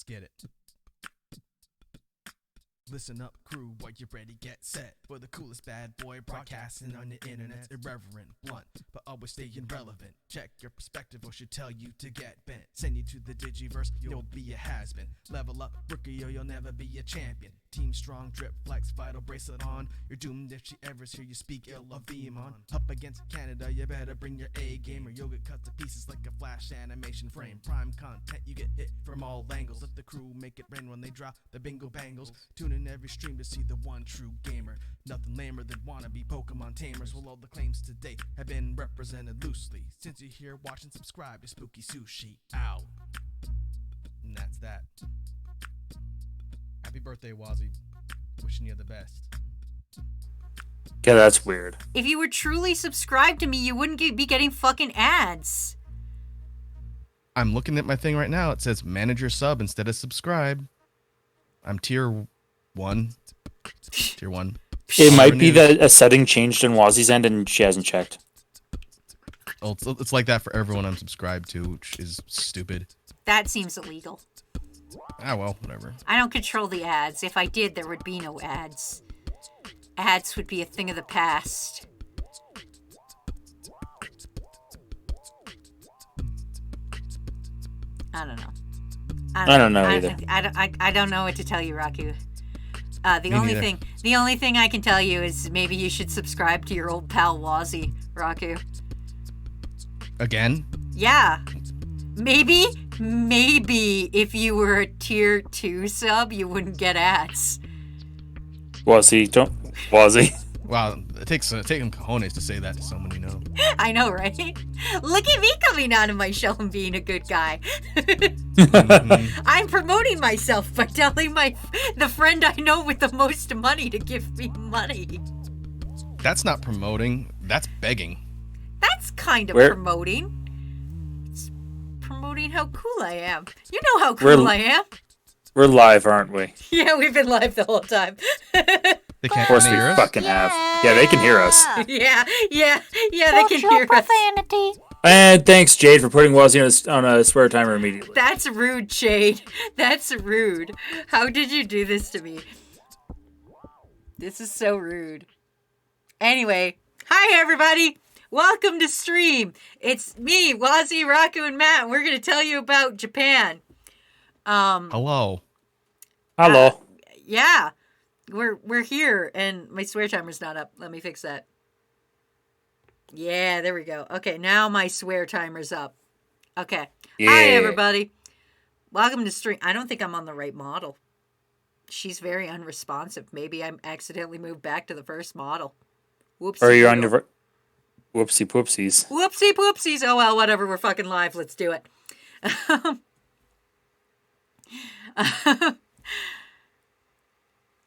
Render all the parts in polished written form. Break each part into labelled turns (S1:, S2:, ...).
S1: get it. Listen up, crew, while you're ready, get set for the coolest bad boy broadcasting on the internet. Irreverent, blunt, but always staying relevant. Check your perspective or should tell you to get bent. Send you to the digiverse, you'll be a has-been. Level up, rookie, or you'll never be a champion. Team strong, drip, flex, vital bracelet on. You're doomed if she ever hear you speak ill of Veemon. Up against Canada, you better bring your A game or you'll get cut to pieces like a flash animation frame. Prime content, you get hit from all angles. Let the crew make it rain when they drop the bingo bangles. Tune in every stream to see the one true gamer. Nothing lamer than wannabe Pokemon tamers. Well, all the claims to date have been represented loosely. Since you're here, watch and subscribe to Spooky Sushi. Ow. And that's that. Happy birthday, Wazzy. Wishing you the best.
S2: Yeah, that's weird.
S3: If you were truly subscribed to me, you wouldn't be getting fucking ads.
S1: I'm looking at my thing right now. It says manager sub instead of subscribe. I'm tier 1. Tier 1.
S2: It might be that a setting changed on Wazzy's end and she hasn't checked.
S1: Oh, it's like that for everyone I'm subscribed to, which is stupid.
S3: That seems illegal.
S1: Ah, well, whatever.
S3: I don't control the ads. If I did, there would be no ads. Ads would be a thing of the past. I don't know.
S2: I don't know either.
S3: I don't know what to tell you, Raku. The only thing I can tell you is maybe you should subscribe to your old pal Wazzy, Raku.
S1: Again?
S3: Yeah. Maybe if you were a tier 2 sub, you wouldn't get ads.
S2: Wazzy.
S1: Wow, it takes taking cojones to say that to someone you know.
S3: I know, right? Look at me coming out of my shell and being a good guy. I'm promoting myself by telling the friend I know with the most money to give me money.
S1: That's not promoting. That's begging.
S3: That's kind of promoting. It's promoting how cool I am. You know how cool I am.
S2: We're live, aren't we?
S3: Yeah, we've been live the whole time.
S1: They can't
S2: Of course we
S1: hear us?
S2: fucking have. Yeah, they can hear us.
S3: Yeah, they can hear
S4: profanity.
S2: And thanks, Jade, for putting Wazzy on a swear timer immediately.
S3: That's rude, Jade. That's rude. How did you do this to me? This is so rude. Anyway, hi everybody. Welcome to stream. It's me, Wazzy, Raku, and Matt. And we're going to tell you about Japan.
S1: Hello.
S3: Yeah. We're here, and my swear timer's not up. Let me fix that. Yeah, there we go. Okay, now my swear timer's up. Okay. Yeah. Hi, everybody. Welcome to stream. I don't think I'm on the right model. She's very unresponsive. Maybe I accidentally moved back to the first model. Whoopsie.
S2: Or you're on your... Whoopsie poopsies.
S3: Whoopsie poopsies. Oh, well, whatever. We're fucking live. Let's do it.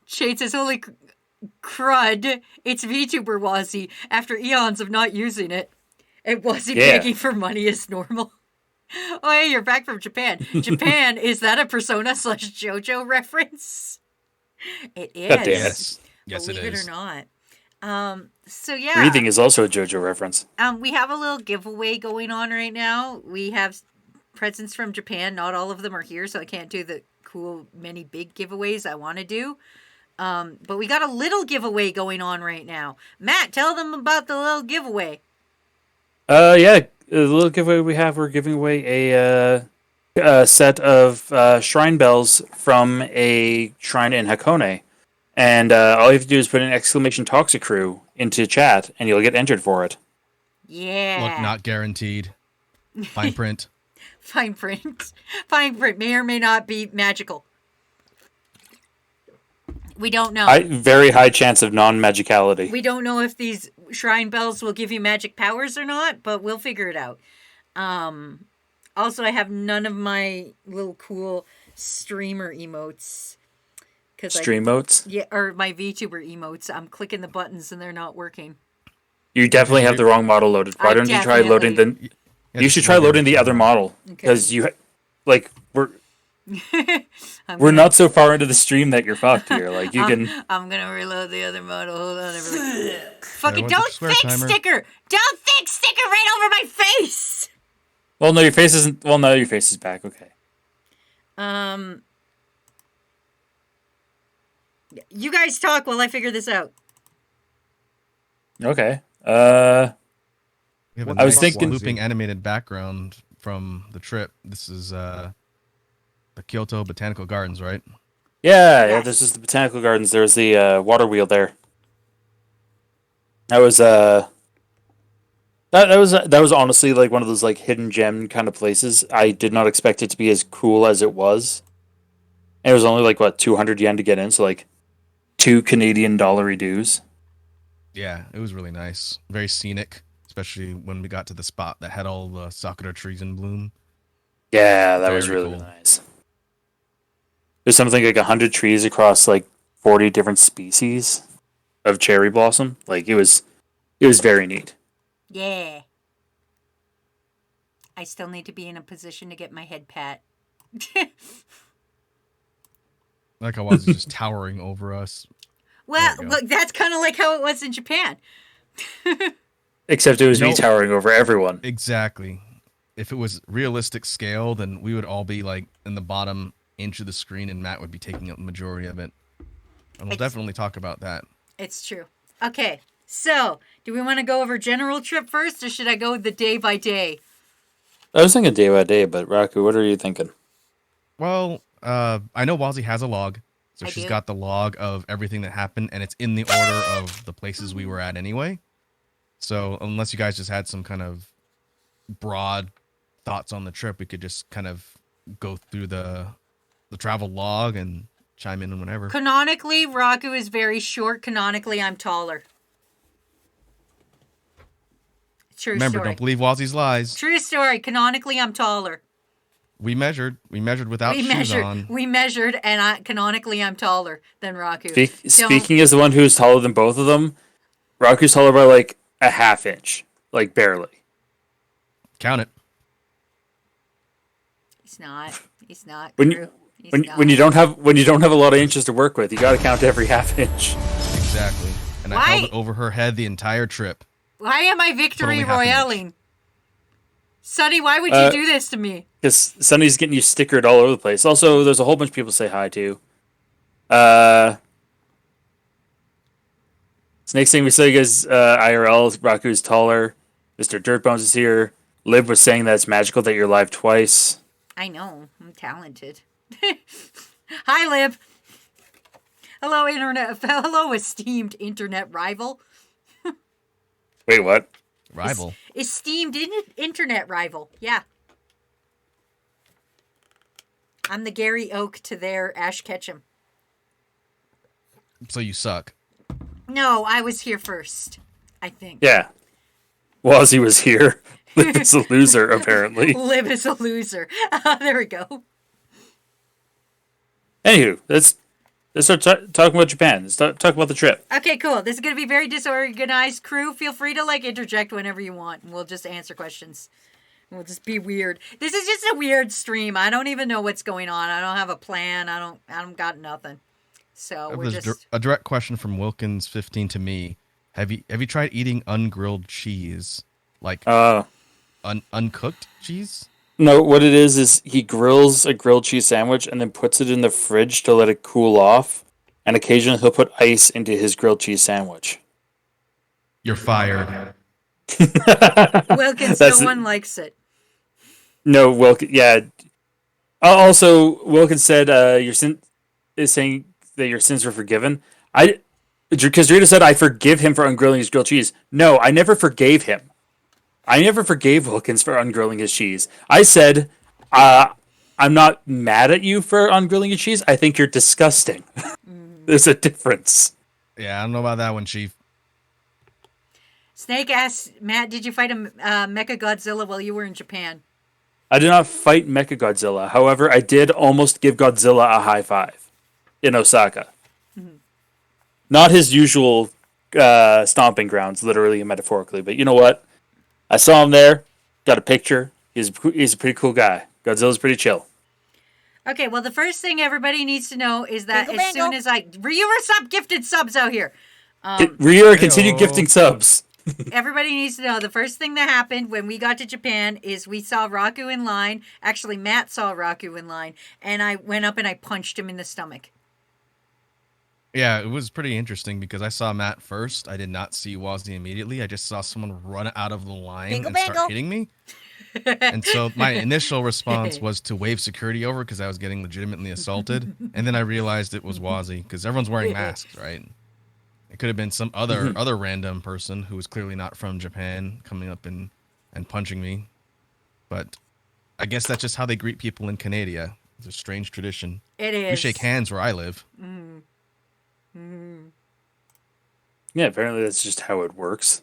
S3: Shade says, holy crud, it's VTuber Wazzy after eons of not using it. And Wazzy begging for money is normal. Oh, hey, you're back from Japan. Japan, is that a Persona / JoJo reference? It is.
S1: Yes,
S3: Believe
S1: it is.
S3: Believe it or not. So, yeah.
S2: Breathing is also a JoJo reference.
S3: We have a little giveaway going on right now. We have presents from Japan. Not all of them are here, so I can't do the cool many big giveaways I want to do. But we got a little giveaway going on right now. Matt, tell them about the little giveaway.
S2: Yeah, the little giveaway we have, we're giving away a set of shrine bells from a shrine in Hakone. And all you have to do is put an exclamation Toxic Crew into chat, and you'll get entered for it.
S3: Yeah.
S1: Look, not guaranteed. Fine print.
S3: Fine print. Fine print may or may not be magical. We don't know.
S2: Very high chance of non-magicality.
S3: We don't know if these shrine bells will give you magic powers or not, but we'll figure it out. Also, I have none of my little cool streamer emotes.
S2: Streamotes?
S3: Yeah, or my VTuber emotes. I'm clicking the buttons and they're not working.
S2: You definitely have the wrong model loaded. Why don't you try loading the... You should try loading the other model. Because we're not so far into the stream that you're fucked here. Like you can.
S3: I'm gonna reload the other model. Hold on, everybody. Fucking don't think sticker. Don't think sticker right over my face.
S2: Well, no, your face isn't. Well, no, your face is back. Okay.
S3: You guys talk while I figure this out.
S2: Okay.
S1: We have a
S2: I was
S1: nice
S2: thinking-
S1: looping animated background from the trip. This is the Kyoto Botanical Gardens, right?
S2: Yeah,
S3: Yes.
S2: this is the Botanical Gardens. There's the water wheel there. That was that was honestly like one of those like hidden gem kind of places. I did not expect it to be as cool as it was. And it was only like what 200 yen to get in, so like $2 Canadian dues.
S1: Yeah, it was really nice. Very scenic, especially when we got to the spot that had all the sakura trees in bloom.
S2: Yeah, that was
S1: Very
S2: really
S1: cool.
S2: nice. There's something like 100 trees across like 40 different species of cherry blossom. Like it was very neat.
S3: Yeah. I still need to be in a position to get my head pat.
S1: Like I was just towering over us.
S3: Well,
S1: There you go.
S3: look, that's kind of like how it was in Japan.
S2: Except it was me
S1: Nope.
S2: towering over everyone.
S1: Exactly. If it was realistic scale, then we would all be like in the bottom inch of the screen, and Matt would be taking up the majority of it. And we'll
S3: It's-
S1: definitely talk about that.
S3: It's true. Okay, so do we want to go over general trip first, or should I go the day by day?
S2: I was thinking day by day, but Raku, what are you thinking?
S1: Well, I know Wazzy has a log, so
S3: I
S1: she's
S3: do.
S1: got the log of everything that happened, and it's in the order of the places we were at anyway. So unless you guys just had some kind of broad thoughts on the trip, we could just kind of go through the travel log and chime in whenever.
S3: Canonically, Raku is very short. Canonically, I'm taller. True
S1: Remember,
S3: story.
S1: don't believe Wazzy's lies.
S3: True story. Canonically, I'm taller.
S1: We measured without shoes on.
S3: We measured, and canonically, I'm taller than Raku. Don't-
S2: Speaking as the one who's taller than both of them, Raku's taller by like a half inch, like barely.
S1: Count it.
S3: He's not. He's not.
S2: When
S3: Crew. He's
S2: When
S3: not.
S2: when you don't have a lot of inches to work with, you got to count every half inch.
S1: Exactly. And I
S3: Why?
S1: held it over her head the entire trip.
S3: Why am I victory
S1: only half an inch.
S3: royaling? Sonny, why would you do this to me?
S2: Because Sunny's getting you stickered all over the place. Also, there's a whole bunch of people to say hi to. Snake saying we saw you guys IRL. Raku's taller. Mr. Dirtbones is here. Lib was saying that it's magical that you're live twice.
S3: I know. I'm talented. Hi, Lib. Hello, internet. Hello, esteemed internet rival.
S2: Wait, what?
S1: Rival.
S3: Esteemed internet rival. Yeah. I'm the Gary Oak to their Ash Ketchum.
S1: So you suck.
S3: No, I was here first. I think.
S2: Yeah. Wazzy was here. Lib is a loser, apparently.
S3: Lib is a loser. There we go.
S2: Anywho, let's start talking about Japan. Let's talk about the trip.
S3: Okay, cool. This is going to be very disorganized. Crew, feel free to interject whenever you want, and we'll just answer questions. We'll just be weird. This is just a weird stream. I don't even know what's going on. I don't have a plan. I don't got nothing. So we're
S1: There's
S3: just
S1: a direct question from Wilkins15 to me. Have you tried eating ungrilled cheese? Like uncooked cheese?
S2: No, what it is he grills a grilled cheese sandwich and then puts it in the fridge to let it cool off. And occasionally he'll put ice into his grilled cheese sandwich.
S1: You're fired.
S3: Wilkins.
S2: That's
S3: No
S2: it.
S3: one likes it.
S2: No, Wilkins. Yeah. Also, Wilkins said your sin is saying that your sins were forgiven. Because Rita said I forgive him for ungrilling his grilled cheese. No, I never forgave him. I never forgave Wilkins for ungrilling his cheese. I said, I'm not mad at you for ungrilling your cheese. I think you're disgusting. There's a difference.
S1: Yeah, I don't know about that one, Chief.
S3: Snake asks, Matt, did you fight a Mecha Godzilla while you were in Japan?
S2: I did not fight Mechagodzilla. However, I did almost give Godzilla a high five in Osaka. Not his usual stomping grounds, literally and metaphorically. But you know what? I saw him there. Got a picture. He's a pretty cool guy. Godzilla's pretty chill.
S3: Okay, well, the first thing everybody needs to know is that
S4: Bingo,
S3: as soon
S4: bingo.
S3: as Reviewer stop gifted subs out here.
S2: Ryu, continue
S1: Heyo.
S2: gifting subs.
S3: Everybody needs to know the first thing that happened when we got to Japan is we saw Raku in line. Actually, Matt saw Raku in line, and I went up and I punched him in the stomach.
S1: Yeah, it was pretty interesting because I saw Matt first. I did not see Wazzy immediately. I just saw someone run out of the line
S3: Bingo
S1: and start
S3: bango.
S1: hitting me. And so my initial response was to wave security over because I was getting legitimately assaulted. And then I realized it was Wazzy because everyone's wearing masks, right? It could have been some
S2: Mhm.
S1: other random person who was clearly not from Japan coming up and punching me. But I guess that's just how they greet people in Canada. It's a strange tradition.
S3: It
S1: We shake
S3: is.
S1: hands where I live.
S2: Yeah, apparently that's just how it works.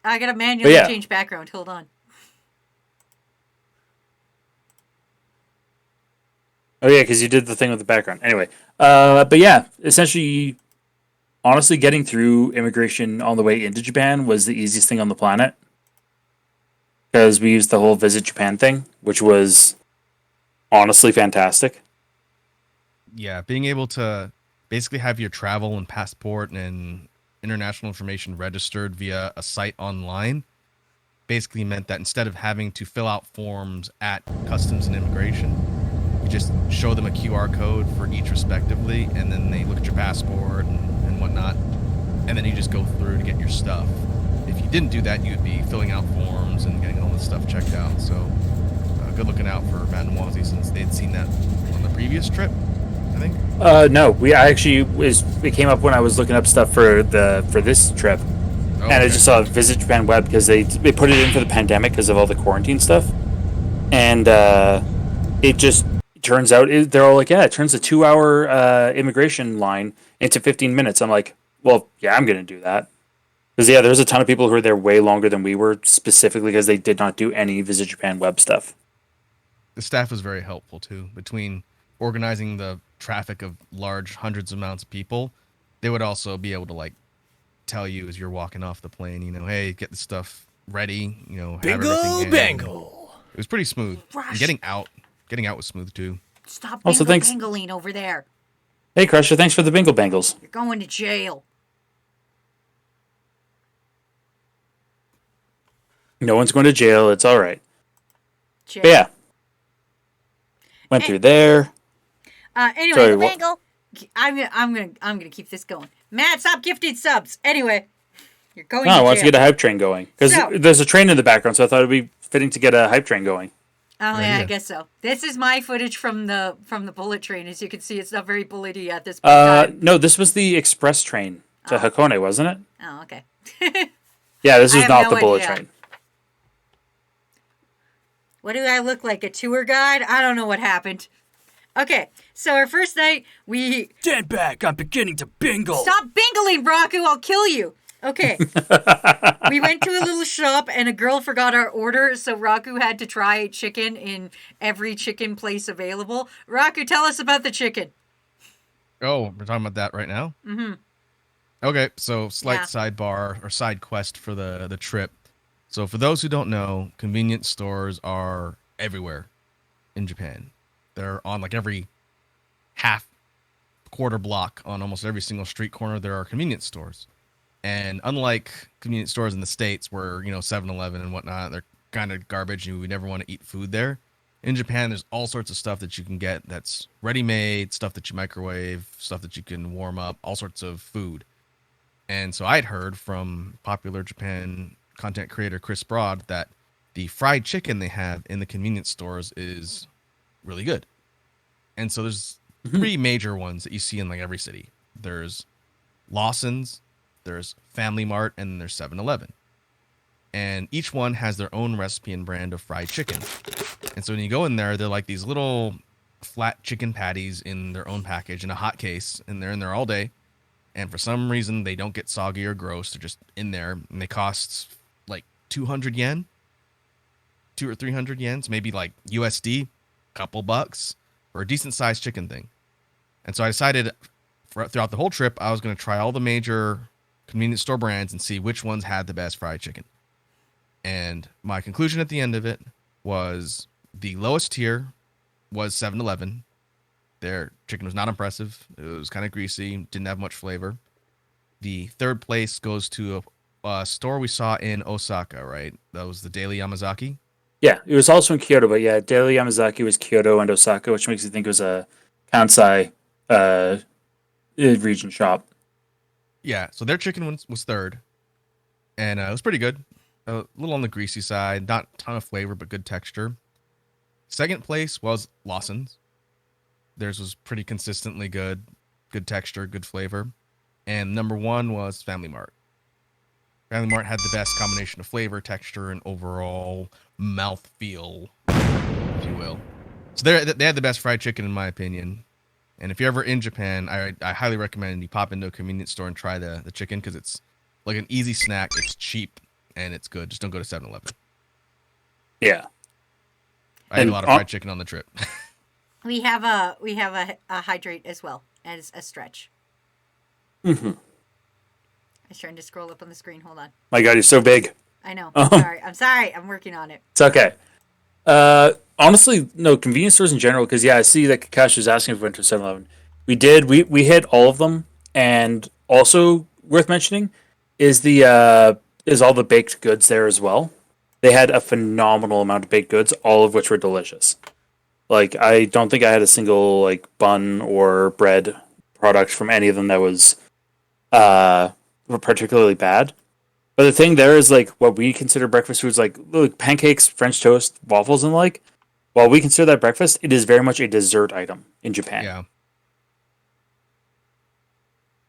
S3: I gotta
S2: But
S3: manually
S2: yeah,
S3: change background. Hold on.
S2: oh yeah, because you did the thing with the background. Anyway, but yeah, essentially, honestly, getting through immigration on the way into Japan was the easiest thing on the planet because we used the whole Visit Japan thing, which was honestly fantastic.
S1: Yeah, being able to basically have your travel and passport and international information registered via a site online basically meant that instead of having to fill out forms at customs and immigration, you just show them a QR code for each respectively, and then they look at your passport and whatnot, and then you just go through to get your stuff. If you didn't do that, you'd be filling out forms and getting all this stuff checked out. So, good looking out for Matt and Wazzy since they'd seen that on the previous trip, I think.
S2: No, I actually it came up when I was looking up stuff for this trip,
S1: Oh,
S2: and I
S1: okay.
S2: just saw Visit Japan web because they put it in for the pandemic because of all the quarantine stuff, and it just turns out they're all like, yeah, it turns a 2 hour immigration line into 15 minutes. I'm like, well, yeah, I'm gonna do that because yeah, there's a ton of people who are there way longer than we were specifically because they did not do any Visit Japan web stuff.
S1: The staff was very helpful too. Between organizing the traffic of large hundreds of amounts of people, they would also be able to like tell you as you're walking off the plane, hey, get the stuff ready, have everything
S4: Bingo
S1: in.
S4: bangle.
S1: It was pretty smooth.
S3: Rush.
S1: And getting out was smooth too.
S3: Stop
S2: Also,
S3: bingo
S2: thanks.
S3: bangling over there.
S2: Hey, Crusher, thanks for the bingle bangles.
S3: You're going to jail.
S2: No one's going to jail. It's all right.
S3: Jail.
S2: But yeah, went through there.
S3: Anyway,
S2: Sorry,
S3: the
S2: what?
S3: bangle. I'm gonna keep this going. Matt, stop gifting subs. Anyway, you're going
S2: No, I
S3: to
S2: want to
S3: jail.
S2: get a hype train going because
S3: So-
S2: there's a train in the background, so I thought it'd be fitting to get a hype train going.
S3: Oh
S1: Good
S3: yeah, I
S1: idea.
S3: guess so. This is my footage from the bullet train. As you can see, it's not very bullety at this point in time.
S2: No, this was the express train to Hakone, wasn't it?
S3: Oh, okay.
S2: Yeah, this
S3: I
S2: was
S3: have
S2: not
S3: no
S2: the bullet
S3: idea.
S2: train.
S3: What do I look like? A tour guide? I don't know what happened. Okay, so our first night, we
S4: Stand back, I'm beginning to bingle.
S3: stop bingling, Raku. I'll kill you. Okay. We went to a little shop and a girl forgot our order, so Raku had to try chicken in every chicken place available. Raku, tell us about the chicken.
S1: Oh, we're talking about that right now? Mm-hmm. Okay, so slight
S3: Yeah.
S1: sidebar or side quest for the trip. So for those who don't know, convenience stores are everywhere in Japan. They're on like every half quarter block on almost every single street corner there are convenience stores. And unlike convenience stores in the States where, 7-Eleven and whatnot, they're kind of garbage and you would never want to eat food there. In Japan, there's all sorts of stuff that you can get that's ready-made, stuff that you microwave, stuff that you can warm up, all sorts of food. And so I'd heard from popular Japan content creator Chris Broad that the fried chicken they have in the convenience stores is really good. And so there's three major ones that you see in like every city. There's Lawson's, there's Family Mart, and then there's 7-Eleven. And each one has their own recipe and brand of fried chicken. And so when you go in there, they're like these little flat chicken patties in their own package in a hot case, and they're in there all day. And for some reason, they don't get soggy or gross. They're just in there, and they cost like 200 yen, 2 or 300 yens, maybe like USD, couple bucks for a decent sized chicken thing. And so I decided throughout the whole trip, I was going to try all the major convenience store brands and see which ones had the best fried chicken. And my conclusion at the end of it was the lowest tier was 7-Eleven. Their chicken was not impressive. It was kind of greasy, didn't have much flavor. The third place goes to a store we saw in Osaka, right? That was the Daily Yamazaki.
S2: Yeah, it was also in Kyoto, but yeah, Daily Yamazaki was Kyoto and Osaka, which makes you think it was a Kansai region shop.
S1: Yeah, so their chicken was third, and it was pretty good. A little on the greasy side, not a ton of flavor, but good texture. Second place was Lawson's. Theirs was pretty consistently good texture, good flavor. And number one was Family Mart. Family Mart had the best combination of flavor, texture, and overall mouthfeel, if you will. So they had the best fried chicken, in my opinion. And if you're ever in Japan, I highly recommend you pop into a convenience store and try the chicken, because it's like an easy snack. It's cheap and it's good. Just don't go to 7-Eleven.
S2: Yeah.
S1: I ate a lot of fried chicken on the trip.
S3: We have a hydrate as well as a stretch.
S2: Mm-hmm.
S3: I was trying to scroll up on the screen. Hold on.
S2: My God, you're so big.
S3: I know. I'm sorry. I'm working on it.
S2: It's okay. Honestly, no, convenience stores in general, because I see that Kakashi was asking if we went to 7-Eleven. We hit all of them, and also worth mentioning is is all the baked goods there as well. They had a phenomenal amount of baked goods, all of which were delicious. Like, I don't think I had a single like bun or bread product from any of them that was particularly bad. But the thing there is, like, what we consider breakfast foods, like pancakes, French toast, waffles, and like, while we consider that breakfast, it is very much a dessert item in Japan.
S1: Yeah.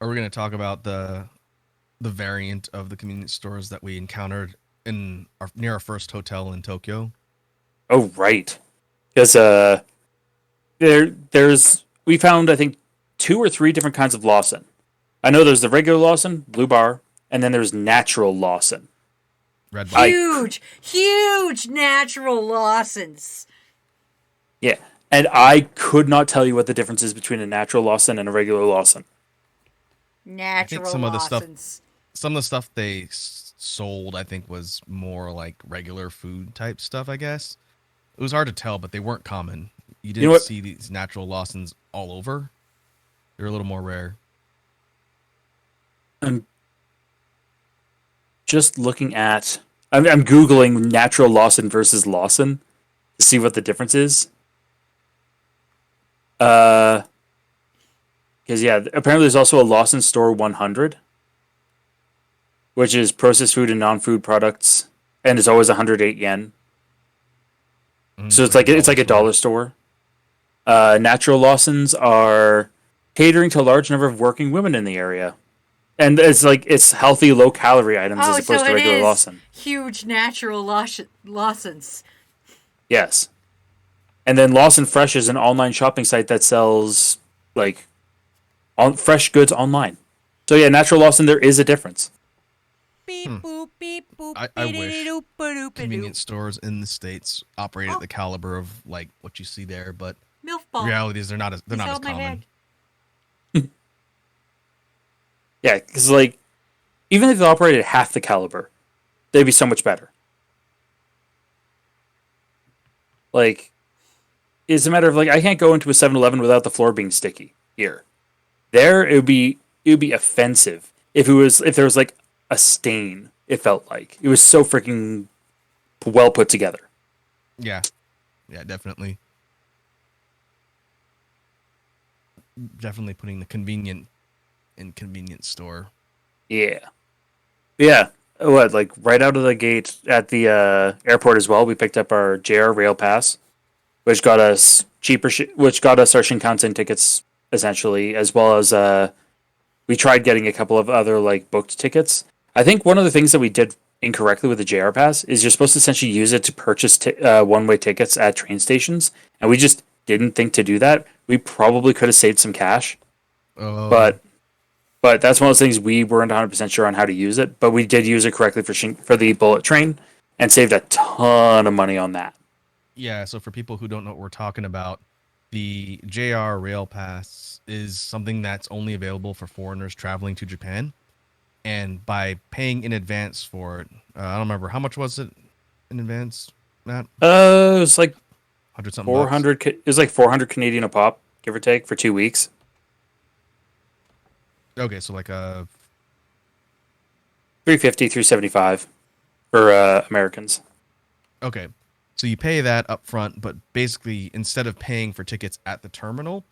S1: Are we going to talk about the variant of the convenience stores that we encountered near our first hotel in Tokyo?
S2: Oh, right. Because we found, I think, 2 or 3 different kinds of Lawson. I know there's the regular Lawson, blue bar, and then there's natural Lawson.
S1: Red bar.
S3: Huge natural Lawsons.
S2: Yeah, and I could not tell you what the difference is between a natural Lawson and a regular Lawson.
S3: Natural
S1: some
S3: Lawsons.
S1: Some of the stuff they sold, I think, was more like regular food type stuff, I guess. It was hard to tell, but they weren't common. You didn't see these natural Lawsons all over. They're a little more rare.
S2: I'm just looking at... I'm Googling natural Lawson versus Lawson to see what the difference is. Because, apparently there's also a Lawson Store 100, which is processed food and non-food products, and it's always 108 yen. So it's like a dollar store. Natural Lawsons are catering to a large number of working women in the area. And it's healthy, low-calorie items as opposed to regular Lawson.
S3: Huge natural Lawsons.
S2: Yes. And then Lawson Fresh is an online shopping site that sells, fresh goods online. So, natural Lawson, there is a difference.
S3: Beep, boop, beep, boop,
S1: I wish convenience stores in the States operate at the caliber of, what you see there, but
S3: Milf ball.
S1: the reality is they're not as common.
S2: Yeah, because, even if they operated at half the caliber, they'd be so much better. It's a matter of, I can't go into a 7-Eleven without the floor being sticky here. There, it would be offensive if there was, a stain, it felt like. It was so freaking well put together.
S1: Yeah. Yeah, definitely. Definitely putting the convenient in convenience store.
S2: Yeah. Yeah. What, right out of the gate at the airport as well, we picked up our JR Rail Pass, which got us which got us our Shinkansen tickets, essentially, as well as we tried getting a couple of other booked tickets. I think one of the things that we did incorrectly with the JR Pass is you're supposed to essentially use it to purchase one-way tickets at train stations, and we just didn't think to do that. We probably could have saved some cash, but that's one of those things we weren't 100% sure on how to use it. But we did use it correctly for the bullet train, and saved a ton of money on that.
S1: Yeah, so for people who don't know what we're talking about, the JR Rail Pass is something that's only available for foreigners traveling to Japan. And by paying in advance for it, I don't remember, how much was it in advance, Matt?
S2: It was
S1: 100 something
S2: 400. It was 400 Canadian a pop, give or take, for 2 weeks.
S1: Okay, so a
S2: 350, 375 for Americans.
S1: Okay, so you pay that up front, but basically instead of paying for tickets at the terminal,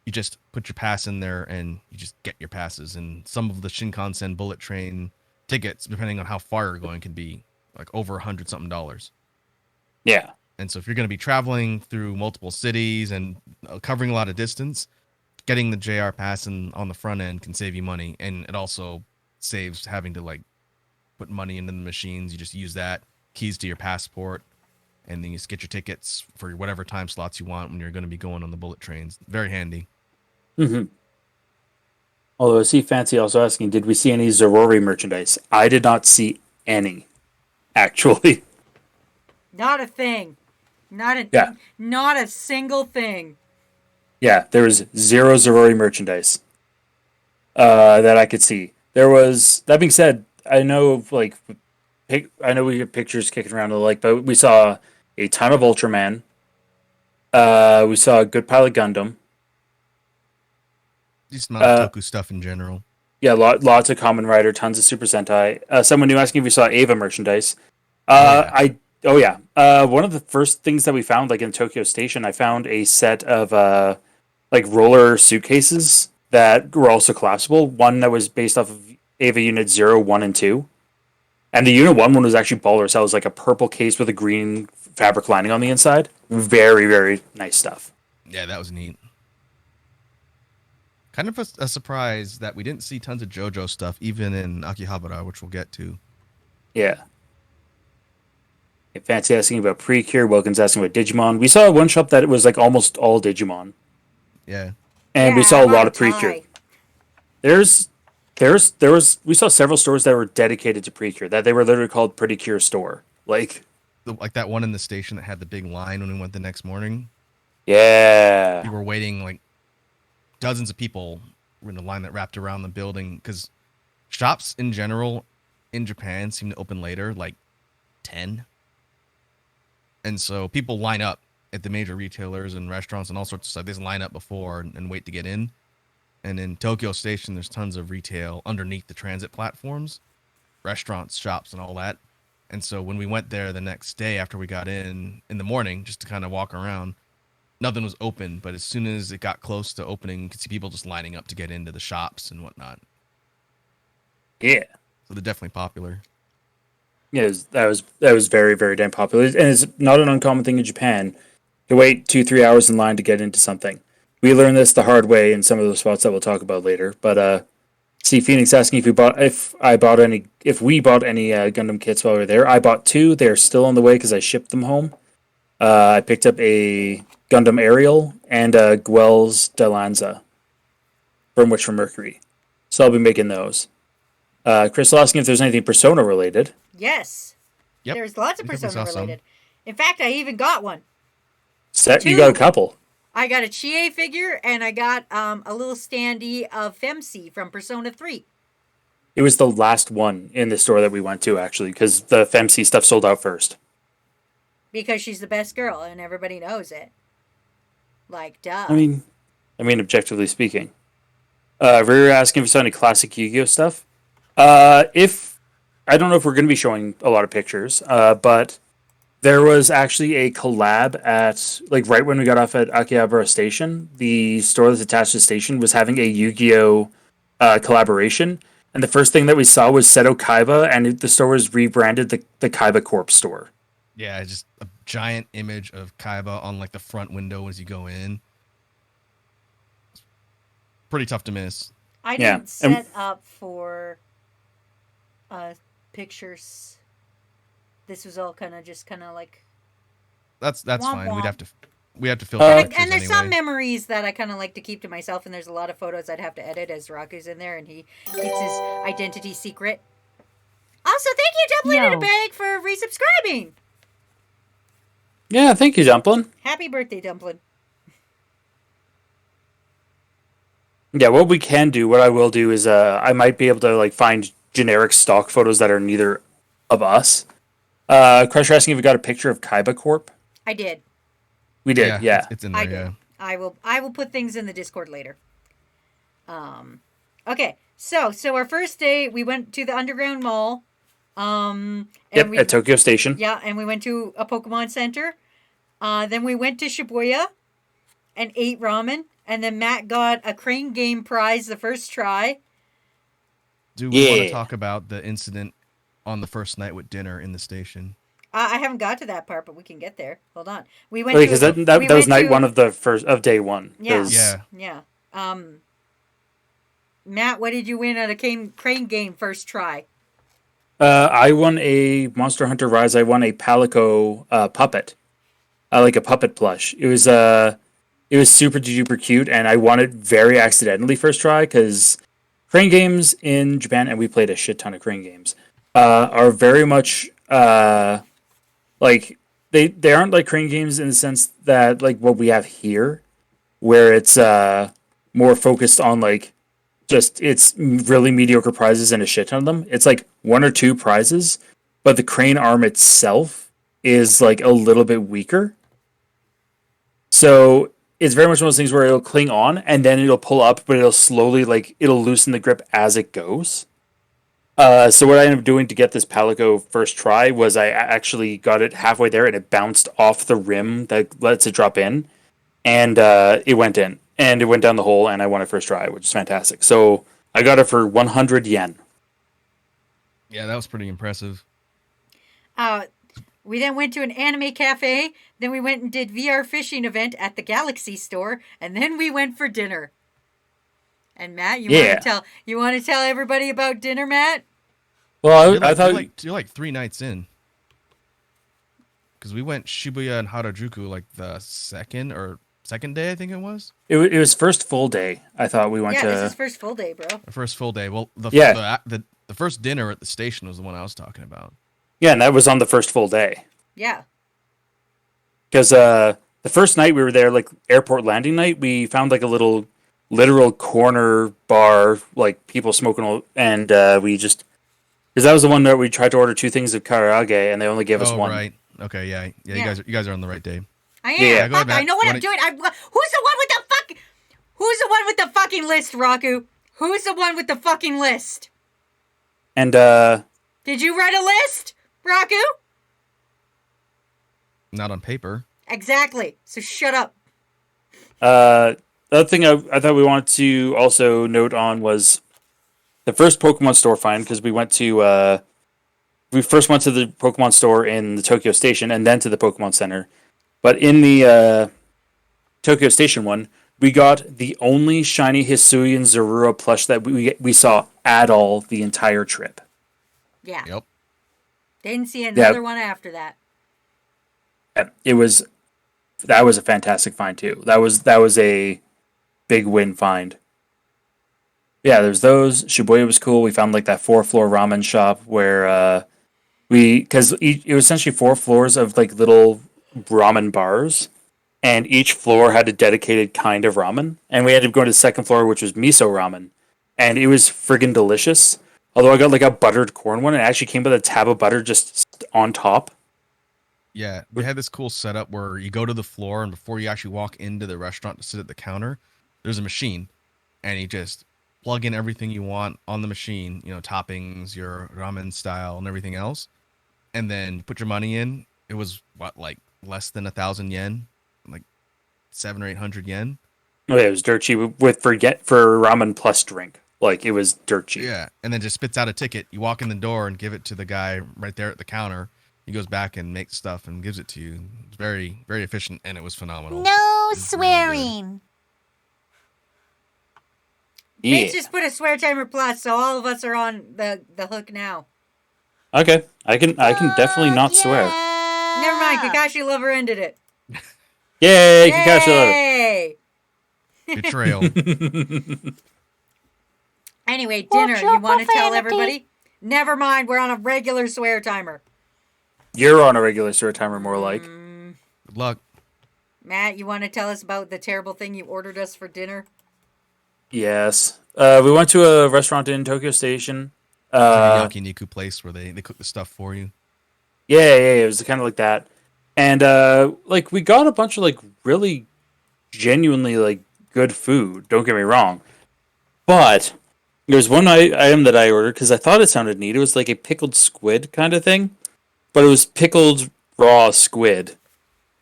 S1: you just put your pass in there and you just get your passes. And some of the Shinkansen bullet train tickets, depending on how far you're going, can be like over $100 something.
S2: Yeah.
S1: And so if you're going to be traveling through multiple cities and covering a lot of distance, getting the JR pass on the front end can save you money. And it also saves having to like put money into the machines. You just use that, keys to your passport, and then you just get your tickets for whatever time slots you want when you're going to be going on the bullet trains. Very handy.
S2: Mm-hmm. Although I see Fancy also asking, did we see any Zorori merchandise? I did not see any, actually.
S3: Not a thing.
S2: Yeah.
S3: Not a single thing.
S2: Yeah, there was zero Zorori merchandise that I could see. There was. That being said, I know we get pictures kicking around the lake, but we saw a ton of Ultraman. We saw a good pile of Gundam.
S1: Decent amount of Toku stuff in general.
S2: Yeah, lots of Kamen Rider, tons of Super Sentai. Someone new asking if we saw Ava merchandise. One of the first things that we found, like in Tokyo Station, I found a set of like roller suitcases that were also collapsible. One that was based off of Ava Unit 0, 1, and 2. And the Unit 1 one was actually baller. So it was like a purple case with a green fabric lining on the inside. Very, very nice stuff.
S1: Yeah, that was neat. Kind of a surprise that we didn't see tons of JoJo stuff, even in Akihabara, which we'll get to.
S2: Yeah. Fancy asking about Precure. Wilkins asking about Digimon. We saw one shop that it was like almost all Digimon.
S1: Yeah.
S2: And we saw a lot of Precure. We saw several stores that were dedicated to Precure, that they were literally called Precure Store. Like
S1: that one in the station that had the big line when we went the next morning.
S2: Yeah.
S1: We were waiting, like, dozens of people were in a line that wrapped around the building, because shops in general in Japan seem to open later, like 10. And so people line up at the major retailers and restaurants and all sorts of stuff. They just line up before and wait to get in. And in Tokyo Station, there's tons of retail underneath the transit platforms, restaurants, shops, and all that. And so when we went there the next day after we got in the morning, just to kind of walk around, nothing was open. But as soon as it got close to opening, you could see people just lining up to get into the shops and whatnot.
S2: Yeah.
S1: So they're definitely popular.
S2: Yeah, that was very, very damn popular. And it's not an uncommon thing in Japan to wait 2-3 hours in line to get into something. We learned this the hard way in some of the spots that we'll talk about later. But see, Phoenix asking if we bought any Gundam kits while we were there. I bought 2. They're still on the way because I shipped them home. I picked up a Gundam Ariel and a Guel's Delanza from Witch from Mercury. So I'll be making those. Crystal asking if there's anything Persona related.
S3: Yes.
S1: Yep.
S3: There's lots of
S1: We definitely
S3: Persona
S1: saw some.
S3: related. In fact, I even got one.
S2: You got a couple.
S3: I got a Chie figure, and I got a little standee of Femsi from Persona 3.
S2: It was the last one in the store that we went to, actually, because the Femc stuff sold out first.
S3: Because she's the best girl, and everybody knows it. Like, duh.
S2: I mean, objectively speaking. Riri asking if you saw any classic Yu-Gi-Oh stuff. I don't know if we're going to be showing a lot of pictures, but there was actually a collab at, like, right when we got off at Akihabara Station. The store that's attached to the station was having a Yu-Gi-Oh collaboration, and the first thing that we saw was Seto Kaiba, and the store was rebranded the Kaiba Corp store.
S1: Yeah, just a giant image of Kaiba on, like, the front window as you go in. Pretty tough to miss.
S3: I didn't set up for pictures. This was all kind of like.
S1: That's
S3: womp
S1: fine.
S3: womp.
S1: We have to filter pictures
S3: And there's
S1: anyway.
S3: some memories that I kind of like to keep to myself, and there's a lot of photos I'd have to edit as Raku's in there, and he keeps his identity secret. Also, thank you, Dumpling in a Bag, for resubscribing.
S2: Yeah, thank you, Dumpling.
S3: Happy birthday, Dumpling.
S2: Yeah, what I will do is I might be able to, like, find generic stock photos that are neither of us. Crusher asking if we got a picture of Kaiba Corp.
S3: I did.
S2: We did, yeah.
S1: It's in there,
S3: I did. I will put things in the Discord later. Okay, so our first day we went to the Underground Mall.
S2: At Tokyo Station.
S3: Yeah, and we went to a Pokemon Center. Then we went to Shibuya and ate ramen And then Matt got a crane game prize the first try.
S1: Do we want to talk about the incident on the first night with dinner in the station?
S3: I haven't got to that part, but we can get there. Hold on. We went
S2: because that was night one of the first of day one.
S3: Yeah. Matt, what did you win at a crane game first try?
S2: I won a Monster Hunter Rise. I won a Palico puppet, like a puppet plush. It was super duper cute, and I won it very accidentally first try because crane games in Japan, and we played a shit ton of crane games, are very much like they aren't like crane games in the sense that like what we have here, where it's more focused on like just it's really mediocre prizes and a shit ton of them. It's like one or two prizes, but the crane arm itself is like a little bit weaker. So it's very much one of those things where it'll cling on and then it'll pull up, but it'll slowly it'll loosen the grip as it goes. So what I ended up doing to get this Palico first try was I actually got it halfway there and it bounced off the rim that lets it drop in, and it went in. And it went down the hole, and I won it first try, which is fantastic. So I got it for 100 yen.
S1: Yeah, that was pretty impressive.
S3: We then went to an anime cafe. Then we went and did VR fishing event at the Galaxy store, and then we went for dinner. And Matt, you want to tell everybody about dinner, Matt?
S2: Well, I thought
S1: you're like 3 nights in. Because we went Shibuya and Harajuku like the second day, I think it was.
S2: It was first full day. I thought we went to.
S3: Yeah, this is first full day, bro.
S1: The first full day. Well, the first dinner at the station was the one I was talking about.
S2: Yeah, and that was on the first full day.
S3: Yeah.
S2: Because the first night we were there, like airport landing night, we found like a little literal corner bar, like people smoking, and we just because that was the one that we tried to order 2 things of karaage, and they only gave us one.
S1: Right. Okay. Yeah. You guys are on the right day.
S3: I am. Yeah, fuck, I know what I'm doing. Who's the one with the fuck? Who's the one with the fucking list, Raku? Who's the one with the fucking list?
S2: And
S3: did you write a list, Raku?
S1: Not on paper.
S3: Exactly. So shut up.
S2: The other thing I thought we wanted to also note on was the first Pokemon store find, because we first went to the Pokemon store in the Tokyo Station and then to the Pokemon Center. But in the Tokyo Station one, we got the only shiny Hisuian Zorua plush that we saw at all the entire trip.
S3: Yeah.
S1: Yep.
S3: Didn't see another one after that.
S2: That was a fantastic find too. That was a big win find. Yeah, there's those. Shibuya was cool. We found like that 4-floor ramen shop where because it was essentially 4 floors of like little ramen bars, and each floor had a dedicated kind of ramen, and we ended up going to the second floor, which was miso ramen, and it was friggin' delicious. Although I got like a buttered corn one, and it actually came with a tab of butter just on top.
S1: Yeah, we had this cool setup where you go to the floor, and before you actually walk into the restaurant to sit at the counter, there's a machine, and you just plug in everything you want on the machine, toppings, your ramen style, and everything else, and then you put your money in. It was like less than 1,000 yen, like 700 or 800 yen.
S2: Oh yeah, it was dirt cheap for ramen plus drink. Like it was dirt cheap.
S1: Yeah, and then just spits out a ticket. You walk in the door and give it to the guy right there at the counter. He goes back and makes stuff and gives it to you. It's very, very efficient, and it was phenomenal.
S5: No swearing.
S1: Really
S2: yeah.
S3: Let's just put a swear timer plus, so all of us are on the hook now.
S2: Okay, I can definitely not swear.
S3: Never mind, Kakashi Lover ended it.
S2: Yay, Kakashi
S3: Lover.
S1: Betrayal.
S3: Anyway, dinner. You want to tell everybody? Never mind, we're on a regular swear timer.
S2: You're on a regular swear timer, more like.
S1: Good luck.
S3: Matt, you want to tell us about the terrible thing you ordered us for dinner?
S2: Yes. We went to a restaurant in Tokyo Station.
S1: Like a yakiniku place where they cook the stuff for you.
S2: Yeah, it was kind of like that. And like we got a bunch of like really genuinely like good food, don't get me wrong. But there's one item that I ordered because I thought it sounded neat. It was like a pickled squid kind of thing. But it was pickled raw squid.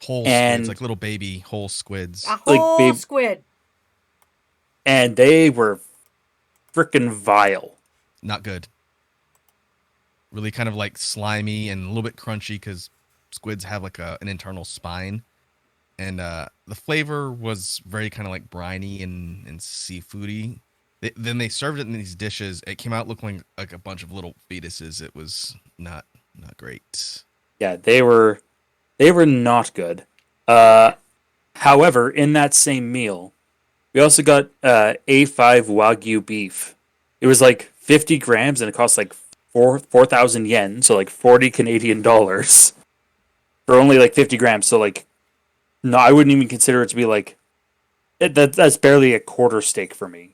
S1: Whole squids, like little baby whole squids.
S3: A whole squid.
S2: and they were freaking vile.
S1: Not good. Really kind of like slimy and a little bit crunchy because squids have like an internal spine. And the flavor was very kind of like briny and seafoody. Then they served it in these dishes. It came out looking like a bunch of little fetuses. It was not great.
S2: Yeah, they were not good. However, in that same meal, we also got A5 Wagyu beef. It was like 50 grams and it cost like 4,000 yen, so like 40 Canadian dollars for only like 50 grams. So like, no, I wouldn't even consider it to be like that's barely a quarter steak for me.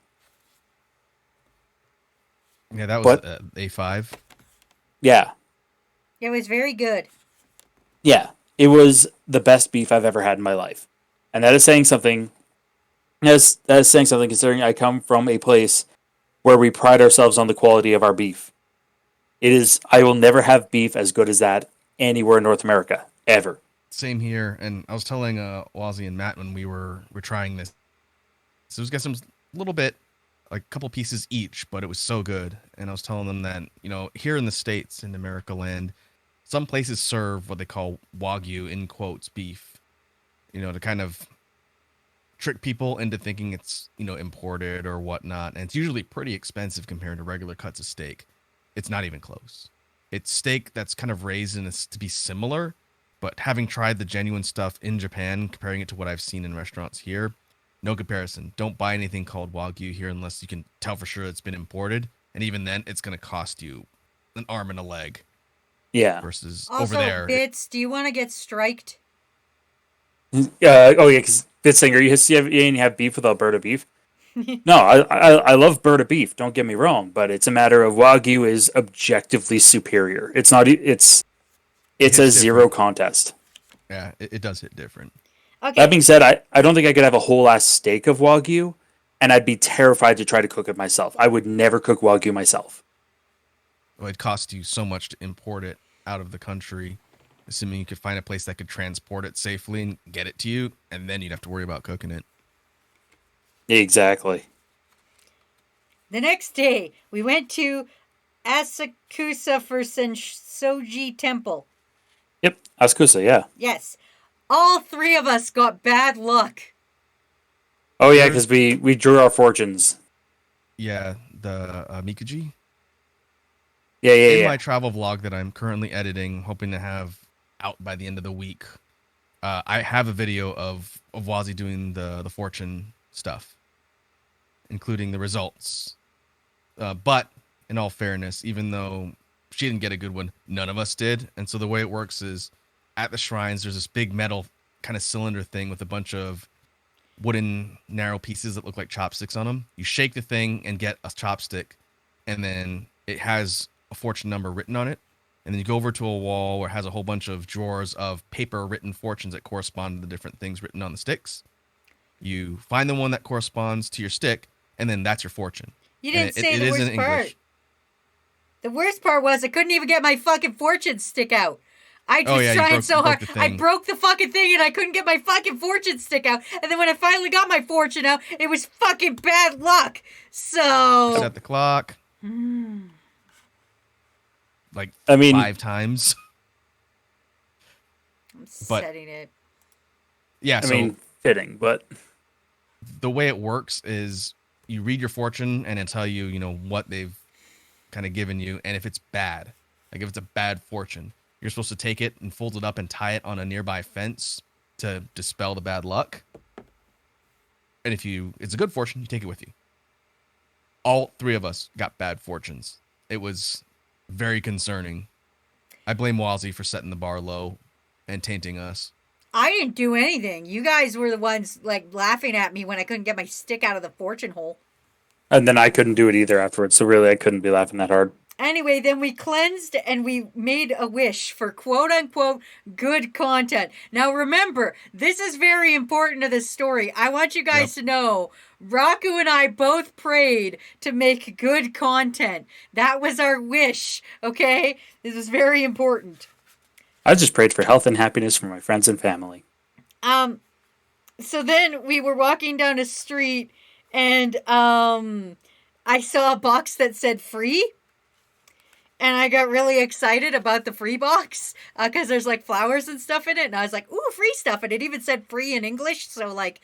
S1: Yeah, that was
S2: What?
S1: A5.
S2: Yeah,
S3: It was very good.
S2: yeah, it was the best beef I've ever had in my life, and that is saying something. That is saying something considering I come from a place where we pride ourselves on the quality of our beef. It is. I will never have beef as good as that anywhere in North America ever.
S1: Same here. And I was telling Wazzy and Matt when we were trying this. So we got some little bit, like a couple pieces each, but it was so good. And I was telling them that, here in the States, in America land, some places serve what they call Wagyu, in quotes, beef, to kind of trick people into thinking it's, imported or whatnot. And it's usually pretty expensive compared to regular cuts of steak. It's not even close. It's steak that's kind of raised in to be similar, but having tried the genuine stuff in Japan, comparing it to what I've seen in restaurants here, no comparison. Don't buy anything called Wagyu here unless you can tell for sure it's been imported. And even then, it's going to cost you an arm and a leg.
S2: Yeah.
S1: Versus
S3: Also,
S1: over there.
S3: Bits, do you want to get striked?
S2: Oh yeah, because this thing, you have beef with Alberta beef? No, I love Berta beef. Don't get me wrong, but it's a matter of Wagyu is objectively superior. It's not. It's a zero contest.
S1: Yeah, it does hit different.
S3: Okay.
S2: That being said, I don't think I could have a whole ass steak of Wagyu, and I'd be terrified to try to cook it myself. I would never cook Wagyu myself.
S1: Well, it'd cost you so much to import it out of the country, assuming you could find a place that could transport it safely and get it to you, and then you'd have to worry about cooking it.
S2: Exactly.
S3: The next day, we went to Asakusa for Sensoji Temple.
S2: Yep, Asakusa, yeah.
S3: Yes. All three of us got bad luck.
S2: Oh yeah, because we drew our fortunes.
S1: Yeah, the Mikuji.
S2: Yeah.
S1: In my travel vlog that I'm currently editing, hoping to have out by the end of the week, I have a video of Wazi doing the fortune stuff, including the results. But in all fairness, even though she didn't get a good one, none of us did. And so the way it works is at the shrines, there's this big metal kind of cylinder thing with a bunch of wooden narrow pieces that look like chopsticks on them. You shake the thing and get a chopstick, and then it has a fortune number written on it. And then you go over to a wall where it has a whole bunch of drawers of paper written fortunes that correspond to the different things written on the sticks. You find the one that corresponds to your stick, and then that's your fortune.
S3: You didn't say
S1: it
S3: the
S1: is
S3: worst
S1: in English.
S3: part. The worst part was I couldn't even get my fucking fortune stick out. I was trying so hard. I broke the fucking thing and I couldn't get my fucking fortune stick out. And then when I finally got my fortune out, it was fucking bad luck. So
S1: Set the clock. Like 5 times.
S3: I'm setting it.
S1: Yeah,
S2: fitting, but
S1: the way it works is you read your fortune and it'll tell you, what they've kind of given you. And if it's bad, like if it's a bad fortune, you're supposed to take it and fold it up and tie it on a nearby fence to dispel the bad luck. And if it's a good fortune, you take it with you. All 3 of us got bad fortunes. It was very concerning. I blame Wazzy for setting the bar low and tainting us.
S3: I didn't do anything. You guys were the ones laughing at me when I couldn't get my stick out of the fortune hole.
S2: And then I couldn't do it either afterwards, so really I couldn't be laughing that hard.
S3: Anyway, then we cleansed and we made a wish for quote-unquote good content. Now remember, this is very important to this story. I want you guys to know, Raku and I both prayed to make good content. That was our wish, okay? This is very important.
S2: I just prayed for health and happiness for my friends and family.
S3: So then we were walking down a street And I saw a box that said free. And I got really excited about the free box because there's like flowers and stuff in it. And I was like, ooh, free stuff. And it even said free in English. So like,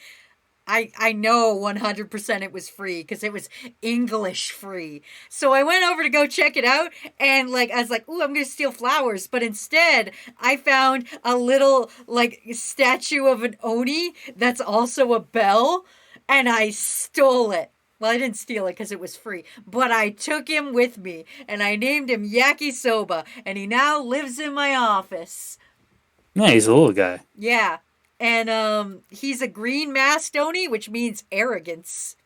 S3: I know 100% it was free because it was English free. So I went over to go check it out. And like, I was like, ooh, I'm going to steal flowers. But instead, I found a little like statue of an Oni that's also a bell. And I stole it. Well, I didn't steal it because it was free, but I took him with me, and I named him Yakisoba, and he now lives in my office.
S2: Yeah, he's a little guy.
S3: Yeah, and he's a green masked Oni, which means arrogance.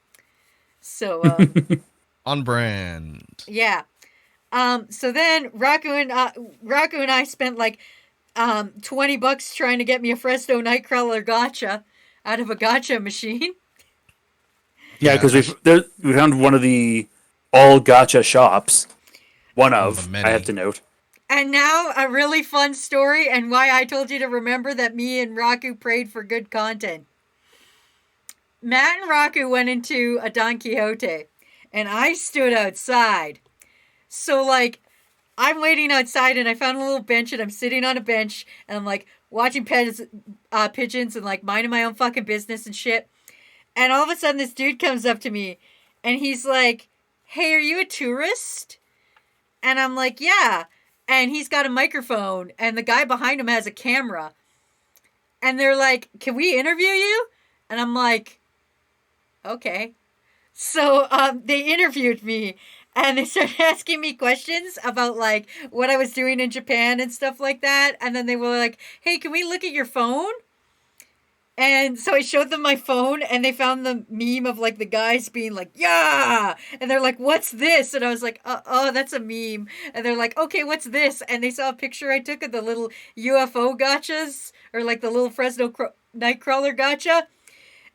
S3: So,
S1: On brand.
S3: yeah. So then Raku and I spent like $20 trying to get me a Fresno Nightcrawler gacha out of a gacha machine.
S2: Yeah, because we found one of the all gacha shops. One of, I have to note.
S3: And now a really fun story and why I told you to remember that me and Raku prayed for good content. Matt and Raku went into a Don Quixote and I stood outside. So like, I'm waiting outside and I found a little bench and I'm sitting on a bench and I'm like watching pigeons and like minding my own fucking business and shit. And all of a sudden, this dude comes up to me, and he's like, hey, are you a tourist? And I'm like, yeah. And he's got a microphone, and the guy behind him has a camera. And they're like, can we interview you? And I'm like, okay. So they interviewed me, and they started asking me questions about, like, what I was doing in Japan and stuff like that. And then they were like, hey, can we look at your phone? And so I showed them my phone, and they found the meme of, like, the guys being like, yeah! And they're like, what's this? And I was like, oh, that's a meme. And they're like, okay, what's this? And they saw a picture I took of the little UFO gachas, or, like, the little Fresno Nightcrawler gacha.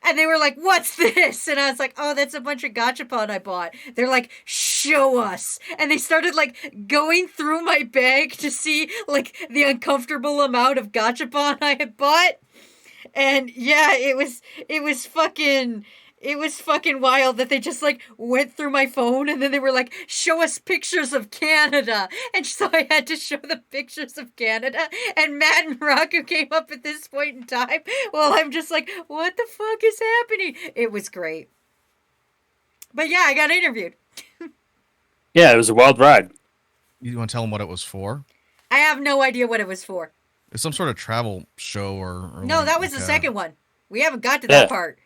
S3: And they were like, what's this? And I was like, oh, that's a bunch of gachapon I bought. They're like, show us. And they started, like, going through my bag to see, like, the uncomfortable amount of gachapon I had bought. And yeah, it was fucking wild that they just like went through my phone and then they were like, show us pictures of Canada. And so I had to show the pictures of Canada. And Matt and Raku came up at this point in time while I'm just like, what the fuck is happening? It was great. But yeah, I got interviewed.
S2: Yeah, it was a wild ride.
S1: You want to tell them what it was for?
S3: I have no idea what it was for.
S1: It's some sort of travel show or
S3: no, that was the second one. We haven't got to that part.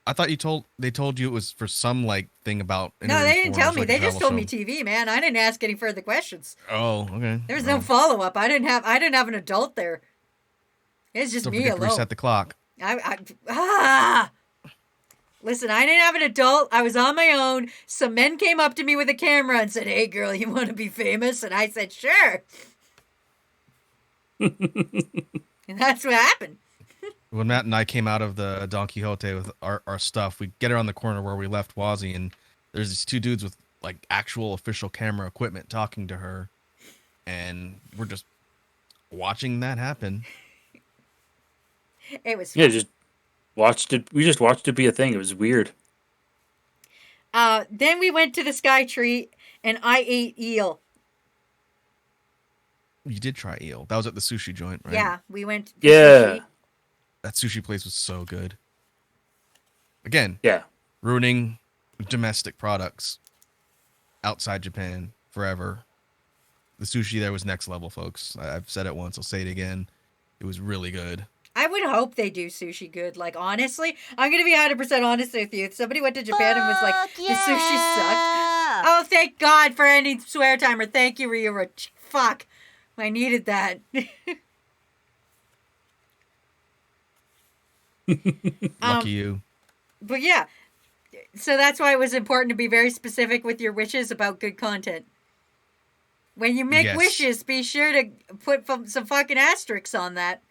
S1: I thought they told you it was for some like thing about.
S3: No, they didn't tell me. They just told me TV, man. I didn't ask any further questions.
S1: Oh, okay.
S3: There was no follow up. I didn't have an adult there. It's just me alone.
S1: Reset the clock.
S3: Listen, I didn't have an adult. I was on my own. Some men came up to me with a camera and said, "Hey, girl, you want to be famous?" And I said, "Sure." And that's what happened.
S1: When Matt and I came out of the Don Quixote with our stuff, we get around the corner where we left Wazzy, and there's these two dudes with like actual official camera equipment talking to her, and we're just watching that happen.
S3: It was fun.
S2: Yeah, just watched it. We just watched it be a thing. It was weird.
S3: Then we went to the Sky Tree, and I ate eel.
S1: You did try eel. That was at the sushi joint, right?
S3: Yeah, we went to
S2: sushi.
S1: That sushi place was so good. Again,
S2: yeah,
S1: ruining domestic products outside Japan forever. The sushi there was next level, folks. I've said it once. I'll say it again. It was really good.
S3: I would hope they do sushi good. Like, honestly, I'm going to be 100% honest with you. If somebody went to Japan and was like, the sushi sucked. Oh, thank God for any swear timer. Thank you, Ryura. Fuck. I needed that.
S1: Lucky you.
S3: But yeah, so that's why it was important to be very specific with your wishes about good content. When you make wishes, be sure to put some fucking asterisks on that.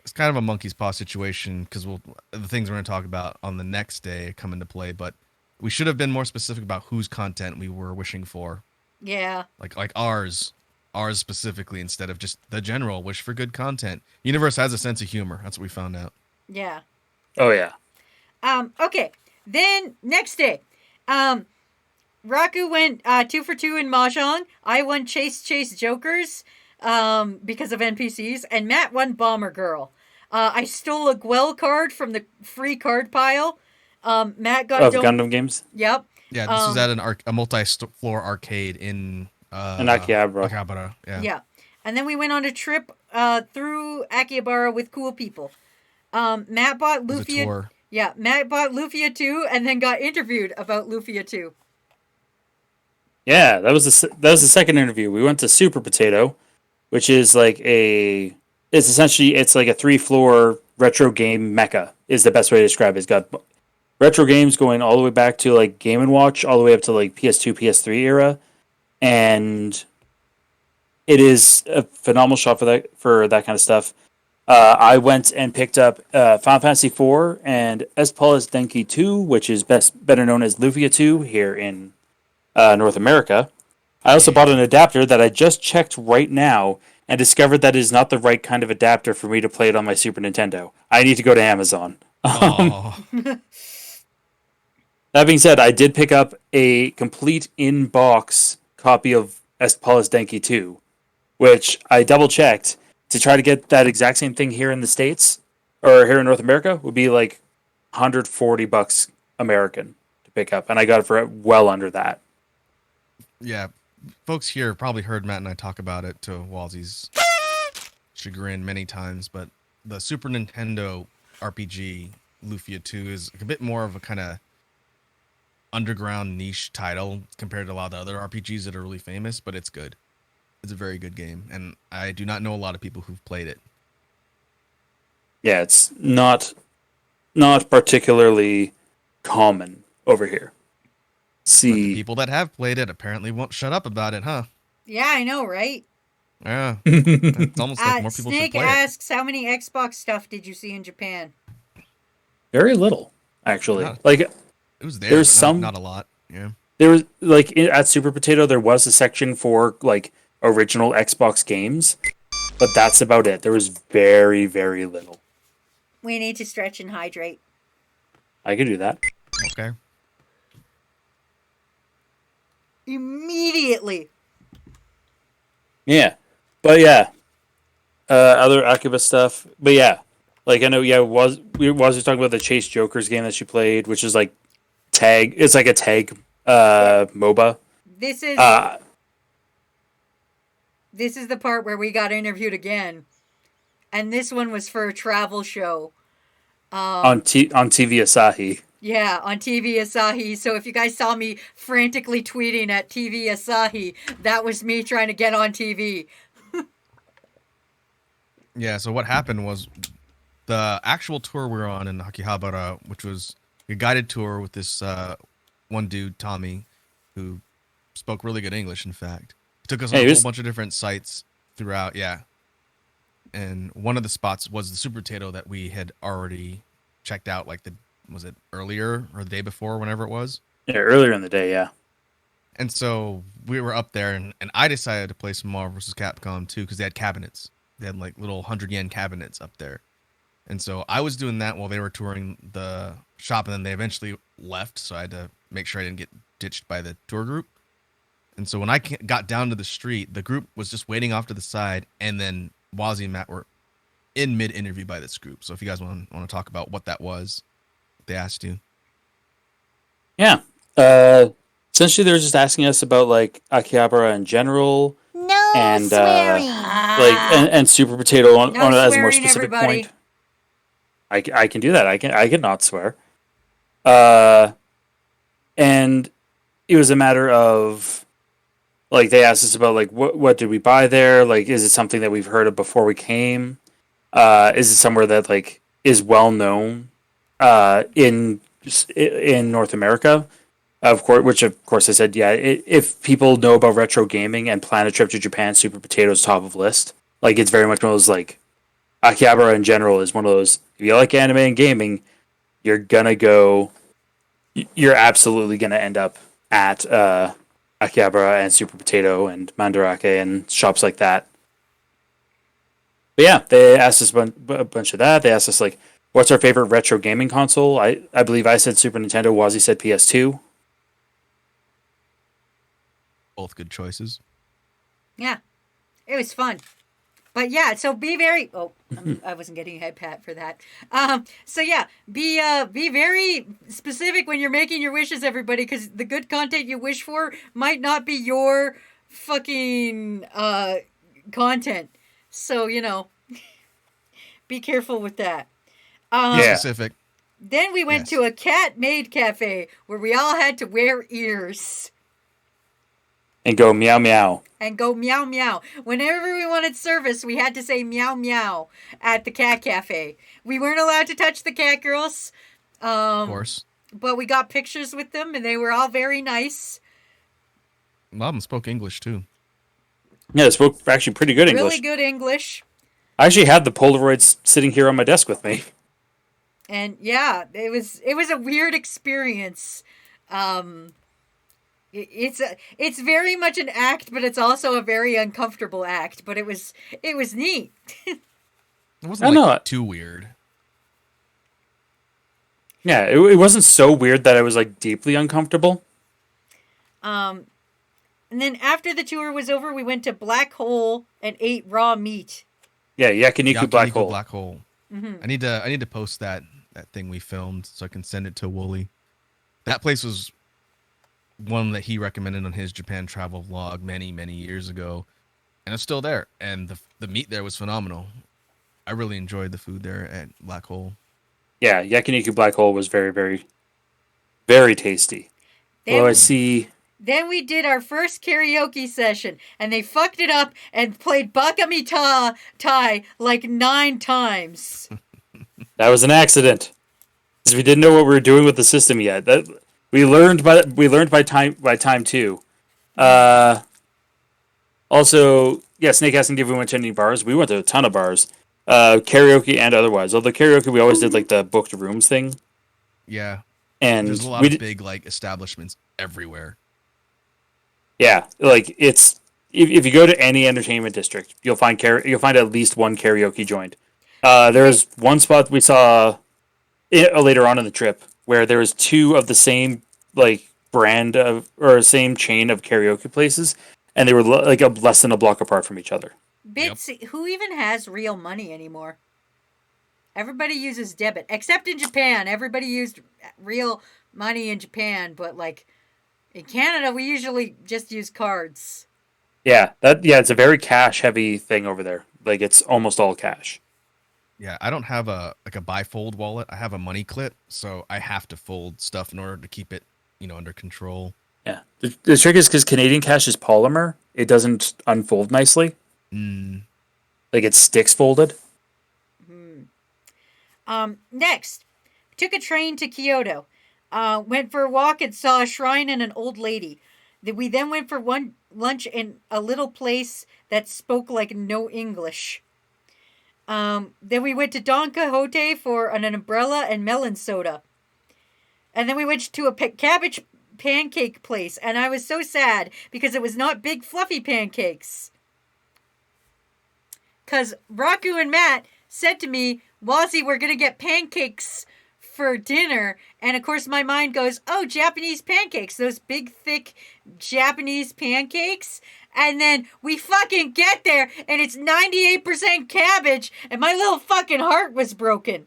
S1: It's kind of a monkey's paw situation because the things we're going to talk about on the next day come into play, but we should have been more specific about whose content we were wishing for.
S3: Yeah.
S1: Like ours specifically, instead of just the general wish for good content. Universe has a sense of humor. That's what we found out.
S3: Yeah.
S2: Oh yeah.
S3: Okay. Then next day, Raku went 2 for 2 in Mahjong. I won Chase Jokers because of NPCs, and Matt won Bomber Girl. I stole a Gwell card from the free card pile. Matt got
S2: Gundam games.
S3: Yep.
S1: Yeah, this was at a multi-floor arcade in
S2: Akihabara.
S1: Akihabara. Yeah.
S3: Yeah. And then we went on a trip through Akihabara with cool people. Matt bought
S1: It was a
S3: Lufia.
S1: tour.
S3: Yeah, Matt bought Lufia 2 and then got interviewed about Lufia 2.
S2: Yeah, that was the second interview. We went to Super Potato, which is like it's like a 3-floor retro game mecca is the best way to describe it. It's got retro games going all the way back to like Game & Watch, all the way up to like PS2, PS3 era, and it is a phenomenal shop for that kind of stuff. I went and picked up Final Fantasy IV and Espalas Denki 2, which is better known as Lufia 2 here in North America. I also bought an adapter that I just checked right now and discovered that is not the right kind of adapter for me to play it on my Super Nintendo. I need to go to Amazon.
S1: Oh.
S2: That being said, I did pick up a complete in-box copy of Espalas Denki 2, which I double-checked to try to get that exact same thing here in the States, or here in North America, would be like $140 American to pick up, and I got it for well under that.
S1: Yeah, folks here probably heard Matt and I talk about it to Walsey's chagrin many times, but the Super Nintendo RPG Lufia 2 is a bit more of a kind of underground niche title compared to a lot of the other RPGs that are really famous, but it's good. It's a very good game, and I do not know a lot of people who've played it.
S2: Yeah, it's not particularly common over here.
S1: But the people that have played it apparently won't shut up about it, huh?
S3: Yeah, I know, right?
S1: Yeah. It's almost like more people
S3: Snake
S1: should play
S3: asks, how many Xbox stuff did you see in Japan?
S2: Very little, actually.
S1: Not-
S2: Like
S1: it. It was there,
S2: There's
S1: but
S2: some-
S1: not a lot. Yeah.
S2: there was at Super Potato, there was a section for like original Xbox games, but that's about it. There was very, very little.
S3: We need to stretch and hydrate.
S2: I could do that.
S1: Okay.
S3: Immediately.
S2: Yeah, but yeah, other Akiba stuff. But yeah, like I know, yeah, we was talking about the Chase Jokers game that you played, which is like tag. It's like a tag MOBA.
S3: This is
S2: Uh,
S3: this is the part where we got interviewed again. And this one was for a travel show.
S2: on TV Asahi.
S3: Yeah, on TV Asahi. So if you guys saw me frantically tweeting at TV Asahi, that was me trying to get on TV.
S1: Yeah, so what happened was the actual tour we were on in Akihabara, which was a guided tour with this one dude, Tommy, who spoke really good English, in fact. He took us on a whole bunch of different sites throughout, yeah. And one of the spots was the Super Potato that we had already checked out, like was it earlier or the day before, whenever it was?
S2: Yeah, earlier in the day, yeah.
S1: And so we were up there, and I decided to play some Marvel vs. Capcom too, because they had cabinets. They had like little 100 yen cabinets up there. And so I was doing that while they were touring the shop, and then they eventually left, so I had to make sure I didn't get ditched by the tour group. And so when I got down to the street, the group was just waiting off to the side, and then Wazzy and Matt were in mid-interview by this group. So if you guys want to talk about what that was, they asked you.
S2: Yeah. Essentially, they were just asking us about like Akihabara in general.
S5: No
S2: And,
S5: swearing.
S2: And Super Potato on as a more
S3: swearing,
S2: specific
S3: everybody.
S2: point. I can do that. I can not swear. And it was a matter of like they asked us about like what did we buy there? Like, is it something that we've heard of before we came? Is it somewhere that like is well known in North America? Of course I said, yeah, if people know about retro gaming and plan a trip to Japan, Super Potato's top of list. Like, it's very much one of those, like, Akihabara in general is one of those, if you like anime and gaming, you're absolutely gonna end up at Akihabara and Super Potato and Mandarake and shops like that. But yeah, they asked us a bunch of that. They asked us, like, what's our favorite retro gaming console? I believe I said Super Nintendo. Wazzy said PS2.
S1: Both good choices.
S3: Yeah, it was fun. But yeah, so be very. Oh, I wasn't getting a head pat for that. So yeah, be very specific when you're making your wishes, everybody, because the good content you wish for might not be your fucking content. So be careful with that.
S2: Yeah.
S1: Specific.
S3: Then we went to a cat-made cafe where we all had to wear ears.
S2: And go meow meow.
S3: And go meow meow. Whenever we wanted service, we had to say meow meow at the cat cafe. We weren't allowed to touch the cat girls.
S1: Of course.
S3: But we got pictures with them, and they were all very nice.
S1: A lot of them spoke English, too.
S2: Yeah, they spoke actually pretty good English.
S3: Really good English.
S2: I actually had the Polaroids sitting here on my desk with me.
S3: And yeah, it was a weird experience. It's very much an act, but it's also a very uncomfortable act. But it was neat.
S1: It wasn't too weird.
S2: Yeah, it wasn't so weird that I was like deeply uncomfortable.
S3: And then after the tour was over, we went to Black Hole and ate raw meat.
S2: Yeah, Yakiniku Black Hole.
S1: Black Hole.
S3: Mm-hmm.
S1: I need to post that thing we filmed so I can send it to Wooly. That place was one that he recommended on his Japan travel vlog many, many years ago, and it's still there. And the meat there was phenomenal. I really enjoyed the food there at Black Hole.
S2: Yeah, Yakiniku Black Hole was very, very, very tasty. I see.
S3: Then we did our first karaoke session, and they fucked it up and played Bakami Tai like 9 times.
S2: That was an accident, because we didn't know what we were doing with the system yet. That we learned by time too. Also, yeah, Snake asking if we went to any bars. We went to a ton of bars, karaoke and otherwise. Although karaoke, we always did like the booked rooms thing.
S1: Yeah,
S2: and
S1: there's a lot of big like establishments everywhere.
S2: Yeah, like it's if you go to any entertainment district, you'll find at least one karaoke joint. There's one spot we saw later on in the trip where there was 2 of the same like brand of or same chain of karaoke places, and they were like less than a block apart from each other.
S3: Bitsy, who even has real money anymore? Everybody uses debit, except in Japan. Everybody used real money in Japan, but like in Canada, we usually just use cards.
S2: Yeah, it's a very cash heavy thing over there. Like it's almost all cash.
S1: Yeah, I don't have a bifold wallet. I have a money clip, so I have to fold stuff in order to keep it, under control.
S2: Yeah, the trick is because Canadian cash is polymer; it doesn't unfold nicely. Like it sticks folded.
S3: Next, took a train to Kyoto. Went for a walk and saw a shrine and an old lady. We then went for lunch in a little place that spoke like no English. Then we went to Don Quixote for an umbrella and melon soda. And then we went to a cabbage pancake place, and I was so sad because it was not big fluffy pancakes. Because Raku and Matt said to me, Wazzy, we're going to get pancakes for dinner. And of course my mind goes, oh, Japanese pancakes, those big thick Japanese pancakes. And then we fucking get there and it's 98% cabbage and my little fucking heart was broken.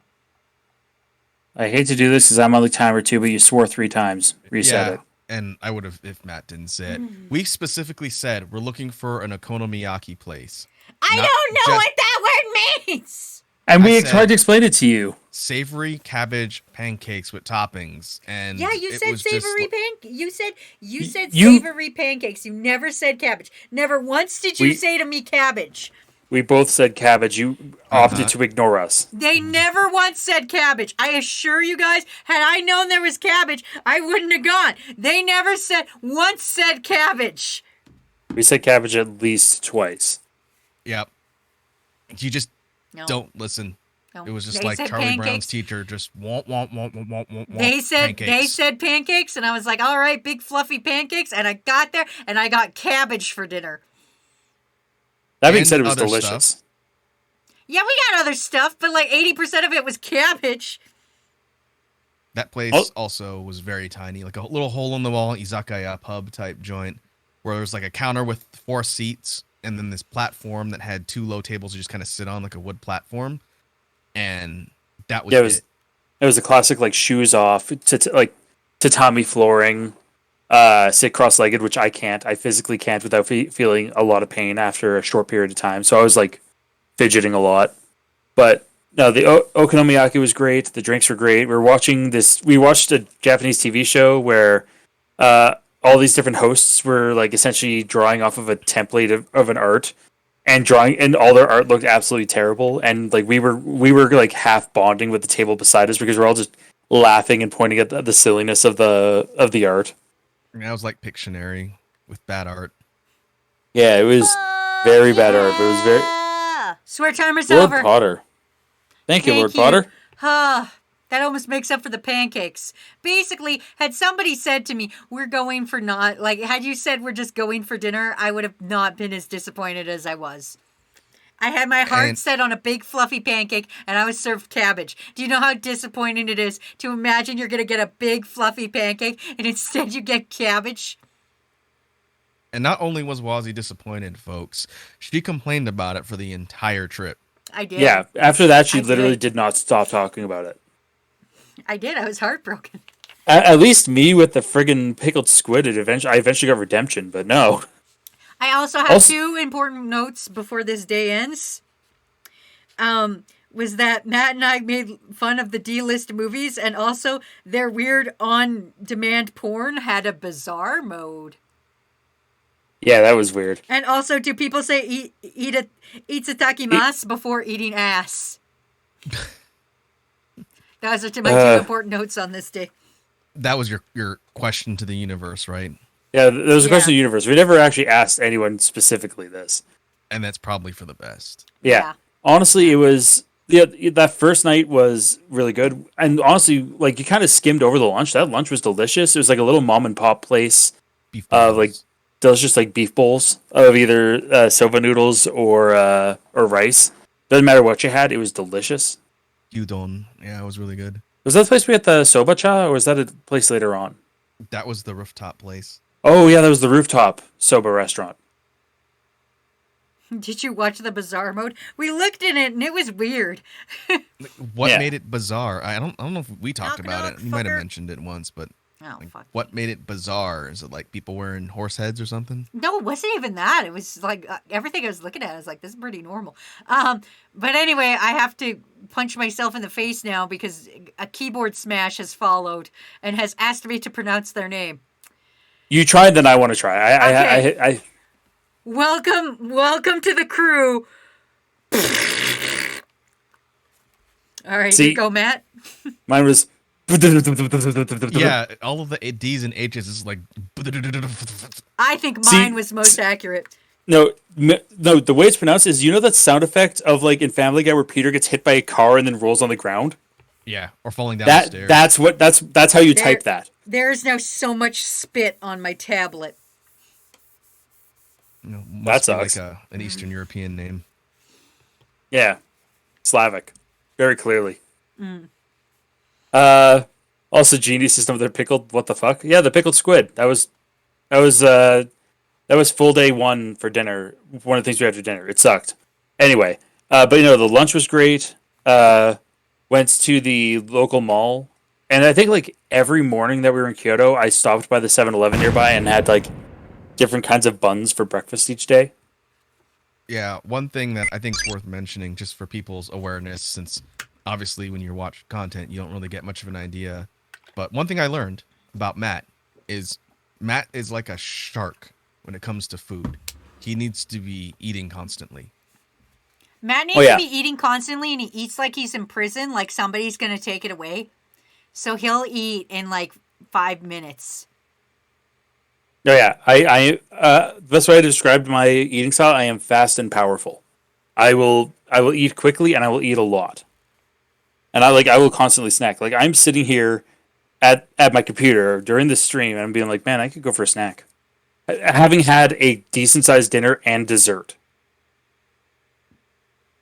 S2: I hate to do this because I'm on the timer too, but you swore 3 times. Reset it.
S1: And I would have if Matt didn't say it. We specifically said we're looking for an okonomiyaki place.
S3: I don't know what that word means.
S2: And we tried to explain it to you.
S1: Savory cabbage pancakes with toppings, and
S3: yeah, you said savory pancakes. You said
S2: you,
S3: savory pancakes. You never said cabbage. Never once did you say to me cabbage.
S2: We both said cabbage. You opted to ignore us.
S3: They never once said cabbage. I assure you guys, had I known there was cabbage, I wouldn't have gone. They never once said cabbage.
S2: We said cabbage at least twice.
S1: Yep. You just don't listen.
S3: No.
S1: It was just like Charlie
S3: pancakes.
S1: Brown's teacher, just won't.
S3: They said pancakes, and I was like, all right, big fluffy pancakes, and I got there, and I got cabbage for dinner.
S2: That being said, it was delicious.
S1: Stuff.
S3: Yeah, we got other stuff, but like 80% of it was cabbage.
S1: That place also was very tiny, like a little hole in the wall izakaya pub type joint, where there was like a counter with 4 seats, and then this platform that had 2 low tables you just kind of sit on, like a wood platform, and that was it.
S2: It was a classic like shoes off like tatami flooring, sit cross-legged, which I can't. I physically can't without feeling a lot of pain after a short period of time. So I was like fidgeting a lot. But no, the okonomiyaki was great. The drinks were great. We watched a Japanese TV show where all these different hosts were like essentially drawing off of a template of an art and all their art looked absolutely terrible. And like we were like half bonding with the table beside us because we're all just laughing and pointing at the silliness of the art.
S1: I was like Pictionary with bad art.
S2: Yeah, it was very bad art, but it was very...
S3: Swear timer's
S2: Lord
S3: over.
S2: Potter. Thank you, Lord Potter.
S3: That almost makes up for the pancakes. Basically, had somebody said to me, had you said we're just going for dinner, I would have not been as disappointed as I was. I had my heart set on a big fluffy pancake, and I was served cabbage. Do you know how disappointing it is to imagine you're going to get a big fluffy pancake, and instead you get cabbage?
S1: And not only was Wazzy disappointed, folks, she complained about it for the entire trip.
S3: I did.
S2: Yeah, after that, she literally did not stop talking about it.
S3: I did. I was heartbroken.
S2: At least me with the friggin' pickled squid, I eventually got redemption, but no.
S3: I also have 2 important notes before this day ends. Was that Matt and I made fun of the D-list movies, and also their weird on-demand porn had a bizarre mode.
S2: Yeah, that was weird.
S3: And also, do people say itsutakimasu before eating ass? Those are my 2 important notes on this day.
S1: That was your question to the universe, right?
S2: Yeah, there was a question to the universe. We never actually asked anyone specifically this.
S1: And that's probably for the best.
S2: Yeah. Honestly, it was... Yeah, that first night was really good. And honestly, like, you kind of skimmed over the lunch. That lunch was delicious. It was like a little mom-and-pop place of, like, delicious, like, beef bowls of either soba noodles or rice. Doesn't matter what you had. It was delicious.
S1: Udon. Yeah, it was really good.
S2: Was that the place we had the soba cha, or was that a place later on?
S1: That was the rooftop place.
S2: Oh, yeah, that was the rooftop soba restaurant.
S3: Did you watch the bizarre mode? We looked in it and it was weird.
S1: What made it bizarre? I don't know if we talked about it. You might have mentioned it once, but what made it bizarre? Is it like people wearing horse heads or something?
S3: No, it wasn't even that. It was like everything I was looking at. I was like, this is pretty normal. But anyway, I have to punch myself in the face now because a keyboard smash has followed and has asked me to pronounce their name.
S2: You tried, then I want to try. I
S3: Welcome to the crew. All right,
S2: See,
S3: you go, Matt.
S2: Mine was...
S1: Yeah, all of the D's and H's is like...
S3: I think mine was most accurate.
S2: No, the way it's pronounced is, you know that sound effect of, like, in Family Guy where Peter gets hit by a car and then rolls on the ground?
S1: Yeah, or falling down the stairs.
S2: That's how you type that.
S3: There is now so much spit on my tablet.
S1: That sucks. Like an Eastern European name.
S2: Yeah, Slavic, very clearly. Also, genius system of their pickled. What the fuck? Yeah, the pickled squid. That was full day 1 for dinner. One of the things we had for dinner. It sucked. Anyway, but the lunch was great. Went to the local mall, and I think like every morning that we were in Kyoto, I stopped by the 7-Eleven nearby and had like different kinds of buns for breakfast each day.
S1: Yeah, one thing that I think is worth mentioning just for people's awareness, since obviously when you watch content, you don't really get much of an idea. But one thing I learned about Matt is like a shark when it comes to food. He needs to be eating constantly.
S3: Matt needs to be eating constantly, and he eats like he's in prison, like somebody's going to take it away. So he'll eat in like 5 minutes.
S2: Oh yeah, I the best way to describe my eating style, I am fast and powerful. I will eat quickly and I will eat a lot. And I will constantly snack. Like, I'm sitting here at my computer during this stream and I'm being like, man, I could go for a snack. Having had a decent sized dinner and dessert.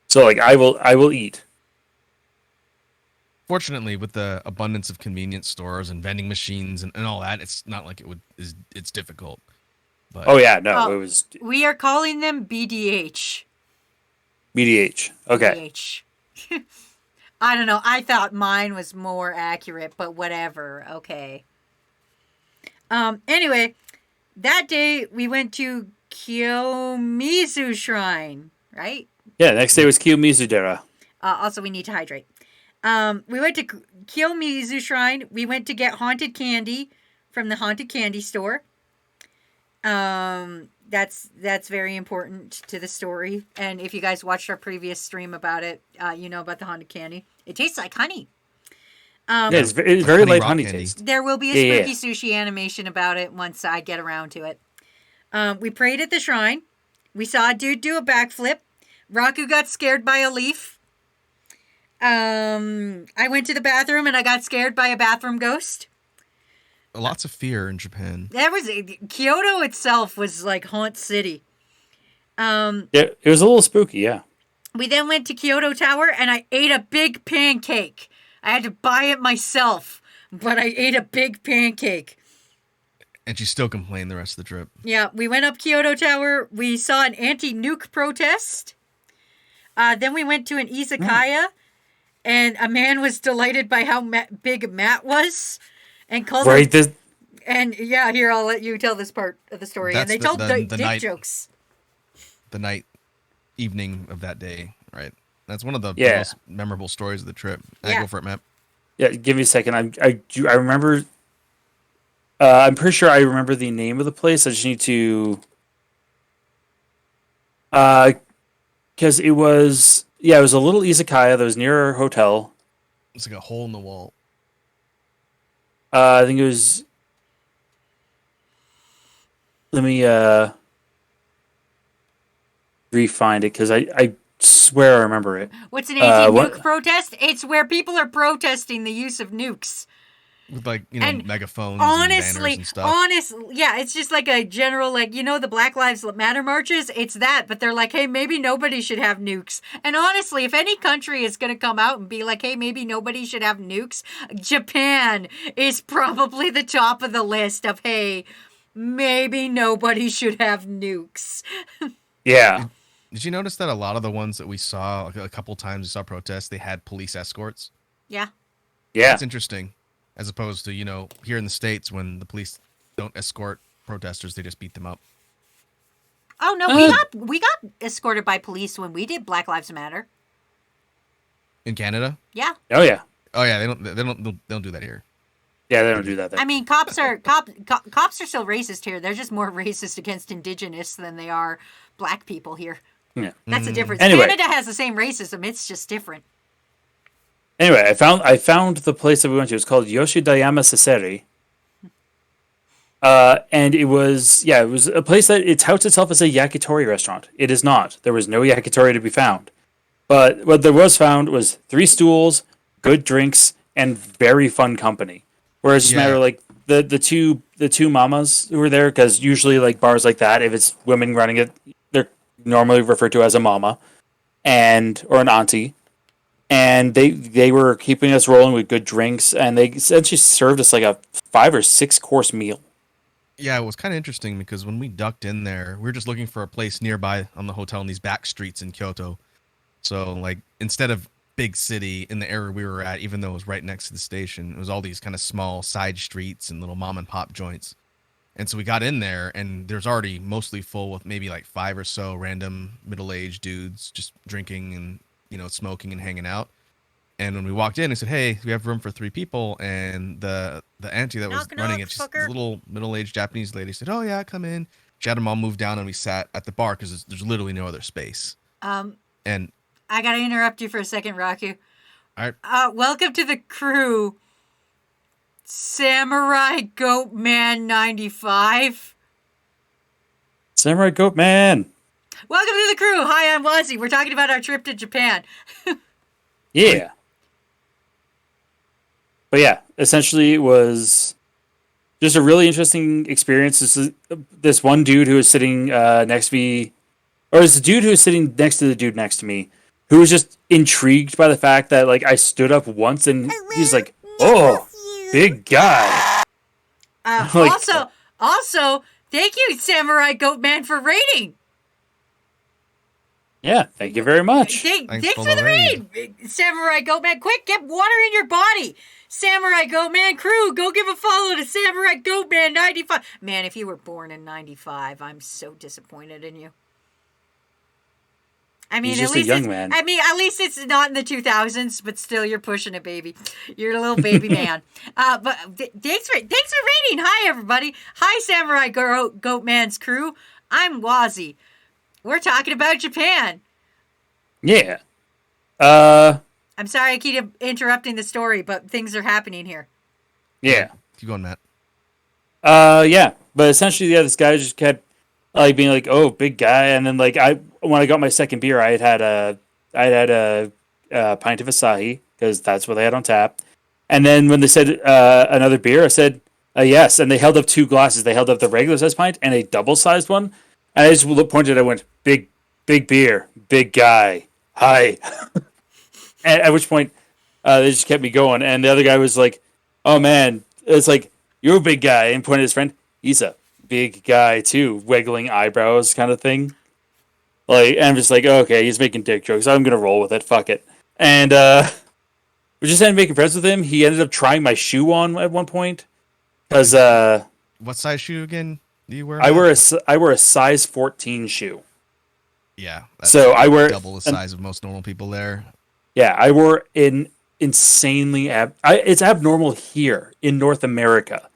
S2: So like I will eat.
S1: Fortunately, with the abundance of convenience stores and vending machines and all that, it's not like it's difficult. But
S2: Oh yeah, no,
S3: Oh,
S2: it was
S3: we are calling them BDH.
S2: BDH. Okay.
S3: BDH. I don't know. I thought mine was more accurate, but whatever. Okay. Anyway, that day we went to Kiyomizu Shrine, right?
S2: Yeah, next day was Kiyomizudera.
S3: Also, we need to hydrate. We went to Kiyomizu Shrine. We went to get haunted candy from the haunted candy store. That's very important to the story. And if you guys watched our previous stream about it, you know about the haunted candy. It tastes like honey.
S2: Yeah, it's very
S1: honey
S2: light
S1: rock
S2: honey
S1: candy.
S2: taste.
S3: There will be a
S2: Yeah,
S3: spooky sushi animation about it once I get around to it. We prayed at the shrine. We saw a dude do a backflip. Raku got scared by a leaf. I went to the bathroom and I got scared by a bathroom ghost.
S1: Lots of fear in Japan.
S3: Kyoto itself was like haunt city.
S2: Yeah, it was a little spooky. Yeah.
S3: We then went to Kyoto Tower and I ate a big pancake. I had to buy it myself, but I ate a big pancake.
S1: And she still complained the rest of the trip.
S3: Yeah, we went up Kyoto Tower. We saw an anti-nuke protest. Then we went to an izakaya, and a man was delighted by how big Matt was, and called
S2: Right.
S3: him. And yeah, here I'll let you tell this part of the story.
S1: That's
S3: and they told dick jokes.
S1: The evening of that day, right? That's one of the
S2: Yeah.
S1: most memorable stories of the trip.
S3: Yeah.
S1: Go for it, Matt.
S2: Yeah, give me a second. I remember. I'm pretty sure I remember the name of the place. I just need to. Because it was it was a little izakaya that was near our hotel.
S1: It's like a hole in the wall.
S2: I think it was. Let me re-find it because I swear I remember it.
S3: What's an anti-nuke
S2: what-
S3: protest? It's where people are protesting the use of nukes.
S1: With like,
S3: And
S1: megaphones and banners and stuff.
S3: Yeah, it's just like a general, like, the Black Lives Matter marches, it's that, but they're like, hey, maybe nobody should have nukes. And honestly, if any country is going to come out and be like, hey, maybe nobody should have nukes, Japan is probably the top of the list of, hey, maybe nobody should have nukes.
S2: Yeah.
S1: Did you notice that a lot of the ones that we saw, like a couple times we saw protests, they had police escorts?
S3: Yeah.
S2: Yeah.
S1: It's interesting. As opposed to, here in the States when the police don't escort protesters, they just beat them up.
S3: Oh, no, we got escorted by police when we did Black Lives Matter.
S1: In Canada?
S3: Yeah.
S2: Oh yeah.
S1: Oh yeah, they don't do that here.
S2: Yeah, they don't do that.
S3: I mean, cops are still racist here. They're just more racist against indigenous than they are black people here.
S2: Yeah.
S3: That's the difference.
S2: Anyway.
S3: Canada has the same racism. It's just different.
S2: Anyway, I found the place that we went to. It's called Yoshidayama Saseri. And it was a place that it touts itself as a yakitori restaurant. It is not. There was no yakitori to be found. But what there was found was 3 stools, good drinks, and very fun company. Whereas it's just a matter of like the two mamas who were there, because usually like bars like that, if it's women running it, they're normally referred to as a mama or an auntie. And they were keeping us rolling with good drinks, and they essentially served us like a 5 or 6 course meal.
S1: Yeah, it was kind of interesting because when we ducked in there, we were just looking for a place nearby on the hotel in these back streets in Kyoto. So, like, instead of big city in the area we were at, even though it was right next to the station, it was all these kind of small side streets and little mom and pop joints. And so we got in there, and there's already mostly full with maybe like 5 or so random middle-aged dudes just drinking and smoking and hanging out. And when we walked in, I said, "Hey, we have room for 3 people." And the auntie that was running it, she's a little middle-aged Japanese lady, said, "Oh yeah, come in." She had them all moved down, and we sat at the bar because there's literally no other space. And
S3: I gotta interrupt you for a second, Raku.
S1: all right,
S3: Welcome to the crew, Samurai Goat Man 95.
S2: Samurai Goat Man.
S3: Welcome to the crew. Hi, I'm Wazzy. We're talking about our trip to Japan.
S2: Yeah. But yeah, essentially it was just a really interesting experience. This one dude who was sitting next to me, or it's the dude who was sitting next to the dude next to me, who was just intrigued by the fact that like I stood up once and he's like, "Oh, big guy." Like,
S3: Also, thank you, Samurai Goat Man, for raiding.
S2: yeah, thank you very much.
S3: Thanks for the raid, Samurai Goat Man. Quick, get water in your body. Samurai Goat Man crew, go give a follow to Samurai Goat Man 95. Man, if you were born in 95, I'm so disappointed in you. I mean,
S2: He's just a young man.
S3: I mean, at least it's not in the 2000s, but still, you're pushing it, baby. You're a little baby man. But thanks for raiding. Hi, everybody. Hi, Samurai Goat Man's crew. I'm Wazi. We're talking about Japan.
S2: Yeah.
S3: I'm sorry I keep interrupting the story, but things are happening here.
S2: Yeah.
S1: Keep going, Matt.
S2: Yeah. But essentially, yeah, this guy just kept like being like, "Oh, big guy," and then like when I got my second beer, I had a pint of Asahi because that's what they had on tap, and then when they said another beer, I said yes, and they held up two glasses. They held up the regular size pint and a double sized one, and I just pointed. I went, "Big beer, big guy, hi." At which point, they just kept me going, and the other guy was like, "Oh man, it's like you're a big guy," and pointed at his friend. He's a big guy too, wiggling eyebrows kind of thing. Like, and I'm just like, okay, he's making dick jokes. I'm gonna roll with it. Fuck it. And we just ended up making friends with him. He ended up trying my shoe on at one point because
S1: What size shoe again do you wear?
S2: I wear a size 14 shoe.
S1: Yeah.
S2: So I wear
S1: double the size of most normal people there.
S2: Yeah, I wore an insanely it's abnormal here in North America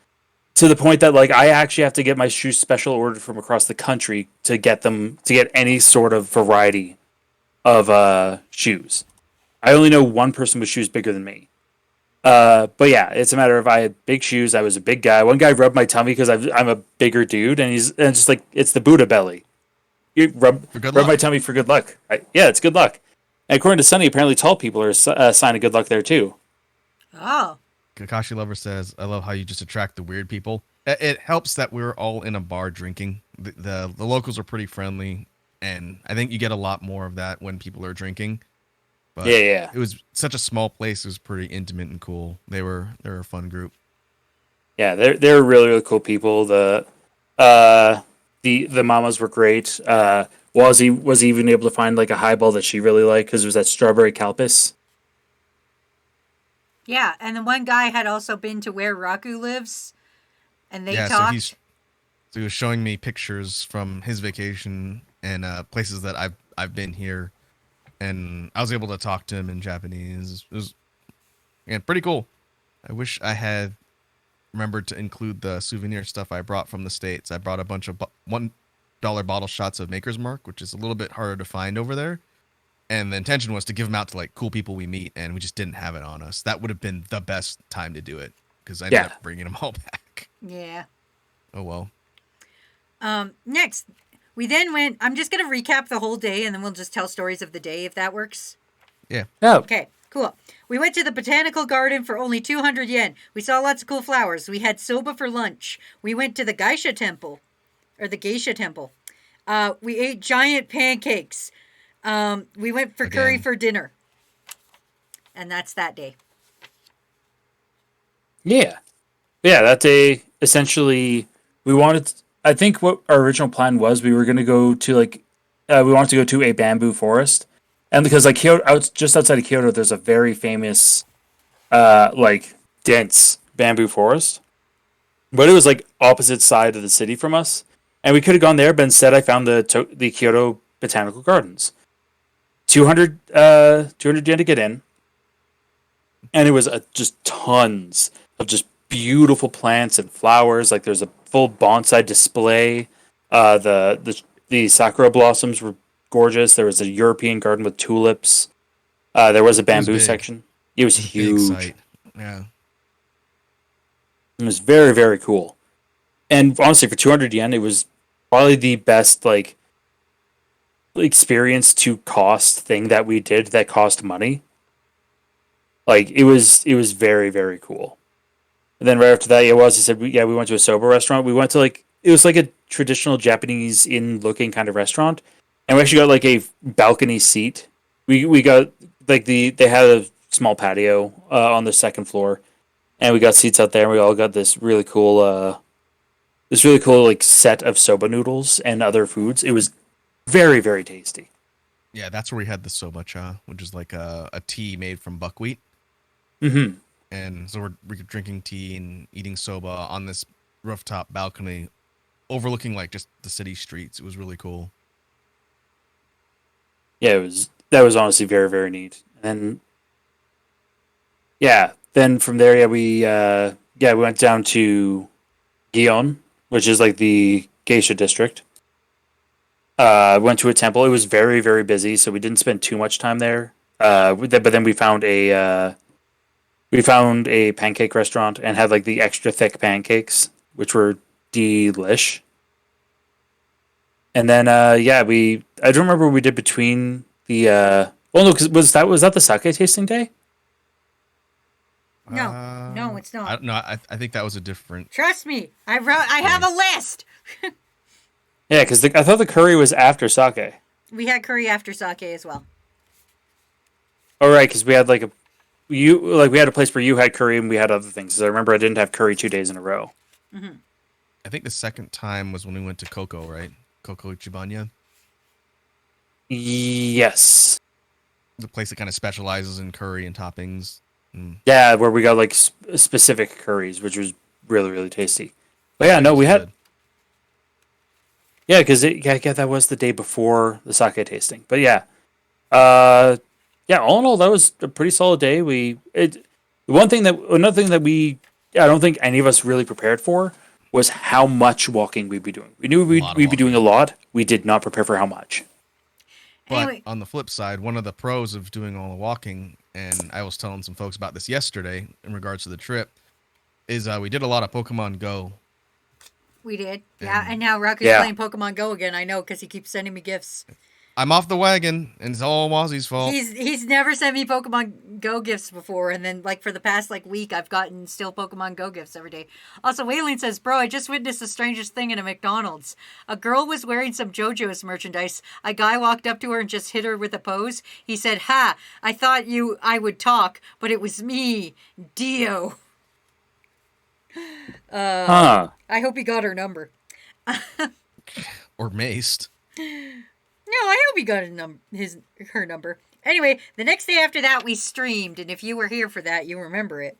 S2: to the point that like I actually have to get my shoes special ordered from across the country to get any sort of variety of shoes. I only know one person with shoes bigger than me. But yeah, it's a matter of I had big shoes. I was a big guy. One guy rubbed my tummy because I'm a bigger dude, and it's just like it's the Buddha belly. You rub my tummy for good luck. Yeah, it's good luck. And according to Sunny, apparently tall people are a sign of good luck there too.
S3: Oh.
S1: Kakashi Lover says, "I love how you just attract the weird people." It helps that we're all in a bar drinking. The locals are pretty friendly, and I think you get a lot more of that when people are drinking. But
S2: yeah.
S1: It was such a small place. It was pretty intimate and cool. They were a fun group.
S2: Yeah, they're really, really cool people. The mamas were great. Wazzy was even able to find like a highball that she really liked because it was that strawberry calpis.
S3: Yeah, and the one guy had also been to where Raku lives, and they talked.
S1: So he was showing me pictures from his vacation and places that I've been here, and I was able to talk to him in Japanese. It was pretty cool. I wish I had remembered to include the souvenir stuff I brought from the States. I brought a bunch of $1 bottle shots of Maker's Mark, which is a little bit harder to find over there. And the intention was to give them out to like cool people we meet, and we just didn't have it on us. That would have been the best time to do it because I ended up bringing them all back.
S3: Yeah.
S1: Oh well.
S3: Next, we then went. I'm just gonna recap the whole day, and then we'll just tell stories of the day if that works.
S1: Yeah.
S2: Oh.
S3: Okay. Cool. We went to the botanical garden for only 200 yen. We saw lots of cool flowers. We had soba for lunch. We went to the Geisha temple. We ate giant pancakes. We went for curry for dinner. And that's that day.
S2: Yeah. Yeah, that day, essentially, I think what our original plan was, we were going to go to, we wanted to go to a bamboo forest. And because, like, just outside of Kyoto, there's a very famous, dense bamboo forest. But it was, opposite side of the city from us. And we could have gone there, but instead I found the Kyoto Botanical Gardens. 200 yen to get in. And it was just tons of just beautiful plants and flowers. Like, there's a full bonsai display. The sakura blossoms were gorgeous. There was a European garden with tulips. There was a bamboo section. It was huge.
S1: Big site. Yeah.
S2: It was very, very cool. And honestly, for 200 yen, it was probably the best, experience to cost thing that we did that cost money. It was very, very cool. And then right after that, he said, we went to a soba restaurant. We went to it was like a traditional Japanese inn looking kind of restaurant. And we actually got a balcony seat we got like they had a small patio on the second floor, and we got seats out there, and we all got this really cool like set of soba noodles and other foods. It was very very tasty.
S1: Yeah, that's where we had the soba cha, which is like a tea made from buckwheat.
S2: Mm-hmm.
S1: And so we're drinking tea and eating soba on this rooftop balcony overlooking like just the city streets. It was really cool.
S2: Yeah, that was honestly very very neat. And yeah, then from there, we went down to Gion, which is like the geisha district. Went to a temple. It was very very busy, so we didn't spend too much time there. But then we found a pancake restaurant and had like the extra thick pancakes, which were delish. And then I don't remember what we did between the well no, 'cause was that the sake tasting day?
S3: No, it's not.
S1: I think that was a different.
S3: Trust me, I have a list.
S2: Yeah, because I thought the curry was after sake.
S3: We had curry after sake as well.
S2: Oh right, because we had we had a place where you had curry and we had other things. 'Cause I remember I didn't have curry 2 days in a row.
S3: Mm-hmm.
S1: I think the second time was when we went to Coco, right? Coco Chibanya,
S2: Yes.
S1: the place that kind of specializes in curry and toppings. Mm.
S2: Yeah, where we got like specific curries, which was really really tasty. But yeah,
S1: It
S2: no,
S1: was
S2: we had
S1: good.
S2: yeah, because that was the day before the sake tasting. But uh, yeah, all in all, that was a pretty solid day. Another thing that I don't think any of us really prepared for was how much walking we'd be doing. We knew
S1: Lot of
S2: we'd be doing a
S1: walking.
S2: lot. We did not prepare for how much.
S1: But
S3: Anyway.
S1: on the flip side, one of the pros of doing all the walking, and I was telling some folks about this yesterday in regards to the trip, is we did a lot of Pokemon Go.
S3: We did. Yeah,
S1: And-
S3: and now Rocky's
S2: Yeah.
S3: playing Pokemon Go again. I know because he keeps sending me gifts.
S1: I'm off the wagon, and it's all Wazzy's fault.
S3: He's never sent me Pokemon Go gifts before, and then like for the past like week, I've gotten still Pokemon Go gifts every day. Also, Wayleen says, "Bro, I just witnessed the strangest thing in a McDonald's. A girl was wearing some JoJo's merchandise. A guy walked up to her and just hit her with a pose. He said, 'Ha! I thought I would talk, but it was me, Dio.'
S2: Huh.
S3: I hope he got her number.
S1: Or maced.
S3: No, I hope he got her number. Anyway, the next day after that, we streamed, and if you were here for that, you remember it.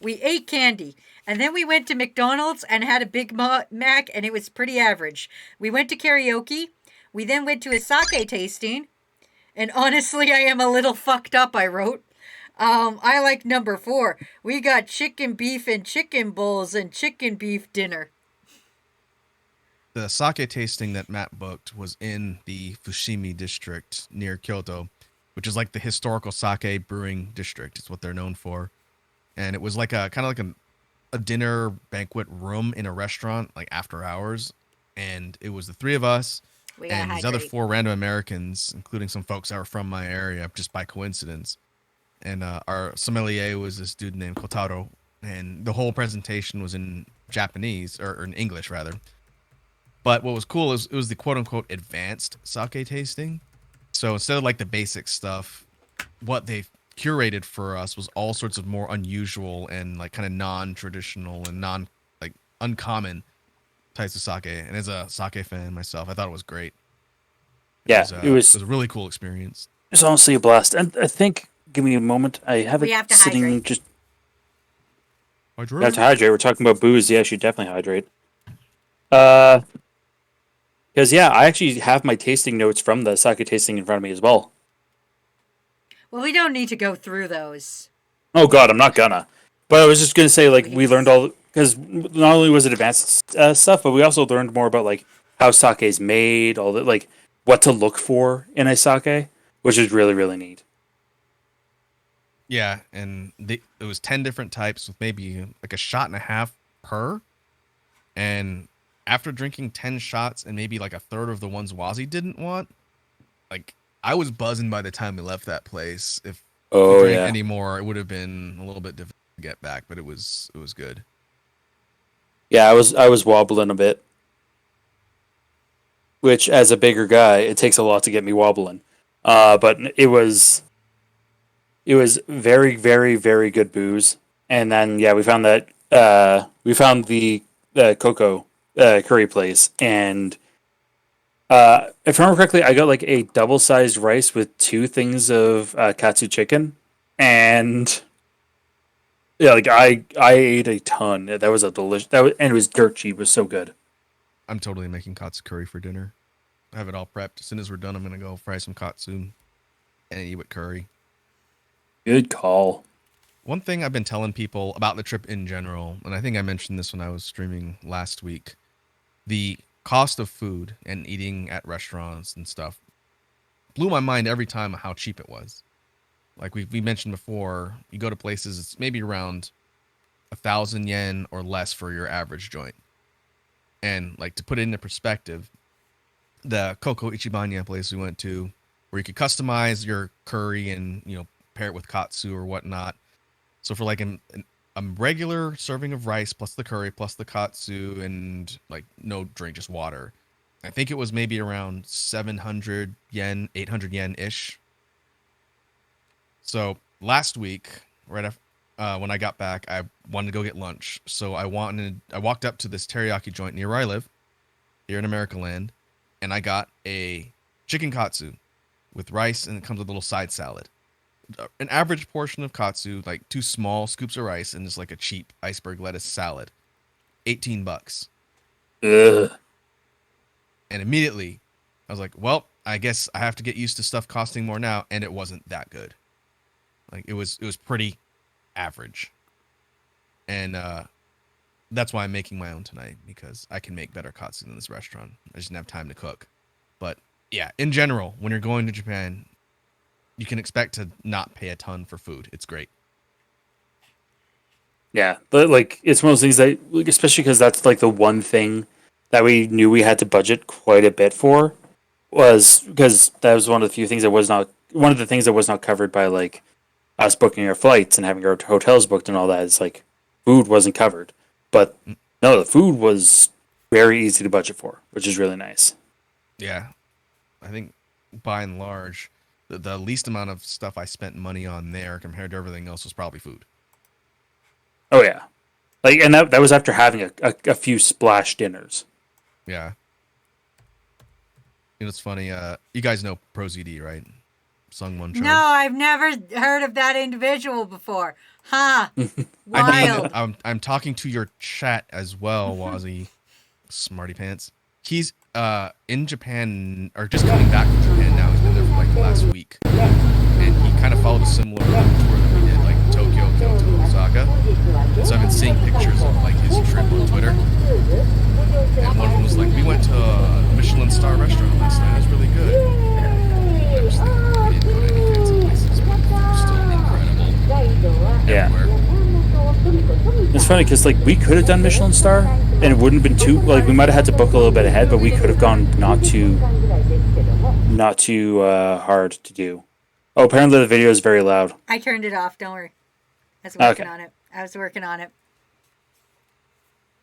S3: We ate candy, and then we went to McDonald's and had a Big Mac, and it was pretty average. We went to karaoke. We then went to a sake tasting, and honestly, I am a little fucked up, I wrote. I like number 4. We got chicken beef and chicken bowls and chicken beef dinner.
S1: The sake tasting that Matt booked was in the Fushimi district near Kyoto, which is like the historical sake brewing district. It's what they're known for. And it was like a kind of like a dinner banquet room in a restaurant, like after hours. And it was the 3 of us
S3: We gotta
S1: and these other
S3: hydrate.
S1: 4 random Americans, including some folks that were from my area just by coincidence. And our sommelier was this dude named Kotaro. And the whole presentation was in Japanese, or in English rather. But what was cool is it was the quote unquote advanced sake tasting. So instead of like the basic stuff, what they curated for us was all sorts of more unusual and like kind of non-traditional and like uncommon types of sake. And as a sake fan myself, I thought it was great.
S2: Yeah,
S1: It was a really cool experience.
S2: It's honestly a blast. And I think, give me a moment. I have
S3: We
S2: it
S3: have to
S2: sitting
S3: hydrate.
S2: just. You have to hydrate. We're talking about booze. Yeah, you should definitely hydrate. Because yeah, I actually have my tasting notes from the sake tasting in front of me as well.
S3: Well, we don't need to go through those.
S2: Oh God, I'm not gonna. But I was just gonna say, like, we
S3: Please.
S2: learned all because not only was it advanced stuff, but we also learned more about like how sake is made, all that, like what to look for in a sake, which is really really neat.
S1: Yeah, and it was 10 different types with maybe like a shot and a half per. And after drinking 10 shots and maybe like a third of the ones Wazzy didn't want, like I was buzzing by the time we left that place. If we
S2: Oh
S1: drank
S2: yeah,
S1: any more, it would have been a little bit difficult to get back, but it was good.
S2: yeah. I was wobbling a bit, which as a bigger guy, it takes a lot to get me wobbling. But it was very, very, very good booze. And then yeah, we found that we found the Coco curry place, and if I remember correctly, I got like a double sized rice with two things of katsu chicken, and yeah, like I ate a ton. That was a delicious. That was, and it was dirt cheap. It was so good.
S1: I'm totally making katsu curry for dinner. I have it all prepped. As soon as we're done, I'm gonna go fry some katsu and eat with curry.
S2: Good call.
S1: One thing I've been telling people about the trip in general, and I think I mentioned this when I was streaming last week, the cost of food and eating at restaurants and stuff blew my mind every time how cheap it was. Like we mentioned before, you go to places, it's maybe around 1,000 yen or less for your average joint. And like to put it into perspective, the Coco Ichibanya place we went to, where you could customize your curry and pair it with katsu or whatnot. So for like a regular serving of rice plus the curry plus the katsu and like no drink, just water, I think it was maybe around 700 yen, 800 yen ish. So last week, right after, when I got back, I wanted to go get lunch. So I walked up to this teriyaki joint near where I live, here in America Land, and I got a chicken katsu with rice, and it comes with a little side salad. An average portion of katsu, like 2 small scoops of rice, and just like a cheap iceberg lettuce salad. $18.
S2: Ugh.
S1: And immediately, I was like, well, I guess I have to get used to stuff costing more now, and it wasn't that good. Like it was pretty average. And that's why I'm making my own tonight, because I can make better katsu than this restaurant. I just didn't have time to cook. But yeah, in general, when you're going to Japan, you can expect to not pay a ton for food. It's great.
S2: Yeah, but like it's one of those things that, like, especially because that's like the one thing that we knew we had to budget quite a bit for, was because that was one of the few things that was not one of the things that was not covered by like us booking our flights and having our hotels booked and all that. Is like food wasn't covered, but no, the food was very easy to budget for, which is really nice.
S1: Yeah, I think by and large, the least amount of stuff I spent money on there compared to everything else was probably food.
S2: Oh yeah, like, and that was after having a few splash dinners.
S1: Yeah. It's funny. You guys know ProZD, right? Sung Won Cho.
S3: No, I've never heard of that individual before. Huh. Wild.
S1: I mean, I'm talking to your chat as well, Wazzy. Smarty pants. He's in Japan, or just coming back from Japan now. He's been there for like the last week. And he kind of followed a similar tour that we did, like Tokyo, Kyoto, Osaka. So I've been seeing pictures of like his trip on Twitter. And one of them was like, we went to a Michelin star restaurant last night. It was really good. And I was thinking, we didn't go to any fancy places, but they're still incredible.
S2: Yeah.
S1: Everywhere.
S2: It's funny because like we could have done Michelin star, and it wouldn't have been too like we might have had to book a little bit ahead, but we could have gone not too hard to do. Oh, apparently the video is very loud.
S3: I turned it off. Don't worry. I was working
S2: Okay.
S3: on it. I was working on it.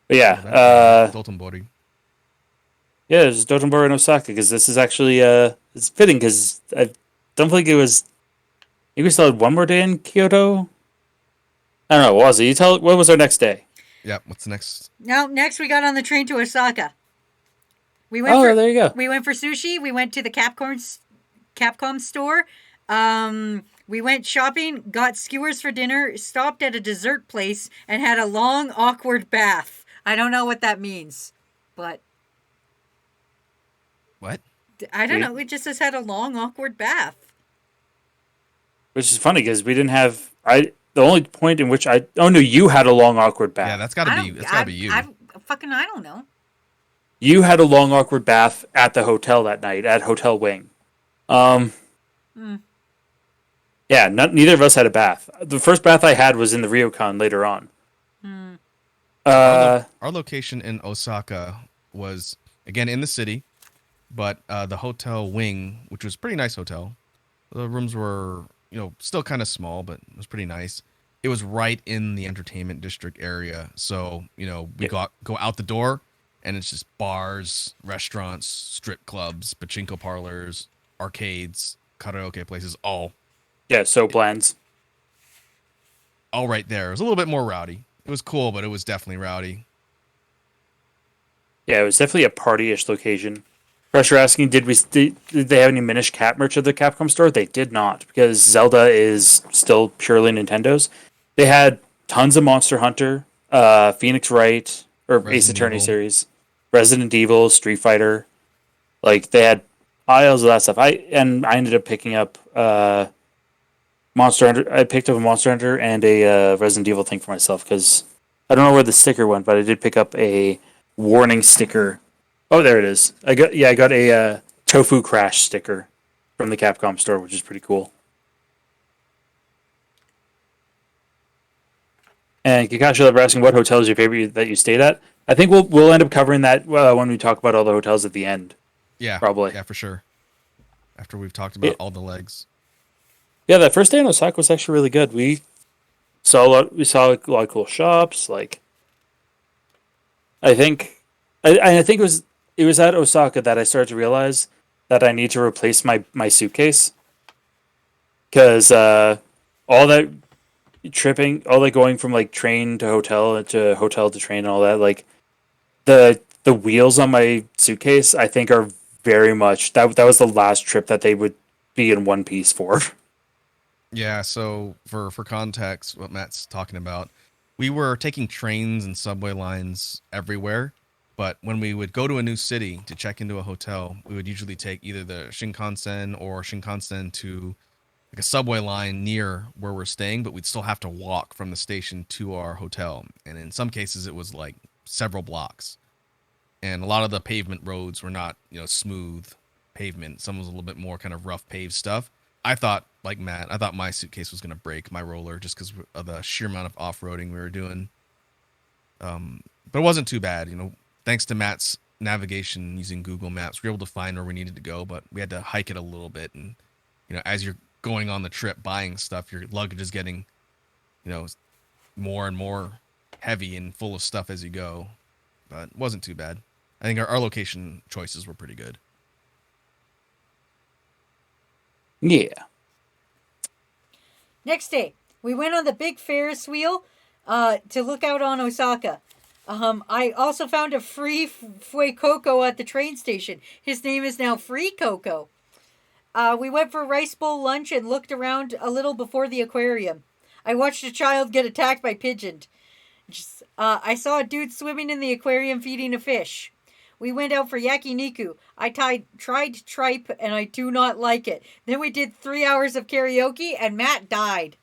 S2: But yeah,
S1: Dotonbori.
S2: yeah, there's Dotonbori in Osaka because this is actually it's fitting because I don't think it was. I think we still had one more day in Kyoto. I don't know. What was it? You tell. What was our next day?
S1: Yeah, what's next?
S3: No, next we got on the train to Osaka. We went
S2: Oh, there you go.
S3: We went for sushi. We went to the Capcom store. We went shopping, got skewers for dinner, stopped at a dessert place, and had a long, awkward bath. I don't know what that means, but
S1: What?
S3: I don't know. We just had a long, awkward bath.
S2: Which is funny because we didn't have. The only point in which oh no, you had a long awkward bath.
S1: Yeah, that's gotta be you.
S3: I don't know.
S2: You had a long awkward bath at the hotel that night at Hotel Wing. Yeah, neither of us had a bath. The first bath I had was in the Ryokan later on.
S1: Our location in Osaka was again in the city, but the Hotel Wing, which was a pretty nice hotel. The rooms were, still kind of small, but it was pretty nice. It was right in the entertainment district area, so we go out the door, and it's just bars, restaurants, strip clubs, pachinko parlors, arcades, karaoke places all
S2: Yeah, so plans.
S1: right there. It was a little bit more rowdy. It was cool, but it was definitely rowdy.
S2: Yeah, it was definitely a party-ish location. Pressure asking, did they have any Minish Cap merch at the Capcom store? They did not, because Zelda is still purely Nintendo's. They had tons of Monster Hunter, Phoenix Wright, or Ace
S1: Resident
S2: Attorney
S1: Evil.
S2: series, Resident Evil, Street Fighter. Like they had piles of that stuff. I ended up picking up Monster Hunter. I picked up a Monster Hunter and a Resident Evil thing for myself because I don't know where the sticker went, but I did pick up a warning sticker. Oh, there it is. I got a Tofu Crash sticker from the Capcom store, which is pretty cool. And Kakashi Love asking what hotel is your favorite that you stayed at. I think we'll end up covering that when we talk about all the hotels at the end.
S1: Yeah,
S2: probably.
S1: Yeah, for sure. After we've talked about all the legs.
S2: Yeah, that first day in Osaka was actually really good. We saw a lot. We saw a lot of cool shops. Like, I think it was at Osaka that I started to realize that I need to replace my suitcase because all that tripping, all that going from like train to hotel to train and all that, like the wheels on my suitcase, I think are very much that was the last trip that they would be in one piece for.
S1: Yeah, so for context, what Matt's talking about, we were taking trains and subway lines everywhere, but when we would go to a new city to check into a hotel, we would usually take either the Shinkansen or Shinkansen to like a subway line near where we're staying, but we'd still have to walk from the station to our hotel. And in some cases it was like several blocks. And a lot of the pavement roads were not, smooth pavement. Some was a little bit more kind of rough paved stuff. I thought, like Matt, I thought my suitcase was going to break, my roller, just because of the sheer amount of off-roading we were doing. But it wasn't too bad, thanks to Matt's navigation using Google Maps, we were able to find where we needed to go, but we had to hike it a little bit. And, as you're going on the trip buying stuff, your luggage is getting, more and more heavy and full of stuff as you go. But it wasn't too bad. I think our location choices were pretty good.
S2: Yeah.
S3: Next day, we went on the big Ferris wheel to look out on Osaka. I also found a free Fuecoco at the train station. His name is now Free Coco. We went for rice bowl lunch and looked around a little before the aquarium. I watched a child get attacked by pigeon. I saw a dude swimming in the aquarium feeding a fish. We went out for yakiniku. I tried tripe and I do not like it. Then we did 3 hours of karaoke and Matt died.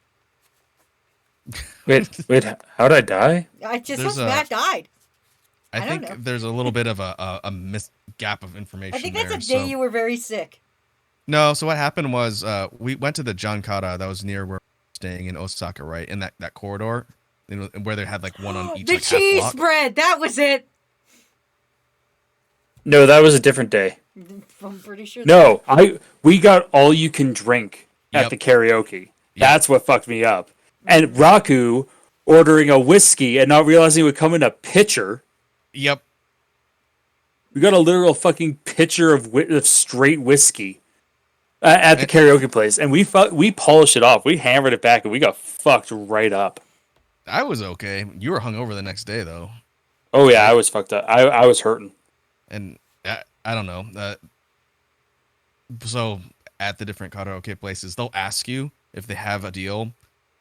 S2: Wait, how'd I die?
S3: Matt died.
S1: I think there's a little bit of a gap of information.
S3: I think that's
S1: there,
S3: a day you were very sick.
S1: No, so what happened was we went to the Jankata that was near where we were staying in Osaka, right? In that corridor, where they had like one on each.
S3: The
S1: like,
S3: cheese
S1: half block.
S3: bread, that was it.
S2: No, that was a different day.
S3: I'm pretty sure.
S2: No, we got all you can drink at the karaoke. That's what fucked me up. And Raku ordering a whiskey and not realizing it would come in a pitcher.
S1: Yep.
S2: We got a literal fucking pitcher of straight whiskey at the karaoke place, and we polished it off. We hammered it back, and we got fucked right up.
S1: I was okay. You were hungover the next day, though.
S2: Oh yeah, I was fucked up. I was hurting.
S1: And I don't know. So at the different karaoke places, they'll ask you if they have a deal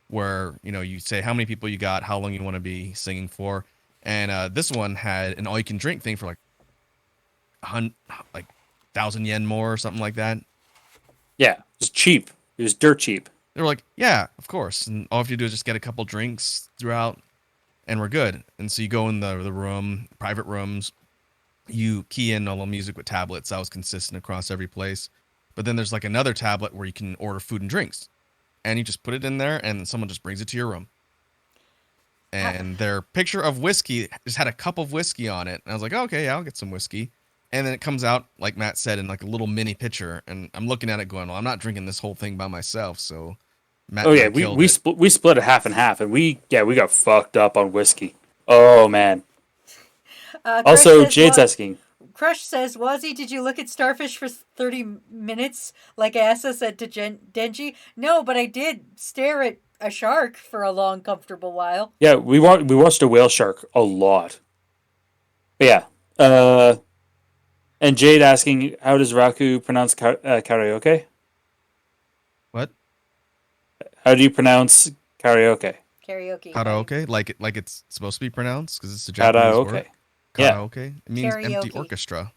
S1: where, you say how many people you got, how long you want to be singing for. And this one had an all you can drink thing for like 1,000 yen more or something like that.
S2: Yeah, it was cheap. It was dirt cheap.
S1: They were like, yeah, of course. And all you have to do is just get a couple drinks throughout and we're good. And so you go in the room, private rooms, you key in all the music with tablets. That was consistent across every place. But then there's like another tablet where you can order food and drinks. And you just put it in there and someone just brings it to your room. And their picture of whiskey just had a cup of whiskey on it. And I was like, okay, yeah, I'll get some whiskey. And then it comes out, like Matt said, in like a little mini pitcher. And I'm looking at it going, well, I'm not drinking this whole thing by myself. So Matt
S2: we split it half and half. And we got fucked up on whiskey. Oh, man. Also, Jade's asking,
S3: Crush says, Wazzy, did you look at starfish for 30 minutes like Asa said to Denji? No, but I did stare at a shark for a long, comfortable while.
S2: Yeah, we watched a whale shark a lot. But yeah. And Jade asking, how does Raku pronounce karaoke?
S1: What?
S2: How do you pronounce karaoke?
S3: Karaoke.
S1: Karaoke? Like it's supposed to be pronounced? Because it's a Japanese
S2: Karaoke.
S1: word?
S2: Yeah.
S1: Karaoke? It means empty
S3: Karaoke.
S1: orchestra.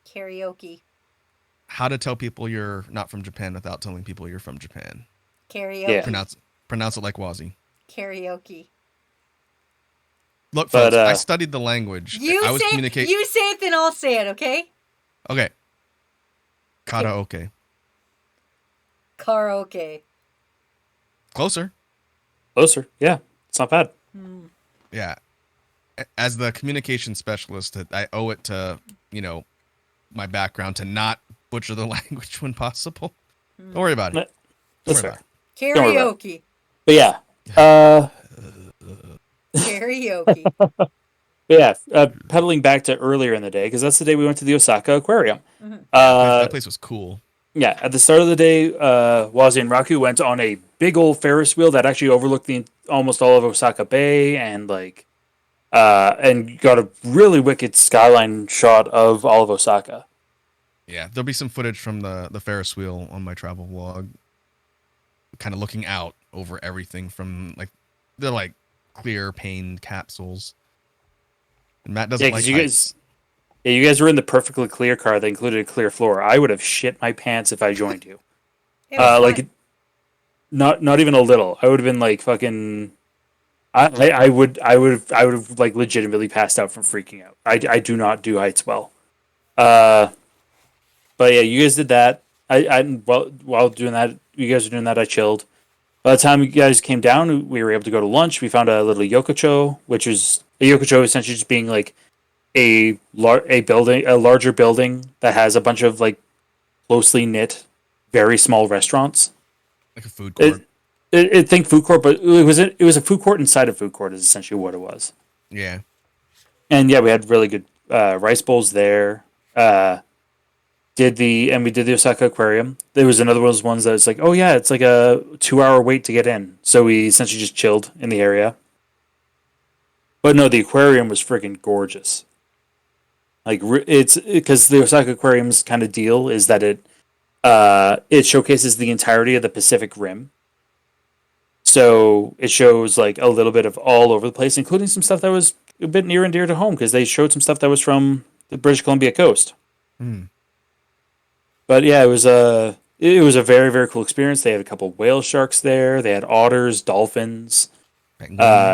S3: Karaoke.
S1: How to tell people you're not from Japan without telling people you're from Japan.
S3: Karaoke.
S2: Yeah.
S1: Pronounce it like Wazzy.
S3: Karaoke.
S1: Look,
S2: But,
S1: folks, I studied the language.
S3: You
S1: I was
S3: say
S1: communicating.
S3: you say it, then I'll say it, okay?
S1: Okay. Karaoke.
S3: Karaoke.
S1: Closer.
S2: Closer. Yeah. It's not bad.
S1: Yeah. As the communication specialist, I owe it to, my background to not butcher the language when possible. Don't worry about it.
S2: That's
S1: Don't worry
S2: fair.
S1: about it.
S2: worry about
S3: Karaoke.
S2: But yeah.
S3: Karaoke.
S2: But yeah. Pedaling back to earlier in the day, because that's the day we went to the Osaka Aquarium.
S1: That place was cool.
S2: Yeah, at the start of the day, Wazi and Raku went on a big old Ferris wheel that actually overlooked almost all of Osaka Bay, and and got a really wicked skyline shot of all of Osaka.
S1: Yeah, there'll be some footage from the Ferris wheel on my travel vlog. Kind of looking out over everything from they're like clear paned capsules. And Matt doesn't like heights.
S2: You guys were in the perfectly clear car that included a clear floor. I would have shit my pants if I joined you.
S3: It was fun.
S2: Not even a little. I would have been like fucking. I would have like legitimately passed out from freaking out. I do not do heights well. But yeah, you guys did that. While doing that, you guys were doing that. I chilled. By the time you guys came down, we were able to go to lunch. We found a little yokocho, which is a yokocho essentially just being like a larger building that has a bunch of like closely knit, very small restaurants.
S1: Like a food court.
S2: Think food court, but it was a food court inside a food court is essentially what it was.
S1: Yeah.
S2: And yeah, we had really good rice bowls there. We did the Osaka Aquarium. There was another one of those ones that was like, oh yeah, it's like a 2-hour wait to get in. So we essentially just chilled in the area. But no, the aquarium was freaking gorgeous. Like it's because the Osaka Aquarium's kind of deal is that it showcases the entirety of the Pacific Rim. So it shows like a little bit of all over the place, including some stuff that was a bit near and dear to home because they showed some stuff that was from the British Columbia coast. But yeah, it was a very, very cool experience. They had a couple whale sharks there. They had otters, dolphins,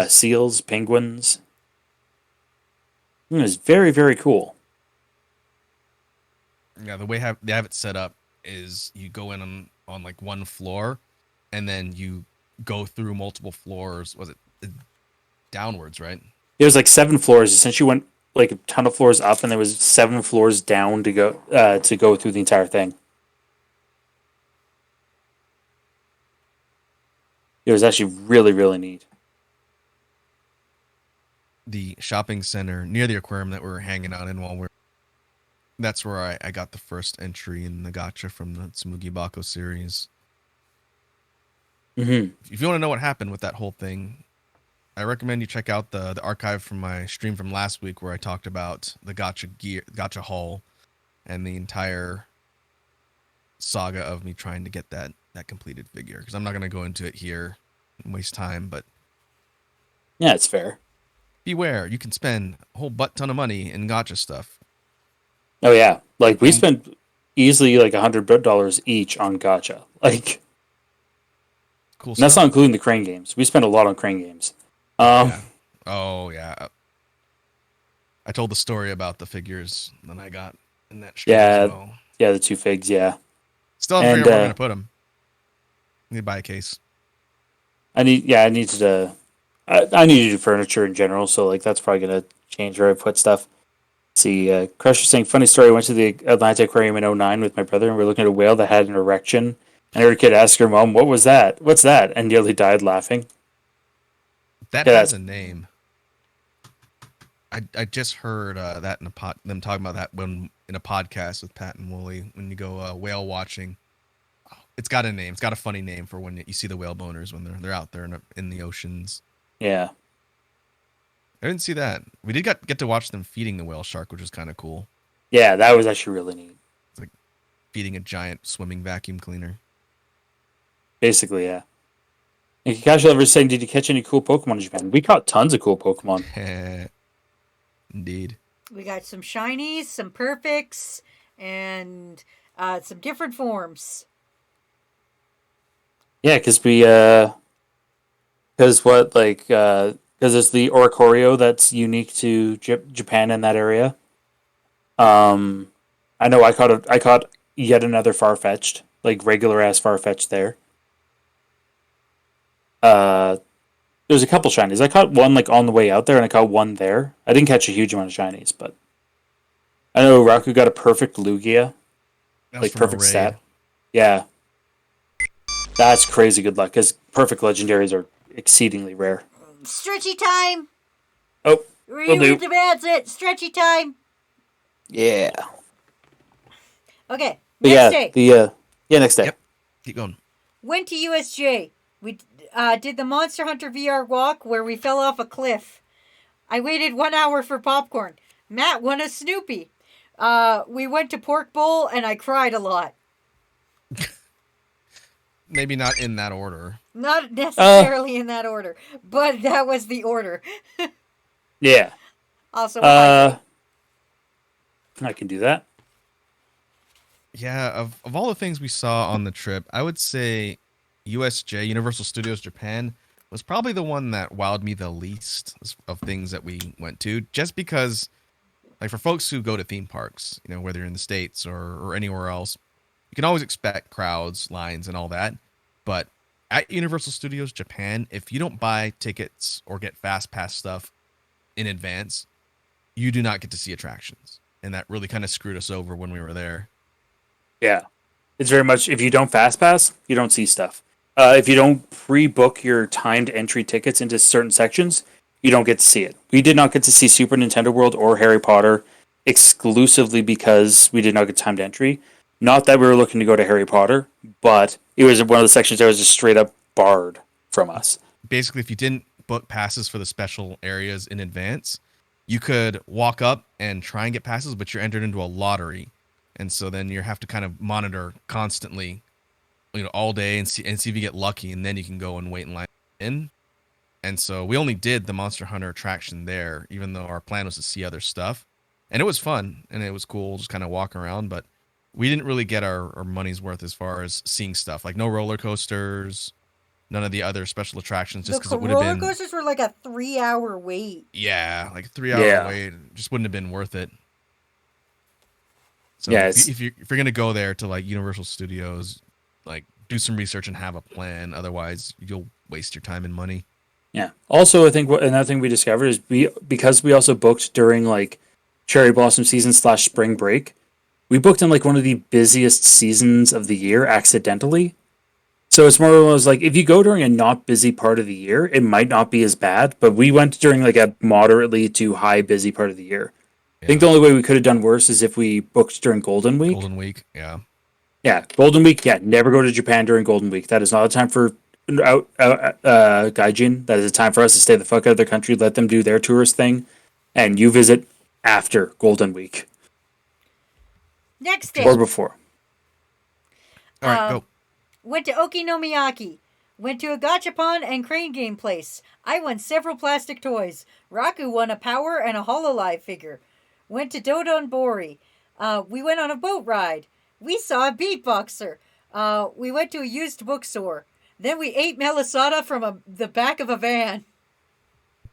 S2: seals, penguins. It was very, very cool.
S1: Yeah, the way they have it set up is you go in on like one floor, and then you go through multiple floors. Was it downwards, right?
S2: It was like 7 floors. Essentially went like a ton of floors up, and there was 7 floors down to go through the entire thing. It was actually really, really neat.
S1: The shopping center near the aquarium that we were hanging out in that's where I got the first entry in the gacha from the Tsumugi Bako series.
S2: Mm-hmm.
S1: If you want to know what happened with that whole thing, I recommend you check out the archive from my stream from last week where I talked about the gacha haul, and the entire saga of me trying to get that completed figure. Because I'm not going to go into it here and waste time, but
S2: yeah, it's fair.
S1: Beware, you can spend a whole butt ton of money in gacha stuff.
S2: Oh yeah, like we spent easily like $100 each on gacha. Like,
S1: Cool
S2: and
S1: stuff.
S2: that's not including the crane games. We spent a lot on crane games.
S1: Yeah. Oh yeah. I told the story about the figures that I got in that stream as well.
S2: Yeah, the 2 figs. Yeah,
S1: Still haven't figured out where I'm gonna put them. I need to buy a case.
S2: I need to do furniture in general, so like that's probably gonna change where I put stuff. See, Crusher saying, funny story, I went to the Atlanta Aquarium in 2009 with my brother, and we were looking at a whale that had an erection, and her kid asked her mom, what was that? What's that? And nearly died laughing.
S1: That
S2: Yeah,
S1: has a name. I just heard that in them talking about that when in a podcast with Pat and Wooly when you go whale watching. It's got a name. It's got a funny name for when you see the whale boners when they're out there in the oceans.
S2: Yeah.
S1: I didn't see that. We did get to watch them feeding the whale shark, which was kind of cool.
S2: Yeah, that was actually really neat.
S1: It's like feeding a giant swimming vacuum cleaner.
S2: Basically, yeah. And Kakashi ever saying, did you catch any cool Pokemon in Japan? We caught tons of cool Pokemon.
S1: Indeed.
S3: We got some shinies, some perfects, and some different forms.
S2: Yeah, because because it's the Oricorio that's unique to Japan in that area. I know I caught yet another Farfetch'd, like regular ass Farfetch'd there. There's a couple shinies. I caught one like on the way out there, and I caught one there. I didn't catch a huge amount of shinies, but I know Raku got a perfect Lugia, like perfect stat. Yeah, that's crazy good luck because perfect legendaries are exceedingly rare.
S3: Stretchy time.
S2: Oh,
S3: Read demands it. Stretchy time.
S2: Yeah.
S3: Okay.
S2: Next day. Next day.
S1: Yep. Keep going.
S3: Went to USJ. We did the Monster Hunter VR walk where we fell off a cliff. I waited 1 hour for popcorn. Matt won a Snoopy. We went to Pork Bowl and I cried a lot.
S1: Maybe not in that order.
S3: Not necessarily in that order, but that was the order.
S2: Yeah.
S3: Also,
S2: I can do that.
S1: Yeah, of all the things we saw on the trip, I would say USJ, Universal Studios Japan, was probably the one that wowed me the least of things that we went to. Just because, like, for folks who go to theme parks, you know, whether in the States or anywhere else, you can always expect crowds, lines, and all that. But at Universal Studios Japan, if you don't buy tickets or get fast pass stuff in advance, you do not get to see attractions. And that really kind of screwed us over when we were there.
S2: Yeah. It's very much, if you don't fast pass, you don't see stuff. If you don't pre-book your timed entry tickets into certain sections, you don't get to see it. We did not get to see Super Nintendo World or Harry Potter exclusively because we did not get timed entry. Not that we were looking to go to Harry Potter, but it was one of the sections that was just straight up barred from us.
S1: Basically, if you didn't book passes for the special areas in advance, you could walk up and try and get passes, but you're entered into a lottery. And so then you have to kind of monitor constantly, you know, all day and see if you get lucky, and then you can go and wait in line in. And so we only did the Monster Hunter attraction there, even though our plan was to see other stuff. And it was fun, and it was cool, just kind of walk around, but we didn't really get our money's worth as far as seeing stuff. Like no roller coasters, none of the other special attractions, just because it would have been...
S3: roller coasters were like a 3-hour wait.
S1: Yeah, like a 3-hour wait. Just wouldn't have been worth it. So yeah, if you're going to go there to like Universal Studios, like do some research and have a plan. Otherwise, you'll waste your time and money.
S2: Yeah. Also, I think another thing we discovered is because we also booked during like cherry blossom season / spring break, we booked in like one of the busiest seasons of the year accidentally. So it's more or less like if you go during a not busy part of the year, it might not be as bad. But we went during like a moderately to high busy part of the year. Yeah. I think the only way we could have done worse is if we booked during Golden Week.
S1: Golden Week, yeah.
S2: Yeah, Golden Week, yeah. Never go to Japan during Golden Week. That is not a time for Gaijin. That is a time for us to stay the fuck out of their country, let them do their tourist thing, and you visit after Golden Week.
S3: Next day.
S2: Or before.
S1: All right, go.
S3: Went to Okinomiyaki. Went to a gachapon and crane game place. I won several plastic toys. Raku won a Power and a Hololive figure. Went to Dodonbori. We went on a boat ride. We saw a beatboxer. We went to a used bookstore. Then we ate melisada from the back of a van.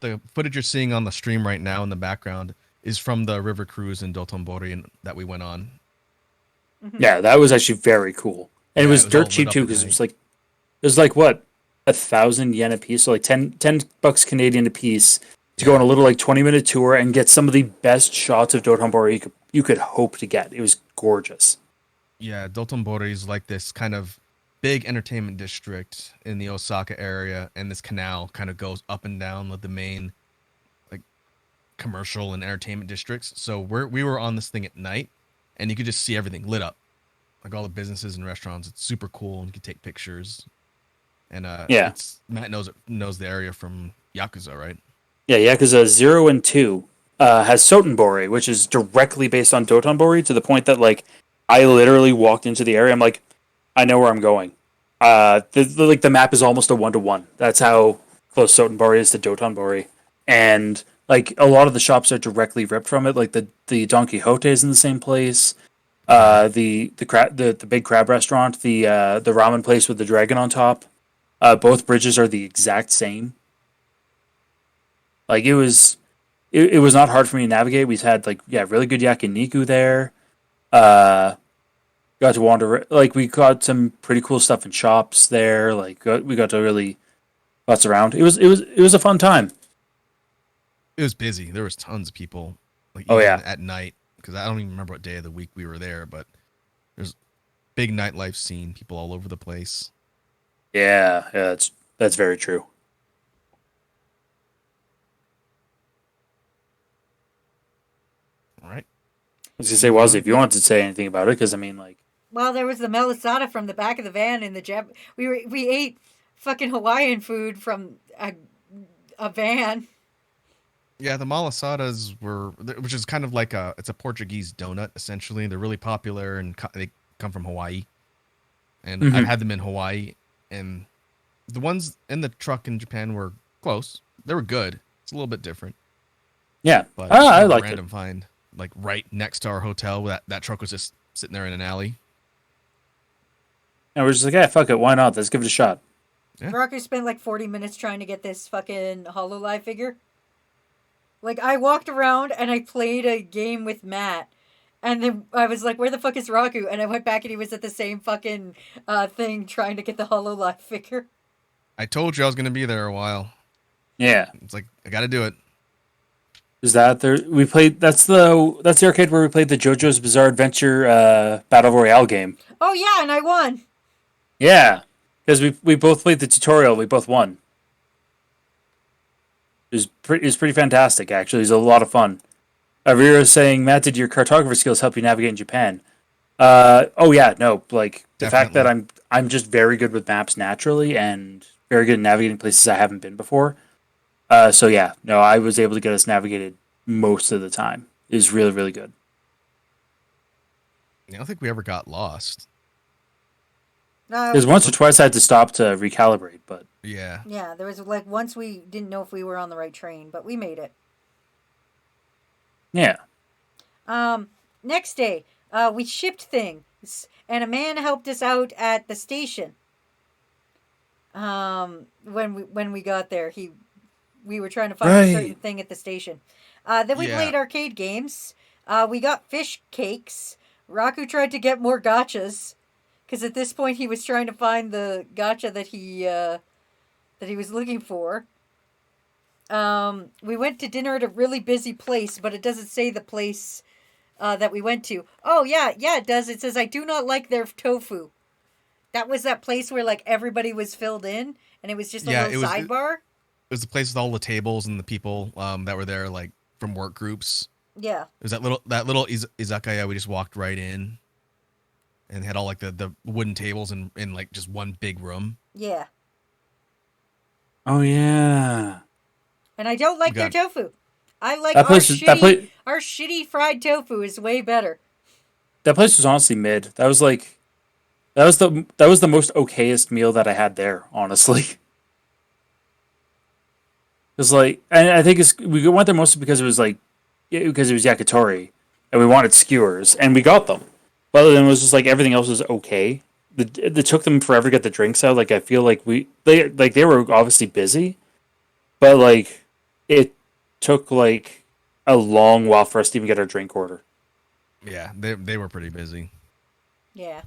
S1: The footage you're seeing on the stream right now in the background is from the river cruise in Dotonbori that we went on.
S2: Mm-hmm. Yeah, that was actually very cool. And it was dirt cheap too, because it was like what, 1,000 yen a piece, so like 10 bucks Canadian a piece to go on a little like 20-minute tour and get some of the best shots of Dotonbori you could hope to get. It was gorgeous.
S1: Yeah, Dotonbori is like this kind of big entertainment district in the Osaka area, and this canal kind of goes up and down with the main, like, commercial and entertainment districts. So we were on this thing at night, and you could just see everything lit up, like all the businesses and restaurants. It's super cool, and you can take pictures. And
S2: Yeah.
S1: it's Matt knows the area from Yakuza, right?
S2: Yeah, Yakuza 0 and 2 has Sotenbori, which is directly based on Dotonbori to the point that, like, I literally walked into the area. I'm like, I know where I'm going. The map is almost a 1-to-1. That's how close Sotenbori is to Dotonbori. And, like, a lot of the shops are directly ripped from it. Like, the Don Quixote is in the same place. The big crab restaurant, the ramen place with the dragon on top. Both bridges are the exact same. Like, it was not hard for me to navigate. We had really good yakiniku there. Got to wander, like, we got some pretty cool stuff in shops there. Like, we got to really butz around. It was a fun time.
S1: It was busy. There was tons of people. Like,
S2: Oh,
S1: even
S2: yeah.
S1: at night, because I don't even remember what day of the week we were there, but there's big nightlife scene. People all over the place.
S2: Yeah, that's very true.
S1: All right.
S2: I was gonna say, Wazzy, if you wanted to say anything about it, because I mean, like,
S3: Well, there was the melisada from the back of the van in the Jap. We ate fucking Hawaiian food from a van.
S1: Yeah, the malasadas which is kind of like it's a Portuguese donut essentially. They're really popular and they come from Hawaii. And
S2: Mhm.
S1: I've had them in Hawaii, and the ones in the truck in Japan were close. They were good. It's a little bit different,
S2: yeah,
S1: but
S2: I
S1: kind of a
S2: liked it.
S1: random find, like right next to our hotel. That truck was just sitting there in an alley.
S2: And we're just like, yeah, fuck it, why not? Let's give it a shot.
S1: Yeah.
S3: Rocker spent like 40 minutes trying to get this fucking HoloLive figure. Like, I walked around and I played a game with Matt. And then I was like, where the fuck is Raku? And I went back and he was at the same fucking thing trying to get the HoloLive figure.
S1: I told you I was going to be there a while.
S2: Yeah,
S1: It's like, I got to do it.
S2: is that there? We played. That's the arcade where we played the JoJo's Bizarre Adventure Battle Royale game.
S3: Oh, yeah, and I won.
S2: Yeah, because we both played the tutorial. We both won. It was pretty fantastic, actually. It was a lot of fun. Rira is saying, Matt, did your cartographer skills help you navigate in Japan? Oh yeah, no. Like, the fact that I'm just very good with maps naturally and very good at navigating places I haven't been before. So yeah, no, I was able to get us navigated most of the time. It was really, really good.
S1: I don't think we ever got lost.
S2: Because once or twice I had to stop to recalibrate, but
S1: Yeah.
S3: Yeah, there was like once we didn't know if we were on the right train, but we made it.
S2: yeah.
S3: Next day, we shipped things, and a man helped us out at the station. When we got there, we were trying to find a certain
S2: Right.
S3: thing at the station. Then we
S1: Yeah.
S3: played arcade games. We got fish cakes. Raku tried to get more gachas, because at this point he was trying to find the gacha that he was looking for. We went to dinner at a really busy place, but it doesn't say the place that we went to. Oh, yeah, it does. It says, I do not like their tofu. That was that place where, like, everybody was filled in, and it was just a
S1: Yeah,
S3: little sidebar.
S1: It was the place with all the tables and the people that were there, like, from work groups.
S3: Yeah.
S1: It was that little izakaya we just walked right in, and had all like the wooden tables in like just one big room.
S3: Yeah.
S2: Oh yeah.
S3: And I don't like their
S1: got-
S3: tofu. I like
S2: That place
S3: our shitty fried tofu is way better.
S2: that place was honestly mid. That was the most okayest meal that I had there, honestly. It was like, and I think we went there mostly because it was yakitori, and we wanted skewers, and we got them. But other than it was just like everything else was okay. It took them forever to get the drinks out. Like, I feel like they were obviously busy, but like it took like a long while for us to even get our drink order.
S1: Yeah, they were pretty busy.
S3: Yeah.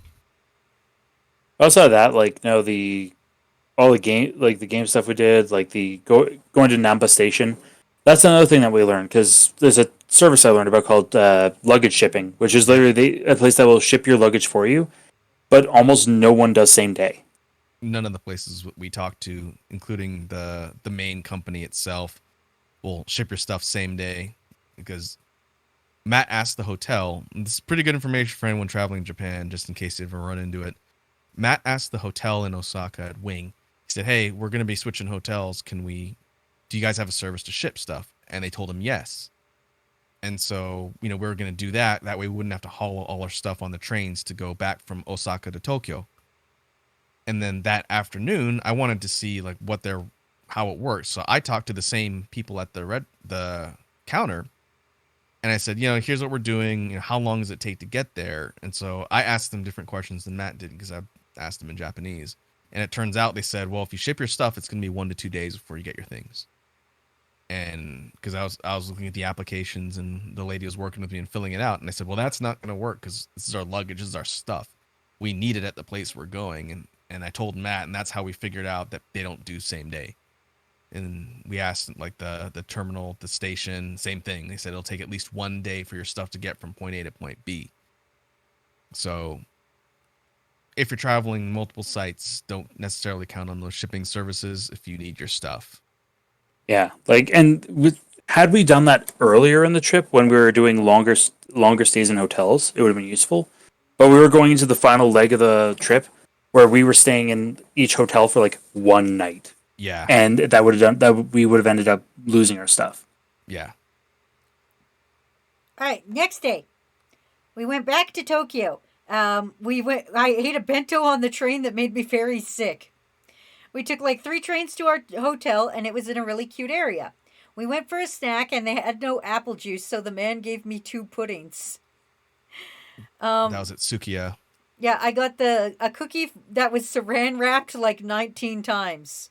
S2: Outside of that, like, no, all the game stuff we did, like going to Namba Station. That's another thing that we learned, because there's a service I learned about called luggage shipping, which is literally a place that will ship your luggage for you, but almost no one does same day.
S1: None of the places we talked to, including the main company itself, will ship your stuff same day. because Matt asked the hotel. And this is pretty good information for anyone traveling Japan, just in case you ever run into it. Matt asked the hotel in Osaka at Wing. He said, "Hey, we're going to be switching hotels. Do you guys have a service to ship stuff?" And they told him yes. And so, we were going to do that. That way we wouldn't have to haul all our stuff on the trains to go back from Osaka to Tokyo. And then that afternoon, I wanted to see like how it works. So I talked to the same people at the counter, and I said, here's what we're doing. How long does it take to get there? And so I asked them different questions than Matt did, because I asked them in Japanese. And it turns out they said, well, if you ship your stuff, it's going to be 1 to 2 days before you get your things. And because I was looking at the applications, and the lady was working with me and filling it out, and I said, well, that's not going to work, because this is our luggage, this is our stuff. We need it at the place we're going. And I told Matt, and that's how we figured out that they don't do same day. And we asked like the terminal, the station, same thing. They said it'll take at least 1 day for your stuff to get from point A to point B. So if you're traveling multiple sites, don't necessarily count on those shipping services if you need your stuff.
S2: Yeah, had we done that earlier in the trip when we were doing longer stays in hotels, it would have been useful. But we were going into the final leg of the trip where we were staying in each hotel for like 1 night.
S1: Yeah,
S2: and we would have ended up losing our stuff.
S1: Yeah.
S3: All right, next day, we went back to Tokyo. I ate a bento on the train that made me very sick. We took like 3 trains to our hotel, and it was in a really cute area. We went for a snack, and they had no apple juice, so the man gave me 2 puddings.
S1: That was at Sukiya.
S3: Yeah, I got a cookie that was saran wrapped like 19 times.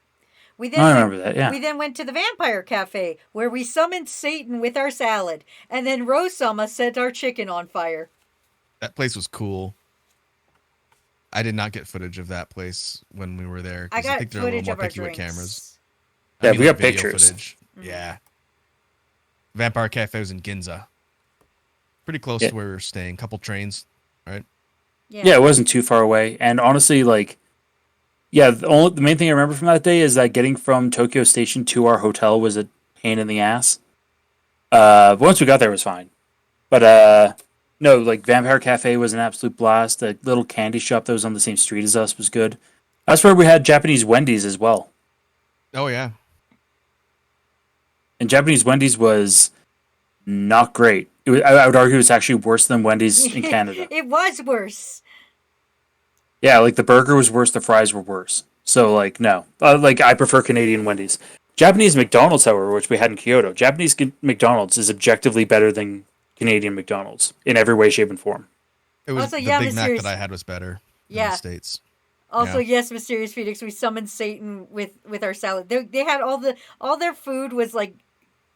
S3: I
S2: remember that, yeah.
S3: We then went to the Vampire Cafe, where we summoned Satan with our salad, and then Rosama set our chicken on fire.
S1: That place was cool. I did not get footage of that place when we were there.
S3: I got
S1: think they're
S3: footage
S1: a
S3: of
S1: little more
S3: our
S1: picky with
S3: drinks.
S1: cameras.
S2: Yeah, we got
S1: video
S2: pictures.
S1: Footage. Yeah. Vampire Cafe was in Ginza. Pretty close to where we were staying. Couple trains, right?
S2: Yeah, it wasn't too far away. And honestly, the main thing I remember from that day is that getting from Tokyo Station to our hotel was a pain in the ass. Once we got there, it was fine. But no, Vampire Cafe was an absolute blast. The little candy shop that was on the same street as us was good. That's where we had Japanese Wendy's as well.
S1: Oh, yeah.
S2: And Japanese Wendy's was not great. I would argue it's actually worse than Wendy's in Canada.
S3: It was worse.
S2: Yeah, the burger was worse, the fries were worse. So, no. I prefer Canadian Wendy's. Japanese McDonald's, however, which we had in Kyoto, Japanese McDonald's is objectively better than Canadian McDonald's in every way, shape, and form.
S1: It was
S3: Also,
S1: the
S3: yeah,
S1: Big Mac
S3: Mysterious-
S1: that I had was better in
S3: Yeah.
S1: the States.
S3: Also,
S1: Yeah.
S3: yes, Mysterious Phoenix, we summoned Satan with our salad. They had all their food was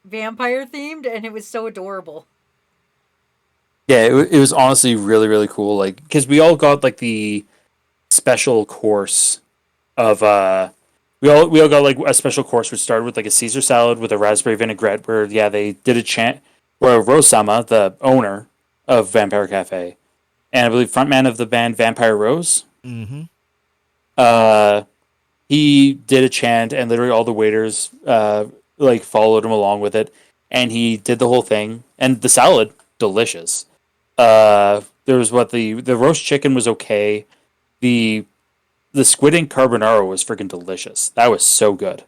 S3: vampire themed, and it was so adorable.
S2: Yeah, it was honestly really, really cool. Because we all got the special course of we all got a special course which started with a Caesar salad with a raspberry vinaigrette where they did a chant where Rosama, the owner of Vampire Cafe, and I believe frontman of the band Vampire Rose,
S1: Mm-hmm.
S2: he did a chant and literally all the waiters followed him along with it, and he did the whole thing, and the salad delicious. There was the roast chicken was okay. The squid ink carbonara was freaking delicious. That was so good.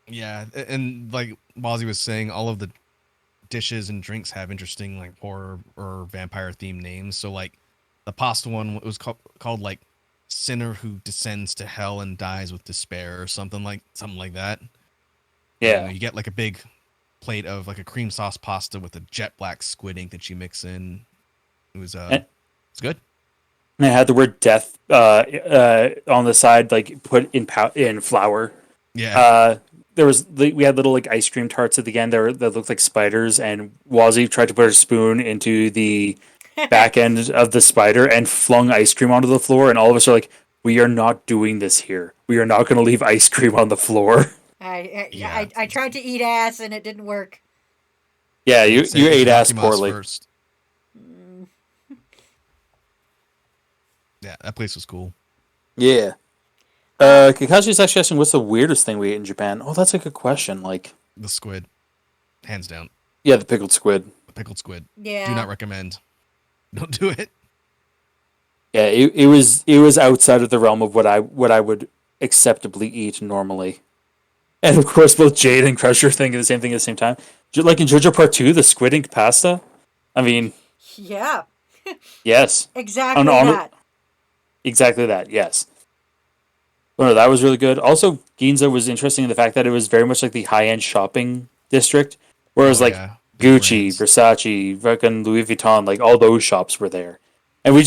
S1: Yeah, and like Wazzy was saying, all of the dishes and drinks have interesting horror or vampire themed names. So the pasta one was called Sinner Who Descends to Hell and Dies with Despair or something like that.
S2: Yeah,
S1: you get a big plate of a cream sauce pasta with a jet black squid ink that you mix in. It was it's good.
S2: and it had the word death on the side, put in flour.
S1: Yeah.
S2: We had little ice cream tarts at the end that looked like spiders, and Wazzy tried to put a spoon into the back end of the spider and flung ice cream onto the floor, and all of us are like, we are not doing this here. We are not going to leave ice cream on the floor.
S3: I tried to eat ass and it didn't work.
S2: Yeah, you ate ass
S1: Yakimas
S2: poorly.
S1: First. Yeah, that place was cool.
S2: Yeah. Kakashi's actually asking, what's the weirdest thing we ate in Japan? Oh, that's a good question.
S1: The squid, hands down.
S2: Yeah, the pickled squid.
S1: Pickled squid.
S3: Yeah.
S1: Do not recommend. Don't do it.
S2: Yeah, it was outside of the realm of what I would acceptably eat normally. And of course, both Jade and Crusher thinking the same thing at the same time. Like in JoJo Part 2, the squid ink pasta. I mean,
S3: Yeah.
S2: yes.
S3: Exactly
S2: On-
S3: that.
S2: Exactly that, yes. Well, no, that was really good. Also, Ginza was interesting in the fact that it was very much like the high-end shopping district, whereas
S1: Oh,
S2: like
S1: yeah. Big
S2: Gucci,
S1: brands.
S2: Versace, fucking Louis Vuitton, like all those shops were there. And we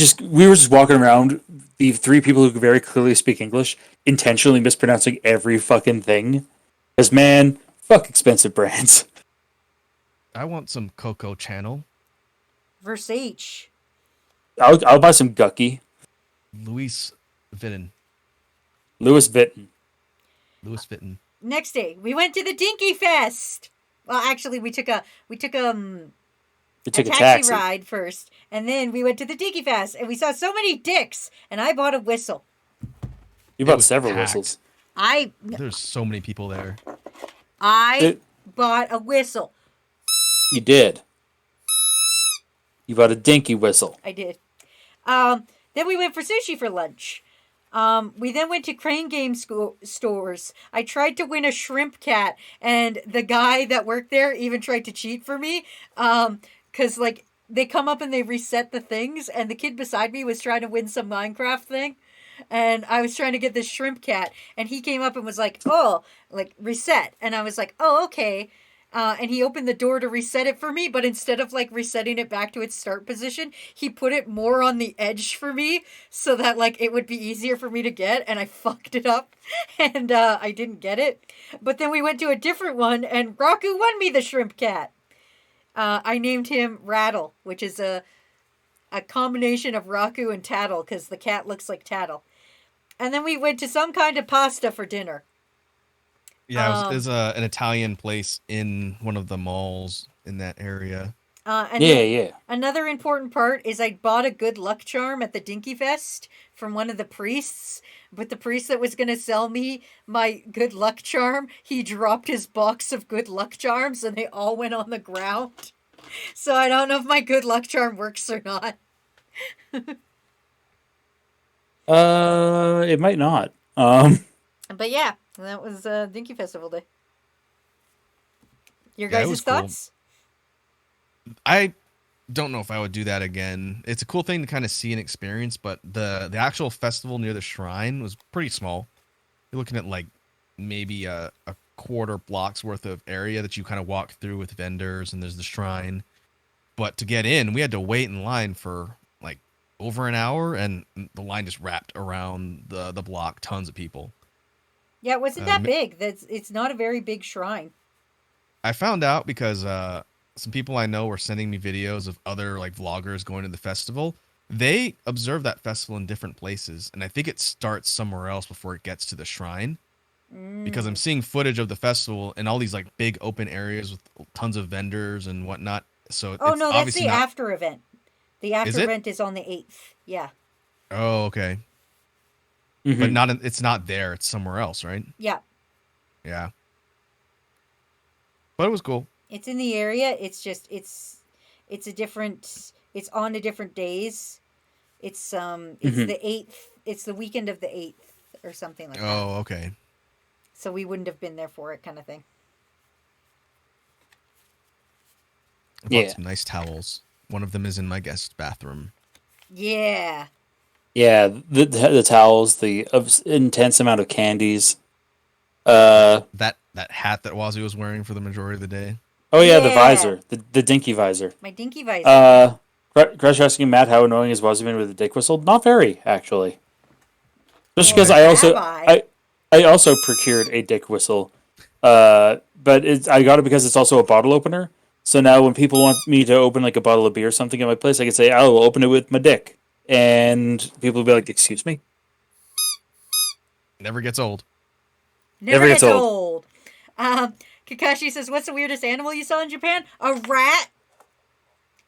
S2: were just walking around, the three people who could very clearly speak English, intentionally mispronouncing every fucking thing. Because man, fuck expensive brands.
S1: I want some Coco Channel.
S3: Versace.
S2: I'll buy some Gucky.
S1: Louis Vuitton.
S2: Louis Vuitton.
S1: Louis Vuitton.
S3: Next day, we went to the Dinky Fest. Well, actually, we took a
S2: We
S3: a
S2: took a
S3: taxi
S2: taxi.
S3: ride first, and then we went to the Dinky Fest, and we saw so many dicks, and I bought a whistle.
S2: You
S1: It
S2: bought
S1: was
S2: several
S1: packed.
S2: whistles.
S1: There's so many people there.
S3: I bought a whistle.
S2: You did. You bought a dinky whistle.
S3: I did. Then we went for sushi for lunch. We then went to Crane Game stores. I tried to win a shrimp cat, and the guy that worked there even tried to cheat for me. Cause like they come up and they reset the things, and the kid beside me was trying to win some Minecraft thing, and I was trying to get this shrimp cat, and he came up and was like, "Oh, like reset," and I was like, "Oh, okay." And he opened the door to reset it for me, but instead of like resetting it back to its start position, he put it more on the edge for me so that like it would be easier for me to get, and I fucked it up and I didn't get it. But then we went to a different one and Raku won me the shrimp cat. I named him Rattle, which is a combination of Raku and Tattle because the cat looks like Tattle. And then we went to some kind of pasta for dinner.
S1: Yeah, there's an Italian place in one of the malls in that area.
S3: And
S2: Yeah.
S3: Another important part is I bought a good luck charm at the Dinky Fest from one of the priests. But the priest that was going to sell me my good luck charm, he dropped his box of good luck charms and they all went on the ground. So I don't know if my good luck charm works or not.
S2: It might not.
S3: But yeah, that was Dinky Festival Day. Your
S1: Yeah, it
S3: guys'
S1: was cool.
S3: thoughts?
S1: I don't know if I would do that again. It's a cool thing to kind of see and experience, but the actual festival near the shrine was pretty small. You're looking at like maybe a quarter block's worth of area that you kind of walk through with vendors, and there's the shrine. But to get in, we had to wait in line for like over an hour, and the line just wrapped around the block. Tons of people.
S3: Yeah, it wasn't that big. It's not a very big shrine.
S1: I found out because some people I know were sending me videos of other like vloggers going to the festival. They observe that festival in different places, and I think it starts somewhere else before it gets to the shrine. Because I'm seeing footage of the festival in all these like big open areas with tons of vendors and whatnot. So
S3: Oh
S1: it's
S3: no, that's
S1: obviously
S3: the
S1: not...
S3: after event. The after
S1: it?
S3: event is on the 8th. Yeah.
S1: Oh, okay.
S2: Mhm.
S1: But not it's not there. It's somewhere else, right?
S3: Yeah.
S1: Yeah. But it was cool.
S3: It's in the area. It's just it's a different. It's on to different days. It's the 8th. It's the weekend of the 8th or something like that.
S1: Oh, okay.
S3: So we wouldn't have been there for it, kind of thing.
S1: I bought some nice towels. One of them is in my guest bathroom.
S3: Yeah.
S2: Yeah, the towels, the intense amount of candies.
S1: That hat that Wazzy was wearing for the majority of the day.
S2: Oh yeah, the
S3: Yeah.
S2: visor, the dinky visor.
S3: My dinky visor.
S2: Crush asking Matt how annoying is Wazzy been with the dick whistle? Not very, actually. Just
S3: Or
S2: because
S3: have I?
S2: I also procured a dick whistle, but I got it because it's also a bottle opener. So now when people want me to open like a bottle of beer or something at my place, I can say, "I'll open it with my dick," and people will be like, "Excuse me."
S1: Never gets old.
S3: Never
S2: gets
S3: gets
S2: old.
S3: old. Kakashi says, "What's the weirdest animal you saw in Japan? A rat."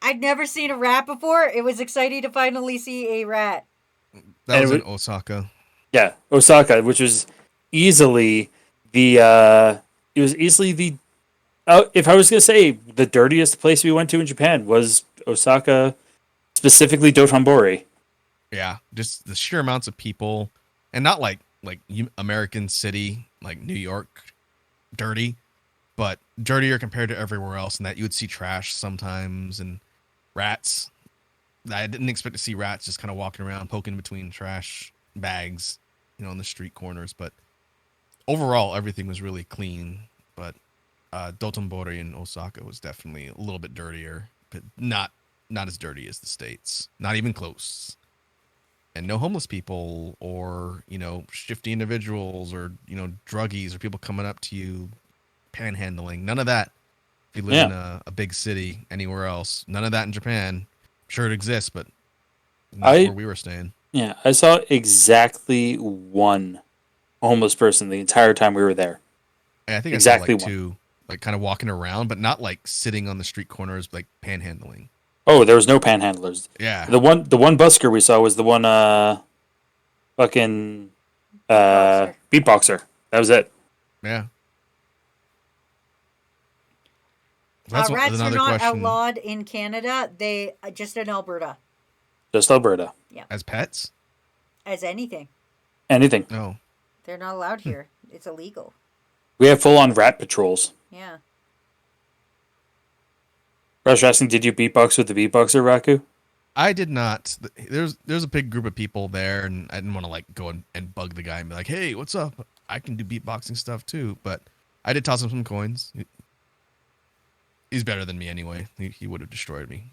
S3: I'd never seen a rat before. It was exciting to finally see a rat.
S1: That
S2: And
S1: was
S2: it
S1: in Osaka.
S2: Yeah, Osaka, which was easily the if I was gonna say the dirtiest place we went to in Japan was Osaka, specifically Dotonbori.
S1: Yeah, just the sheer amounts of people, and not like American city like New York, dirty, but dirtier compared to everywhere else. And that you would see trash sometimes and rats. I didn't expect to see rats just kind of walking around, poking between trash bags, on the street corners. But overall, everything was really clean. But Dotonbori in Osaka was definitely a little bit dirtier, but not as dirty as the States. Not even close. And no homeless people or, shifty individuals or, druggies or people coming up to you panhandling. None of that. If you live in a big city anywhere else, none of that in Japan. Sure, it exists, but not where we were staying.
S2: Yeah, I saw exactly one homeless person the entire time we were there.
S1: And I think
S2: exactly
S1: I saw two, like kind of walking around, but not like sitting on the street corners, like panhandling.
S2: Oh, there was no panhandlers.
S1: Yeah.
S2: The one busker we saw was the one fucking beatboxer. That was it.
S1: Yeah.
S3: Rats are not outlawed in Canada. They just in Alberta.
S2: Just Alberta.
S3: Yeah.
S1: As pets?
S3: As anything.
S2: Anything.
S1: No.
S3: They're not allowed here. It's illegal.
S2: We have full on rat patrols.
S3: Yeah.
S2: Rush asking, did you beatbox with the beatboxer, Raku?
S1: I did not. There's a big group of people there, and I didn't want to like go and bug the guy and be like, "Hey, what's up? I can do beatboxing stuff too." But I did toss him some coins. He's better than me anyway. He would have destroyed me.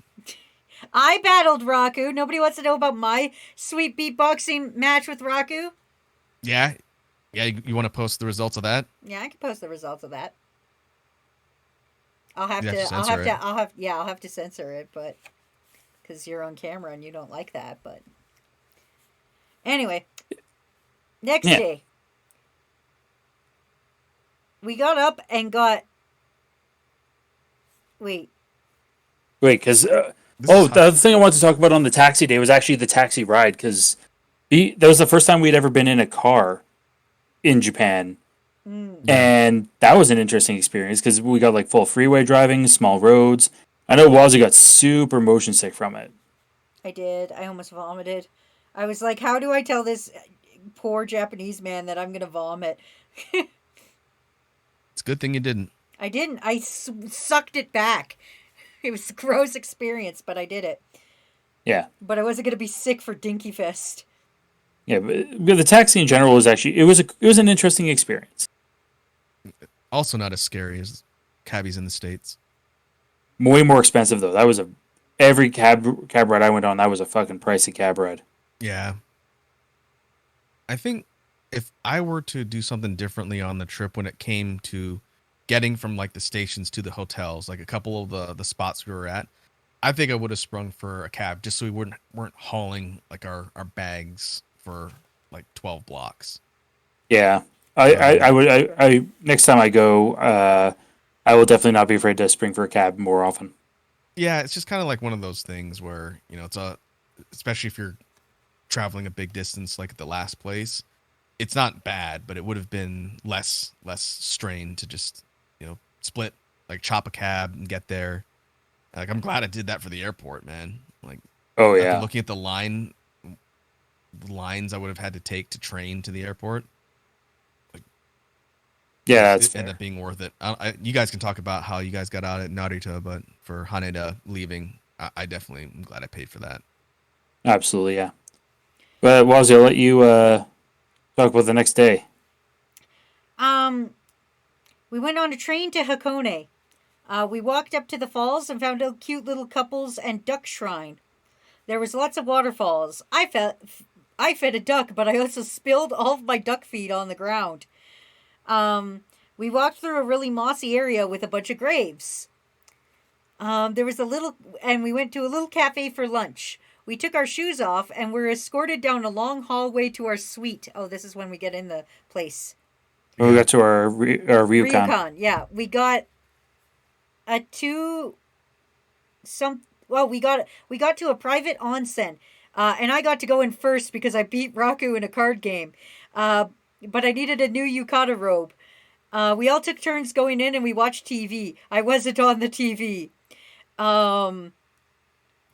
S3: I battled Raku. Nobody wants to know about my sweet beatboxing match with Raku.
S1: Yeah, You want to post the results of that?
S3: Yeah, I can post the results of that. I'll have to censor it, but because you're on camera and you don't like that. But anyway, next day, we got up and got. Wait,
S2: because the other thing I wanted to talk about on the taxi day was actually the taxi ride, because that was the first time we'd ever been in a car in Japan. And that was an interesting experience because we got like full freeway driving, small roads. I know Wazzy got super motion sick from it.
S3: I did. I almost vomited. I was like, how do I tell this poor Japanese man that I'm going to vomit?
S1: It's a good thing you didn't.
S3: I didn't. I sucked it back. It was a gross experience, but I did it.
S2: Yeah.
S3: But I wasn't going to be sick for Dinky Fest.
S2: Yeah, but the taxi in general was actually, it was an interesting experience.
S1: Also not as scary as cabbies in the States.
S2: Way more expensive though. That was every cab ride I went on, that was a fucking pricey cab ride.
S1: Yeah. I think if I were to do something differently on the trip when it came to getting from like the stations to the hotels, like a couple of the spots we were at, I think I would have sprung for a cab just so we weren't hauling like our bags for like 12 blocks.
S2: Yeah. I would next time I go, I will definitely not be afraid to spring for a cab more often.
S1: Yeah, it's just kind of like one of those things where, especially if you're traveling a big distance like at the last place, it's not bad, but it would have been less strain to just, split, like chop a cab and get there. Like, I'm glad I did that for the airport, man. Like,
S2: oh yeah,
S1: looking at the lines I would have had to take to train to the airport.
S2: Yeah,
S1: it ended up being worth it. You guys can talk about how you guys got out at Narita, but for Haneda leaving, I definitely am glad I paid for that.
S2: Absolutely, yeah. But Wazzy, I'll let you talk about the next day.
S3: We went on a train to Hakone. We walked up to the falls and found a cute little couples and duck shrine. There was lots of waterfalls. I fed a duck, but I also spilled all of my duck feed on the ground. We walked through a really mossy area with a bunch of graves. There was and we went to a little cafe for lunch. We took our shoes off and were escorted down a long hallway to our suite. Oh, this is when we get in the place.
S2: We got to our Ryukon.
S3: Yeah, we got we got to a private onsen. And I got to go in first because I beat Raku in a card game. But I needed a new yukata robe. We all took turns going in and we watched TV. I wasn't on the TV.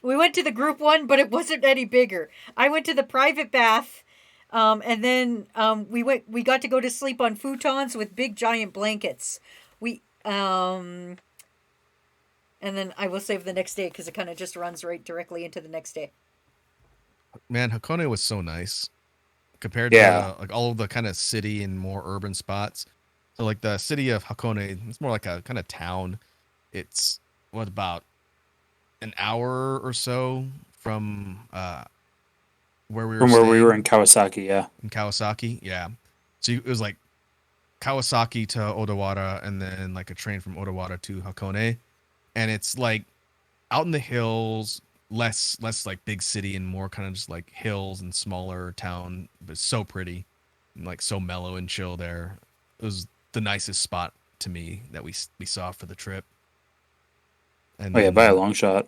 S3: We went to the group one, but it wasn't any bigger. I went to the private bath, and then we got to go to sleep on futons with big giant blankets. And then I will save the next day because it kind of just runs right directly into the next day.
S1: Man, Hakone was so nice compared
S2: Yeah.
S1: to like all of the kind of city and more urban spots. So like the city of Hakone, it's more like a kind of town. It's what about an hour or so from where we were
S2: From where we
S1: staying
S2: were in Kawasaki, yeah.
S1: in Kawasaki. Yeah. So it was like Kawasaki to Odawara and then like a train from Odawara to Hakone. And it's like out in the hills, less like big city and more kind of just like hills and smaller town, but so pretty and like so mellow and chill there. It was the nicest spot to me that we saw for the trip. And
S2: Oh yeah,
S1: then
S2: by a long shot.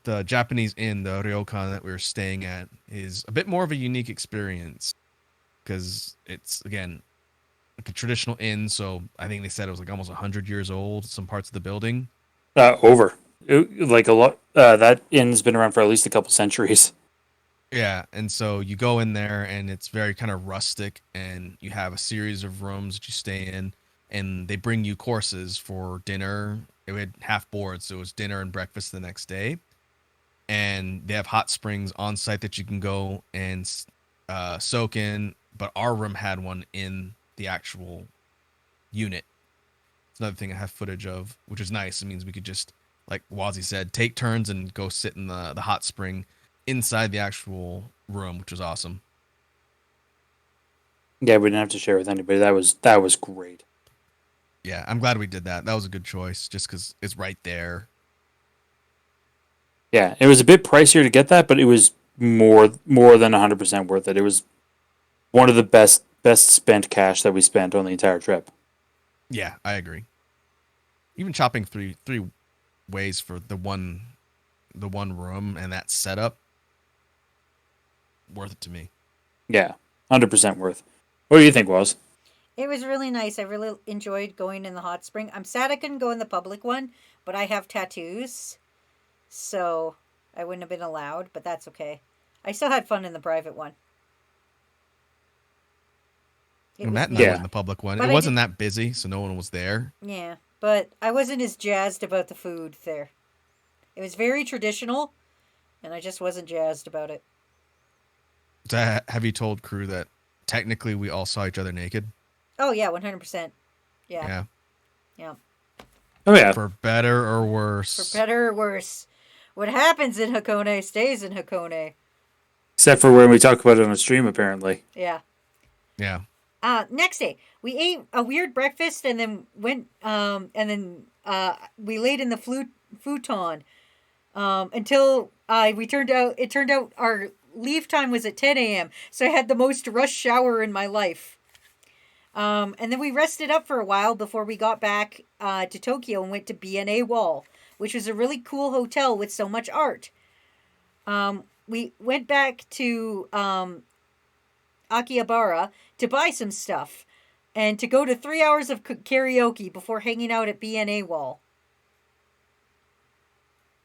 S1: the Japanese inn, the ryokan that we were staying at, is a bit more of a unique experience because it's again like a traditional inn. So I think they said it was like almost 100 years old. Some parts of the building.
S2: Over. Like a lot. That inn's been around for at least a couple centuries.
S1: Yeah, and so you go in there and it's very kind of rustic and you have a series of rooms that you stay in and they bring you courses for dinner. It had half board, so it was dinner and breakfast the next day. And they have hot springs on site that you can go and soak in, but our room had one in the actual unit. It's another thing I have footage of, which is nice. It means we could just, like Wazzy said, take turns and go sit in the hot spring inside the actual room, which was awesome.
S2: Yeah, we didn't have to share with anybody. That was great.
S1: Yeah, I'm glad we did that. That was a good choice, just because it's right there.
S2: Yeah, it was a bit pricier to get that, but it was more than 100% worth it. It was one of the best spent cash that we spent on the entire trip.
S1: Yeah, I agree. Even chopping three ways for the one room and that setup, worth it to me.
S2: Yeah, 100% worth. What do you think, Was?
S3: It was really nice. I really enjoyed going in the hot spring. I'm sad I couldn't go in the public one, but I have tattoos, so I wouldn't have been allowed, but that's okay. I still had fun in the private one.
S1: Matt and I
S2: Yeah.
S1: went in the public one.
S3: But
S1: It
S3: I
S1: wasn't that busy, so no one was there.
S3: Yeah, but I wasn't as jazzed about the food there. It was very traditional, and I just wasn't jazzed about it.
S1: So have you told crew that technically we all saw each other naked?
S3: Oh, yeah, 100%. Yeah.
S2: Oh yeah.
S1: For better or worse.
S3: For better or worse. What happens in Hakone stays in Hakone.
S2: Except for when we talk about it on a stream, apparently.
S3: Yeah.
S1: Yeah.
S3: Next day, we ate a weird breakfast and then went, we laid in the futon, until it turned out our leave time was at 10 a.m. So I had the most rush shower in my life. And then we rested up for a while before we got back to Tokyo and went to BNA Wall, which was a really cool hotel with so much art. We went back to Akihabara to buy some stuff and to go to 3 hours of karaoke before hanging out at BNA Wall.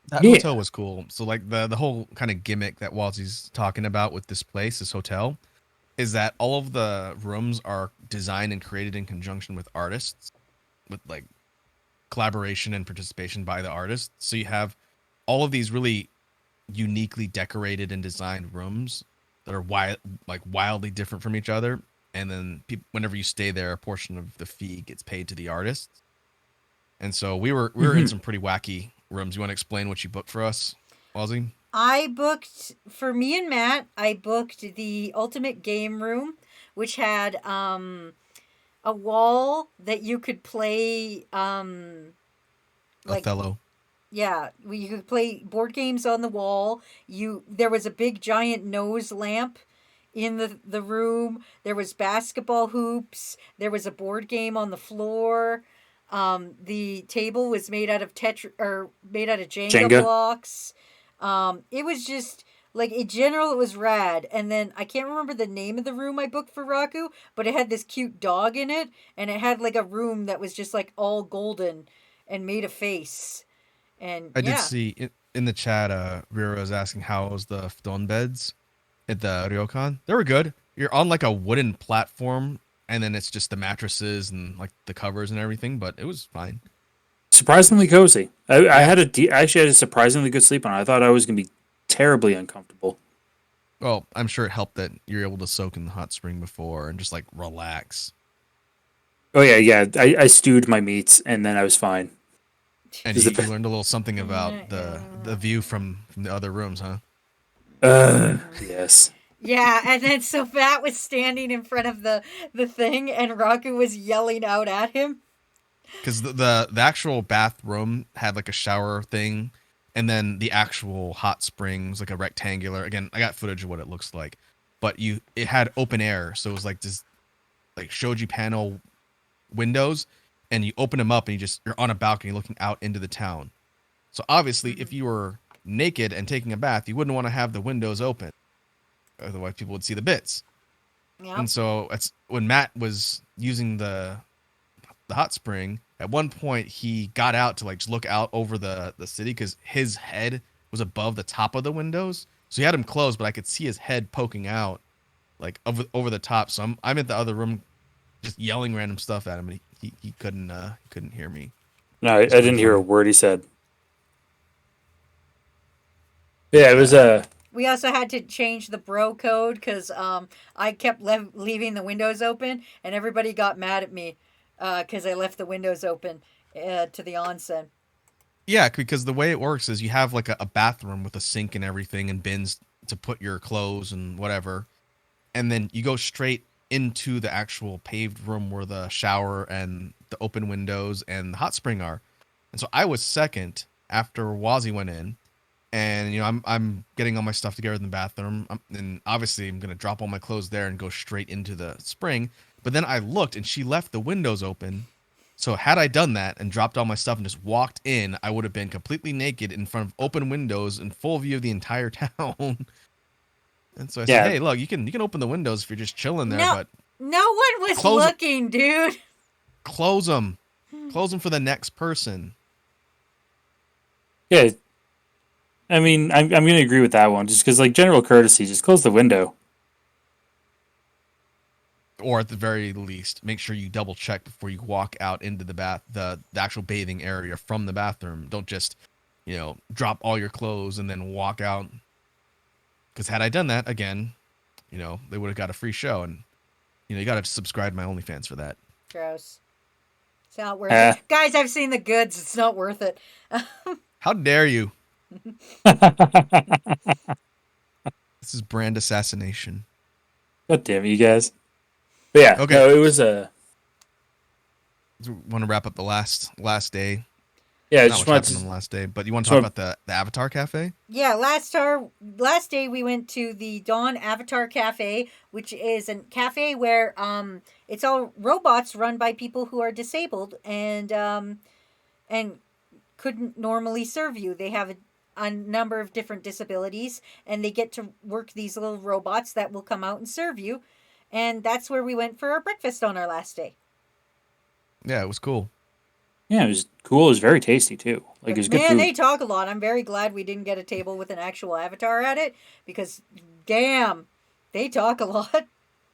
S1: That hotel was cool. So like the whole kind of gimmick that Wazzy's talking about with this place, this hotel, is that all of the rooms are designed and created in conjunction with artists, with like collaboration and participation by the artists. So you have all of these really uniquely decorated and designed rooms that are wildly different from each other. And then whenever you stay there, a portion of the fee gets paid to the artists. And so we were in some pretty wacky rooms. You want to explain what you booked for us, Wazzy?
S3: I booked, for me and Matt, I booked the Ultimate Game Room, which had a wall that you could play
S1: Othello.
S3: Yeah, you could play board games on the wall. There was a big giant nose lamp in the room. There was basketball hoops. There was a board game on the floor. The table was made out of Jenga blocks. It was just Like, in general, it was rad. And then I can't remember the name of the room I booked for Raku, but it had this cute dog in it. And it had, like, a room that was just, like, all golden and made a face. And,
S1: I did
S3: yeah.
S1: see in the chat, Rira was asking how was the futon beds at the ryokan. They were good. You're on like a wooden platform, and then it's just the mattresses and like the covers and everything, but it was fine.
S2: Surprisingly cozy. I actually had a surprisingly good sleep on it. I thought I was going to be terribly uncomfortable.
S1: Well, I'm sure it helped that you're able to soak in the hot spring before and just like relax.
S2: Oh yeah. I stewed my meats and then I was fine.
S1: And you learned a little something about the view from the other rooms, huh?
S2: Yes.
S3: Yeah, and then so Matt was standing in front of the thing, and Raku was yelling out at him.
S1: Because the actual bathroom had like a shower thing, and then the actual hot springs, like a rectangular. Again, I got footage of what it looks like, but it had open air, so it was like this, like shoji panel windows, and you open them up, and you're on a balcony looking out into the town. So obviously, if you were naked and taking a bath, you wouldn't want to have the windows open, otherwise people would see the bits.
S3: Yeah.
S1: And so it's when Matt was using the hot spring, at one point he got out to like just look out over the city because his head was above the top of the windows, so he had them closed, but I could see his head poking out like over the top. So I'm in the other room just yelling random stuff at him, and he couldn't hear me.
S2: No, I didn't hear a word he said. Yeah, it was
S3: We also had to change the bro code because I kept leaving the windows open, and everybody got mad at me because I left the windows open to the onsen.
S1: Yeah, because the way it works is you have like a bathroom with a sink and everything and bins to put your clothes and whatever, and then you go straight into the actual paved room where the shower and the open windows and the hot spring are. And so I was second after Wazzy went in. And I'm getting all my stuff together in the bathroom, and obviously I'm gonna drop all my clothes there and go straight into the spring. But then I looked, and she left the windows open. So had I done that and dropped all my stuff and just walked in, I would have been completely naked in front of open windows in full view of the entire town. And so I said, "Hey, look, you can open the windows if you're just chilling there, but
S3: no one was looking, dude.
S1: Close them for the next person."
S2: Yeah. I mean, I'm going to agree with that one, just because, like, general courtesy, just close the window.
S1: Or at the very least, make sure you double check before you walk out into the actual bathing area from the bathroom. Don't just, drop all your clothes and then walk out. Because had I done that, again, they would have got a free show. And, you got to subscribe to my OnlyFans for that.
S3: Gross. It's not worth it. Guys, I've seen the goods. It's not worth it.
S1: How dare you? This is brand assassination.
S2: God damn it, you guys. But yeah,
S1: okay.
S2: No, it was a.
S1: Want to wrap up the last day?
S2: Yeah,
S1: not much happened on the last day, but you want to talk about the Avatar Cafe?
S3: Yeah, last day we went to the Dawn Avatar Cafe, which is a cafe where it's all robots run by people who are disabled and couldn't normally serve you. They have a number of different disabilities, and they get to work these little robots that will come out and serve you. And that's where we went for our breakfast on our last day.
S1: Yeah, it was cool.
S2: Yeah, it was cool. It was very tasty too. Like, it was good food.
S3: They talk a lot. I'm very glad we didn't get a table with an actual avatar at it, because damn, they talk a lot.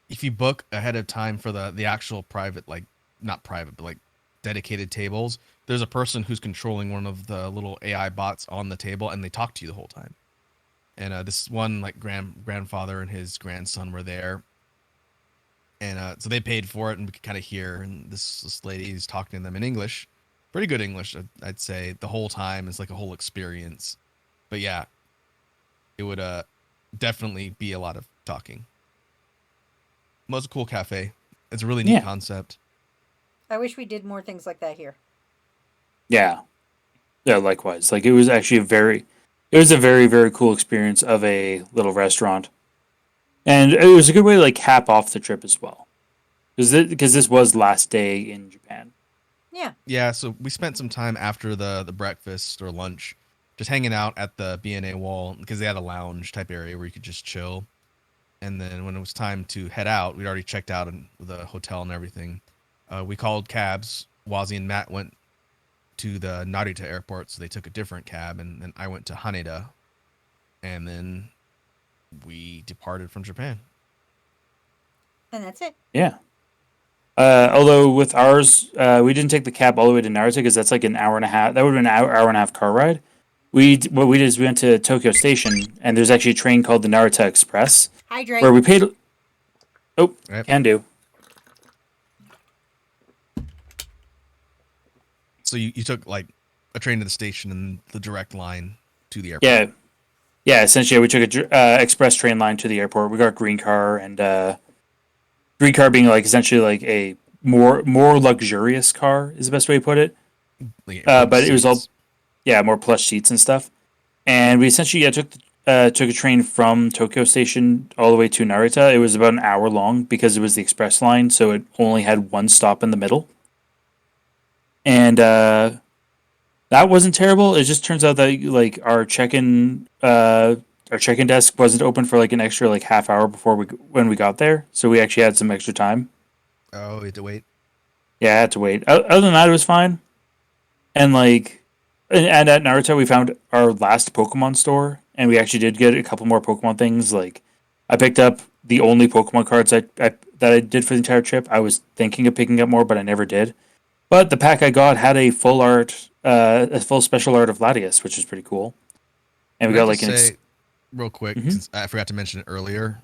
S1: If you book ahead of time for the actual private, like not private, but like dedicated tables, there's a person who's controlling one of the little AI bots on the table, and they talk to you the whole time. And this one, like, grandfather and his grandson were there, and so they paid for it, and we could kind of hear. And this lady is talking to them in English, pretty good English, I'd say. The whole time is like a whole experience. But yeah, it would definitely be a lot of talking. It was a cool cafe. It's a really neat concept.
S3: I wish we did more things like that here.
S2: Yeah, likewise. Like, it was actually a very, very cool experience of a little restaurant, and it was a good way to like cap off the trip as well, because this was last day in Japan.
S3: Yeah.
S1: Yeah. So we spent some time after the breakfast or lunch, just hanging out at the BNA wall because they had a lounge type area where you could just chill. And then when it was time to head out, we'd already checked out in the hotel and everything. We called cabs. Wazi and Matt went to the Narita airport, so they took a different cab, and then I went to Haneda, and then we departed from Japan.
S3: And that's it.
S2: Yeah. Although with ours, we didn't take the cab all the way to Narita because that's like an hour and a half. That would have been an hour and a half car ride. What we did is we went to Tokyo Station, and there's actually a train called the Narita Express
S3: Hydrate.
S2: where we paid. Oh,
S1: Yep.
S2: can do.
S1: So you took like a train to the station and the direct line to the airport.
S2: Yeah, yeah. Essentially, we took a express train line to the airport. We got green car, and green car being like essentially like a more luxurious car is the best way to put it.
S1: Like,
S2: But it was all
S1: seats.
S2: more plush seats and stuff. And we essentially took a train from Tokyo Station all the way to Narita. It was about an hour long because it was the express line, so it only had one stop in the middle. And that wasn't terrible. It just turns out that like our check-in desk wasn't open for like an extra like half hour before when we got there, so we actually had some extra time.
S1: Oh, you had to wait.
S2: Yeah, I had to wait. Other than that, it was fine. And like, and at Naruto, we found our last Pokemon store, and we actually did get a couple more Pokemon things. Like, I picked up the only Pokemon cards that I did for the entire trip. I was thinking of picking up more, but I never did. But the pack I got had a full special art of Latias, which is pretty cool. And we got like
S1: say real quick,
S2: Mhm.
S1: since I forgot to mention it earlier,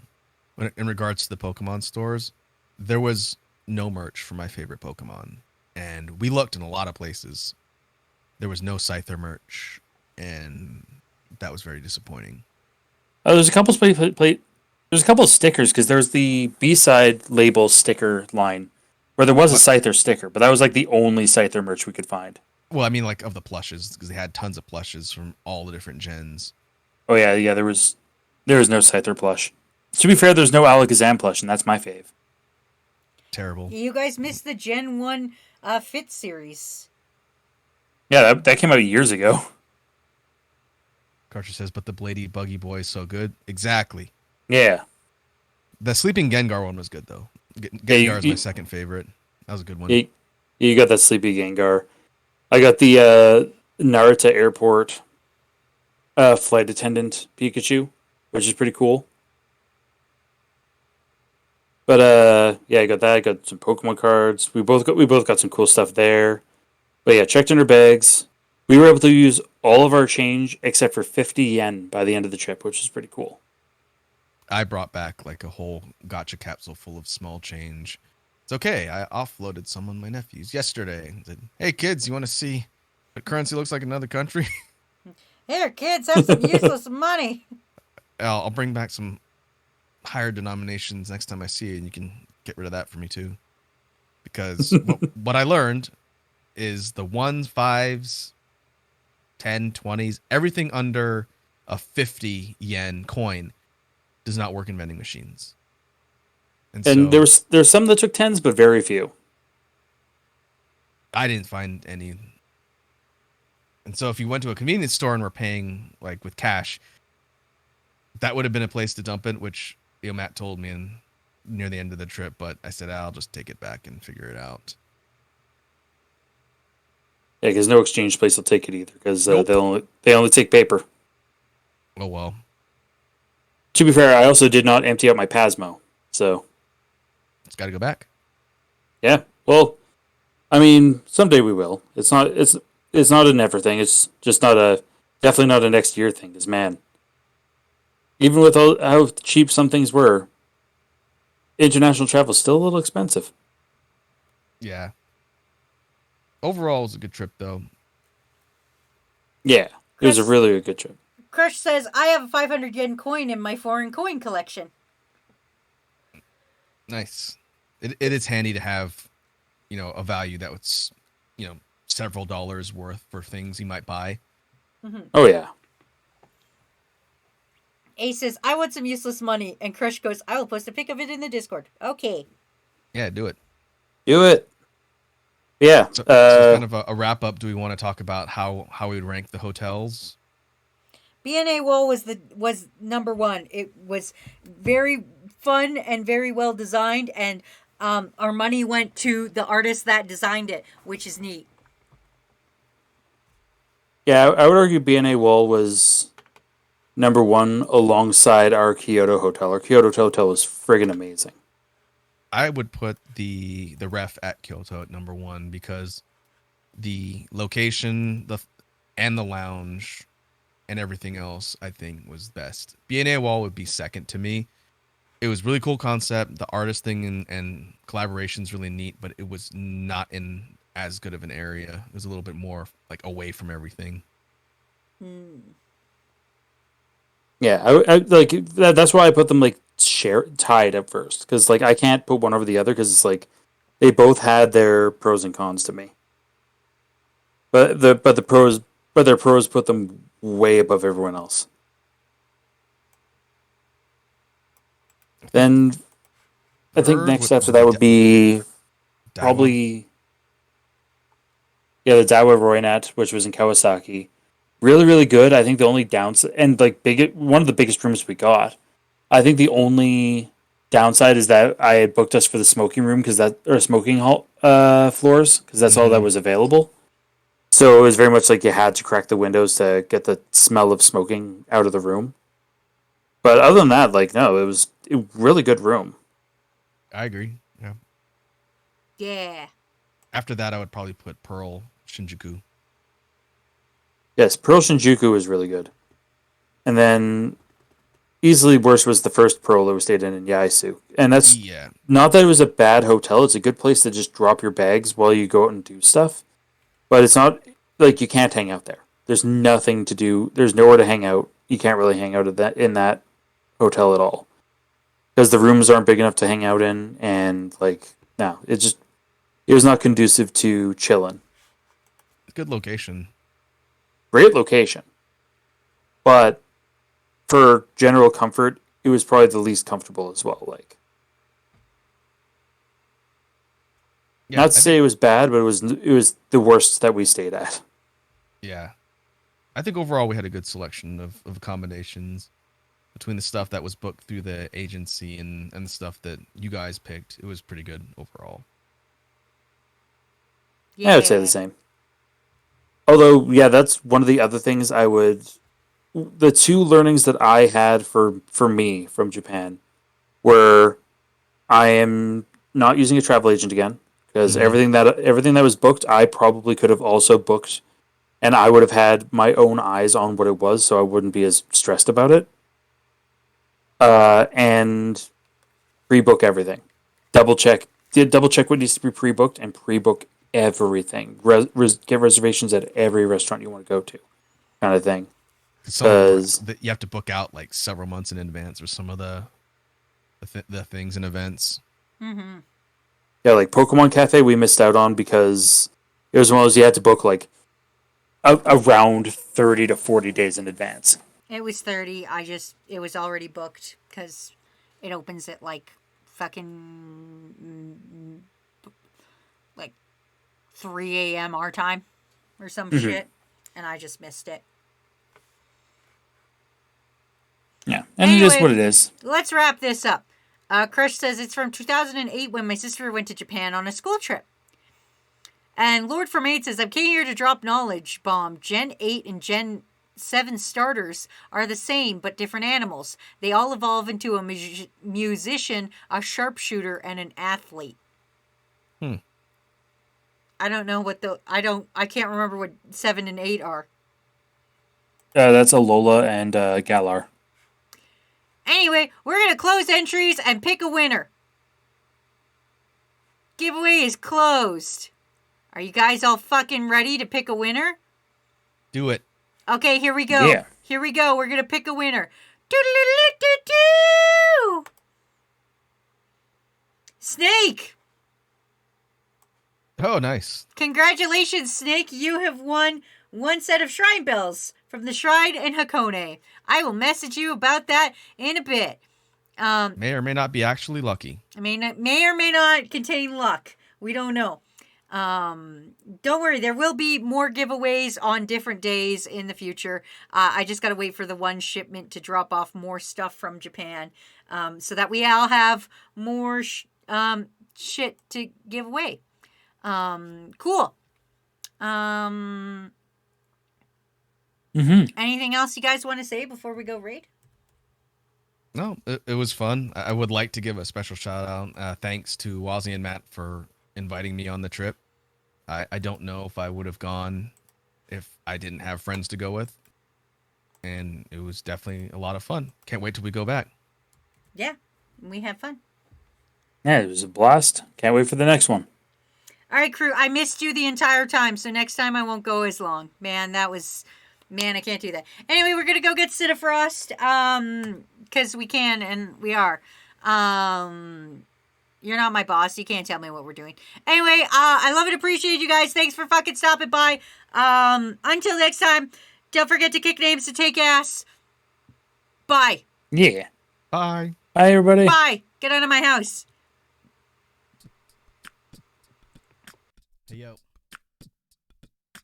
S1: in regards to the Pokemon stores, there was no merch for my favorite Pokemon, and we looked in a lot of places. There was no Scyther merch, and that was very disappointing.
S2: there's a couple there's a couple of stickers because there's the B-side label sticker line where there was a Scyther sticker, but that was like the only Scyther merch we could find.
S1: Well, I mean, like of the plushes, because they had tons of plushes from all the different gens.
S2: Oh yeah, there was no Scyther plush. To be fair, there's no Alakazam plush, and that's my fave.
S1: Terrible.
S3: You guys missed the Gen 1 Fit series.
S2: Yeah, that came out years ago.
S1: Karcher says, but the Blady Buggy Boy is so good. Exactly.
S2: Yeah.
S1: The Sleeping Gengar one was good, though.
S2: Yeah,
S1: Gengar is my second favorite. That was a good one.
S2: Yeah, you got that Sleepy Gengar. I got the Narita Airport flight attendant Pikachu, which is pretty cool. But yeah, I got that. I got some Pokemon cards. We both got some cool stuff there. But yeah, checked in our bags. We were able to use all of our change except for 50 yen by the end of the trip, which is pretty cool.
S1: I brought back like a whole gotcha capsule full of small change. It's okay. I offloaded some on my nephews yesterday and said, hey, kids, you want to see what currency looks like in another country?
S3: Here, kids, have some useless money.
S1: I'll bring back some higher denominations next time I see you, and you can get rid of that for me too. Because what I learned is the 1s, 5s, 10, 20s, everything under a 50 yen coin does not work in vending machines. And so
S2: there's some that took 10s, but very few.
S1: I didn't find any. And so if you went to a convenience store and were paying like with cash, that would have been a place to dump it, which Matt told me near the end of the trip, but I said, I'll just take it back and figure it out.
S2: Yeah, because no exchange place will take it either, because
S1: Nope.
S2: they only take paper.
S1: Oh, well.
S2: To be fair, I also did not empty out my Pasmo, so
S1: It's got to go back.
S2: yeah. Well, I mean, someday we will. It's not a never thing. It's just definitely not a next year thing. Because man, even with how cheap some things were, international travel is still a little expensive.
S1: Yeah. Overall, it was a good trip, though.
S2: Yeah, it was a
S3: Chris-
S2: really good trip.
S3: Crush says, I have a 500 yen coin in my foreign coin collection.
S1: Nice. It is handy to have, a value that was, several dollars worth for things you might buy.
S2: Oh yeah.
S3: Ace says, I want some useless money. And Crush goes, I will post a pic of it in the Discord. Okay.
S1: Yeah, do it.
S2: Do it. Yeah.
S1: So kind of a wrap up. Do we want to talk about how we would rank the hotels?
S3: BNA Wall was number one. It was very fun and very well designed, and our money went to the artist that designed it, which is neat.
S2: Yeah, I would argue BNA Wall was number one alongside our Kyoto Hotel. Our Kyoto Hotel was friggin' amazing.
S1: I would put the ref at Kyoto at number one because the location, and the lounge, and everything else, I think was best. BNA Wall would be second to me. It was really cool concept. The artist thing and collaboration's really neat, but it was not in as good of an area. It was a little bit more like away from everything.
S2: Yeah, I like that. That's why I put them like tied at first because like I can't put one over the other because it's like they both had their pros and cons to me. But their pros put them way above everyone else. Then I think
S1: Third
S2: next
S1: would
S2: after that would be
S1: Daiwa.
S2: probably the Daiwa Roynat, which was in Kawasaki. Really, really good. I think the only downside and like one of the biggest rooms we got. I think the only downside is that I had booked us for the smoking room smoking hall floors because that's all that was available. So it was very much like you had to crack the windows to get the smell of smoking out of the room. But other than that, like no, it was a really good room.
S1: I agree. Yeah.
S3: Yeah.
S1: After that, I would probably put Pearl Shinjuku.
S2: Yes, Pearl Shinjuku was really good. And then easily worse was the first Pearl that we stayed in Yaisu. And that's not that it was a bad hotel. It's a good place to just drop your bags while you go out and do stuff. But it's not like you can't hang out there. There's nothing to do. There's nowhere to hang out. You can't really hang out in that hotel at all. Because the rooms aren't big enough to hang out in. And like, no, it was not conducive to chilling.
S1: Good location.
S2: Great location. But for general comfort, it was probably the least comfortable as well. Like, not to say it was bad, but it was the worst that we stayed at.
S1: Yeah. I think overall we had a good selection of accommodations between the stuff that was booked through the agency and the stuff that you guys picked. It was pretty good overall.
S2: Yeah, I would say the same. Although, yeah, that's one of the other things the two learnings that I had for me from Japan were I am not using a travel agent again because everything that was booked, I probably could have also booked, and I would have had my own eyes on what it was, so I wouldn't be as stressed about it. And pre-book everything, double check what needs to be pre-booked, and pre-book everything. Get reservations at every restaurant you want to go to, kind of thing. Because
S1: you have to book out like several months in advance for some of the things and events.
S3: Mm-hmm.
S2: Yeah, like Pokemon Cafe, we missed out on because it was one of those you had to book like around 30 to 40 days in advance.
S3: It was 30. It was already booked because it opens at like fucking like 3 a.m. our time or some shit, and I just missed it.
S2: Yeah, and anyway, it is what it is.
S3: Let's wrap this up. Crush says it's from 2008 when my sister went to Japan on a school trip. And Lord from 8 says, I came here to drop knowledge bomb. Gen 8 and Gen 7 starters are the same, but different animals. They all evolve into a musician, a sharpshooter, and an athlete. I don't know what I can't remember what 7 and 8 are.
S2: That's Alola and Galar.
S3: Anyway, we're going to close entries and pick a winner. Giveaway is closed. Are you guys all fucking ready to pick a winner?
S1: Do it.
S3: Okay, here we go.
S2: Yeah.
S3: Here we go. We're going to pick a winner. Doo-doo-doo-doo-doo! Snake!
S1: Oh, nice.
S3: Congratulations, Snake. You have won one set of shrine bells from the shrine in Hakone. I will message you about that in a bit.
S1: May or may not be actually lucky.
S3: I mean, it may or may not contain luck. We don't know. Don't worry, there will be more giveaways on different days in the future. I just gotta wait for the one shipment to drop off more stuff from Japan, so that we all have more shit to give away. Cool. Anything else you guys want to say before we go raid?
S1: No, it was fun. I would like to give a special shout out. Thanks to Wazzy and Matt for inviting me on the trip. I don't know if I would have gone if I didn't have friends to go with. And it was definitely a lot of fun. Can't wait till we go back.
S3: Yeah, we had fun.
S2: Yeah, it was a blast. Can't wait for the next one.
S3: All right, crew. I missed you the entire time, so next time I won't go as long. Man, I can't do that. Anyway, we're gonna go get Frost, because we can and we are. You're not my boss. You can't tell me what we're doing. Anyway, I love and appreciate you guys. Thanks for fucking stopping by. Until next time, don't forget to kick names to take ass. Bye.
S2: Yeah.
S1: Bye.
S2: Bye, everybody.
S3: Bye. Get out of my house.
S1: Hey, yo.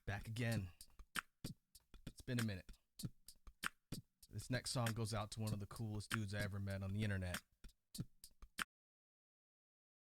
S1: Back again. It's been a minute. This next song goes out to one of the coolest dudes I ever met on the internet.